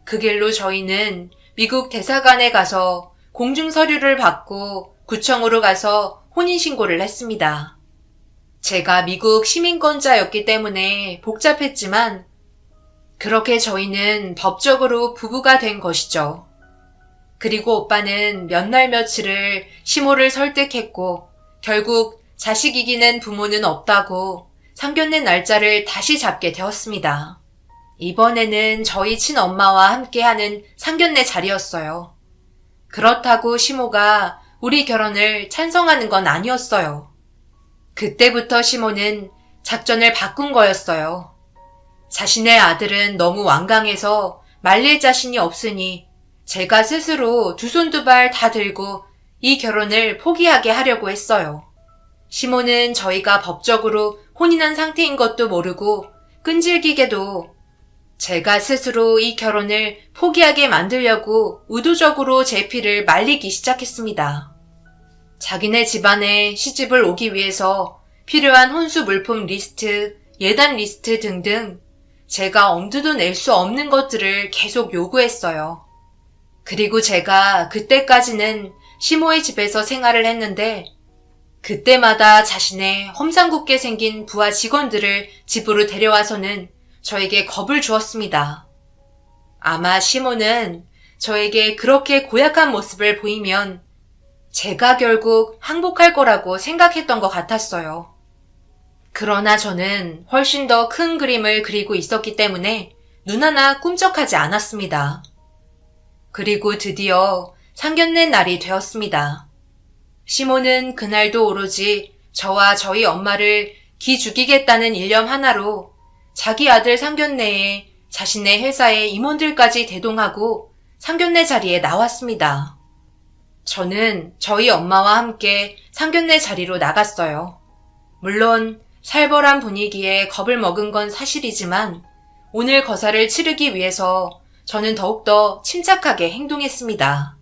그 길로 저희는 미국 대사관에 가서 공증서류를 받고 구청으로 가서 혼인신고를 했습니다. 제가 미국 시민권자였기 때문에 복잡했지만 그렇게 저희는 법적으로 부부가 된 것이죠. 그리고 오빠는 몇 날 며칠을 시모를 설득했고 결국 자식 이기는 부모는 없다고 상견례 날짜를 다시 잡게 되었습니다. 이번에는 저희 친엄마와 함께하는 상견례 자리였어요. 그렇다고 시모가 우리 결혼을 찬성하는 건 아니었어요. 그때부터 시모는 작전을 바꾼 거였어요. 자신의 아들은 너무 완강해서 말릴 자신이 없으니 제가 스스로 두 손 두 발 다 들고 이 결혼을 포기하게 하려고 했어요. 시모는 저희가 법적으로 혼인한 상태인 것도 모르고 끈질기게도 제가 스스로 이 결혼을 포기하게 만들려고 의도적으로 제 피를 말리기 시작했습니다. 자기네 집안에 시집을 오기 위해서 필요한 혼수 물품 리스트, 예단 리스트 등등 제가 엄두도 낼 수 없는 것들을 계속 요구했어요. 그리고 제가 그때까지는 시모의 집에서 생활을 했는데 그때마다 자신의 험상궂게 생긴 부하 직원들을 집으로 데려와서는 저에게 겁을 주었습니다. 아마 시모는 저에게 그렇게 고약한 모습을 보이면 제가 결국 항복할 거라고 생각했던 것 같았어요. 그러나 저는 훨씬 더 큰 그림을 그리고 있었기 때문에 눈 하나 꿈쩍하지 않았습니다. 그리고 드디어 상견례 날이 되었습니다. 시모는 그날도 오로지 저와 저희 엄마를 기죽이겠다는 일념 하나로 자기 아들 상견례에 자신의 회사의 임원들까지 대동하고 상견례 자리에 나왔습니다. 저는 저희 엄마와 함께 상견례 자리로 나갔어요. 물론 살벌한 분위기에 겁을 먹은 건 사실이지만 오늘 거사를 치르기 위해서 저는 더욱더 침착하게 행동했습니다.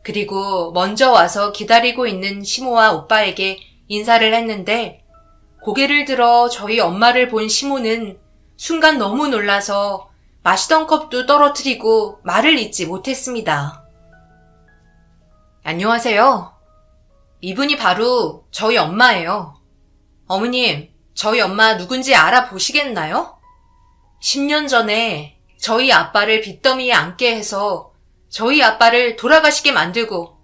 그리고 먼저 와서 기다리고 있는 시모와 오빠에게 인사를 했는데 고개를 들어 저희 엄마를 본 시모는 순간 너무 놀라서 마시던 컵도 떨어뜨리고 말을 잇지 못했습니다. 안녕하세요. 이분이 바로 저희 엄마예요. 어머님, 저희 엄마 누군지 알아보시겠나요? 10년 전에 저희 아빠를 빚더미에 앉게 해서 저희 아빠를 돌아가시게 만들고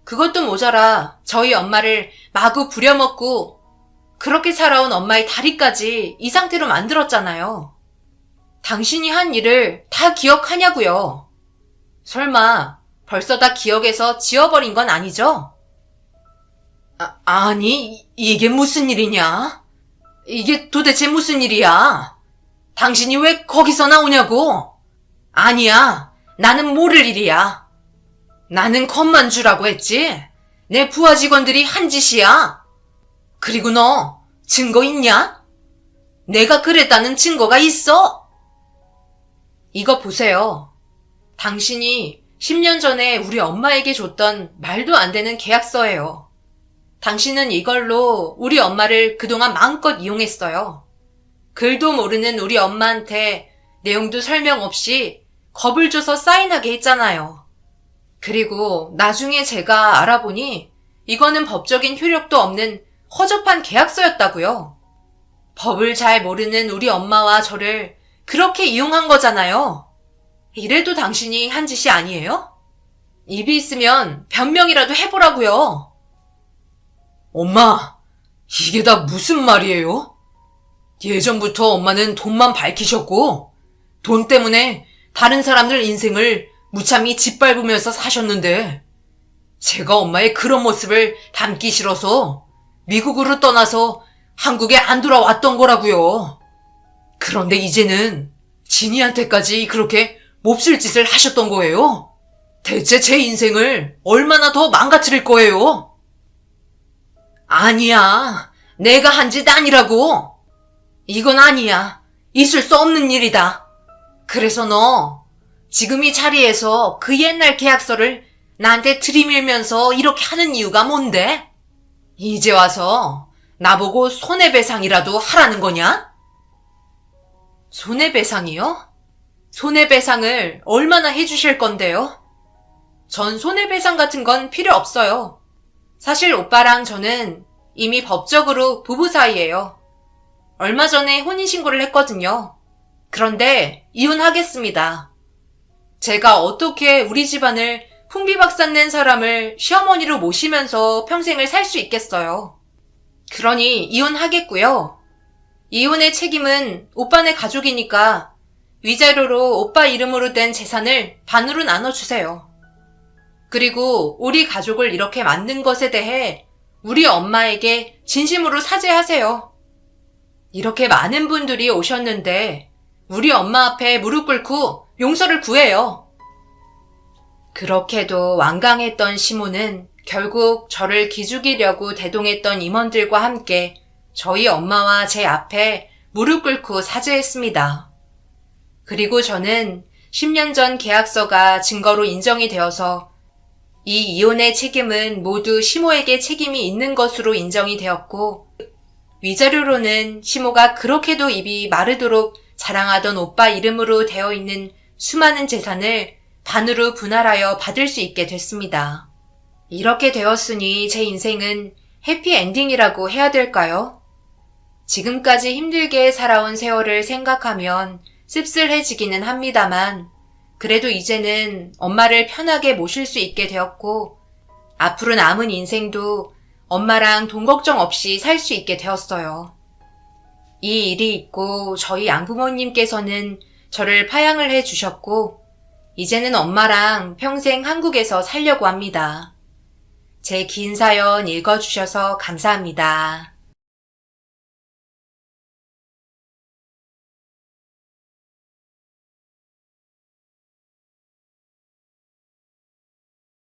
그것도 모자라 저희 엄마를 마구 부려먹고 그렇게 살아온 엄마의 다리까지 이 상태로 만들었잖아요. 당신이 한 일을 다 기억하냐고요. 설마 벌써 다 기억에서 지워버린 건 아니죠? 아니, 이게 무슨 일이냐? 이게 도대체 무슨 일이야? 당신이 왜 거기서 나오냐고? 아니야, 나는 모를 일이야. 나는 컵만 주라고 했지? 내 부하 직원들이 한 짓이야. 그리고 너 증거 있냐? 내가 그랬다는 증거가 있어? 이거 보세요. 당신이 10년 전에 우리 엄마에게 줬던 말도 안 되는 계약서예요. 당신은 이걸로 우리 엄마를 그동안 마음껏 이용했어요. 글도 모르는 우리 엄마한테 내용도 설명 없이 겁을 줘서 사인하게 했잖아요. 그리고 나중에 제가 알아보니 이거는 법적인 효력도 없는 허접한 계약서였다고요. 법을 잘 모르는 우리 엄마와 저를 그렇게 이용한 거잖아요. 이래도 당신이 한 짓이 아니에요? 입이 있으면 변명이라도 해보라고요. 엄마, 이게 다 무슨 말이에요? 예전부터 엄마는 돈만 밝히셨고 돈 때문에 다른 사람들 인생을 무참히 짓밟으면서 사셨는데 제가 엄마의 그런 모습을 담기 싫어서 미국으로 떠나서 한국에 안 돌아왔던 거라고요. 그런데 이제는 진이한테까지 그렇게 몹쓸 짓을 하셨던 거예요. 대체 제 인생을 얼마나 더 망가뜨릴 거예요? 아니야. 내가 한 짓 아니라고. 이건 아니야. 있을 수 없는 일이다. 그래서 너 지금 이 자리에서 그 옛날 계약서를 나한테 들이밀면서 이렇게 하는 이유가 뭔데? 이제 와서 나보고 손해배상이라도 하라는 거냐? 손해배상이요? 손해배상을 얼마나 해주실 건데요? 전 손해배상 같은 건 필요 없어요. 사실 오빠랑 저는 이미 법적으로 부부 사이예요. 얼마 전에 혼인신고를 했거든요. 그런데 이혼하겠습니다. 제가 어떻게 우리 집안을 풍비박산 낸 사람을 시어머니로 모시면서 평생을 살 수 있겠어요. 그러니 이혼하겠고요. 이혼의 책임은 오빠네 가족이니까 위자료로 오빠 이름으로 된 재산을 반으로 나눠주세요. 그리고 우리 가족을 이렇게 만든 것에 대해 우리 엄마에게 진심으로 사죄하세요. 이렇게 많은 분들이 오셨는데 우리 엄마 앞에 무릎 꿇고 용서를 구해요. 그렇게도 완강했던 시모는 결국 저를 기죽이려고 대동했던 임원들과 함께 저희 엄마와 제 앞에 무릎 꿇고 사죄했습니다. 그리고 저는 10년 전 계약서가 증거로 인정이 되어서 이 이혼의 책임은 모두 시모에게 책임이 있는 것으로 인정이 되었고 위자료로는 시모가 그렇게도 입이 마르도록 자랑하던 오빠 이름으로 되어 있는 수많은 재산을 반으로 분할하여 받을 수 있게 됐습니다. 이렇게 되었으니 제 인생은 해피엔딩이라고 해야 될까요? 지금까지 힘들게 살아온 세월을 생각하면 씁쓸해지기는 합니다만 그래도 이제는 엄마를 편하게 모실 수 있게 되었고 앞으로 남은 인생도 엄마랑 돈 걱정 없이 살 수 있게 되었어요. 이 일이 있고 저희 양부모님께서는 저를 파양을 해주셨고 이제는 엄마랑 평생 한국에서 살려고 합니다. 제 긴 사연 읽어주셔서 감사합니다.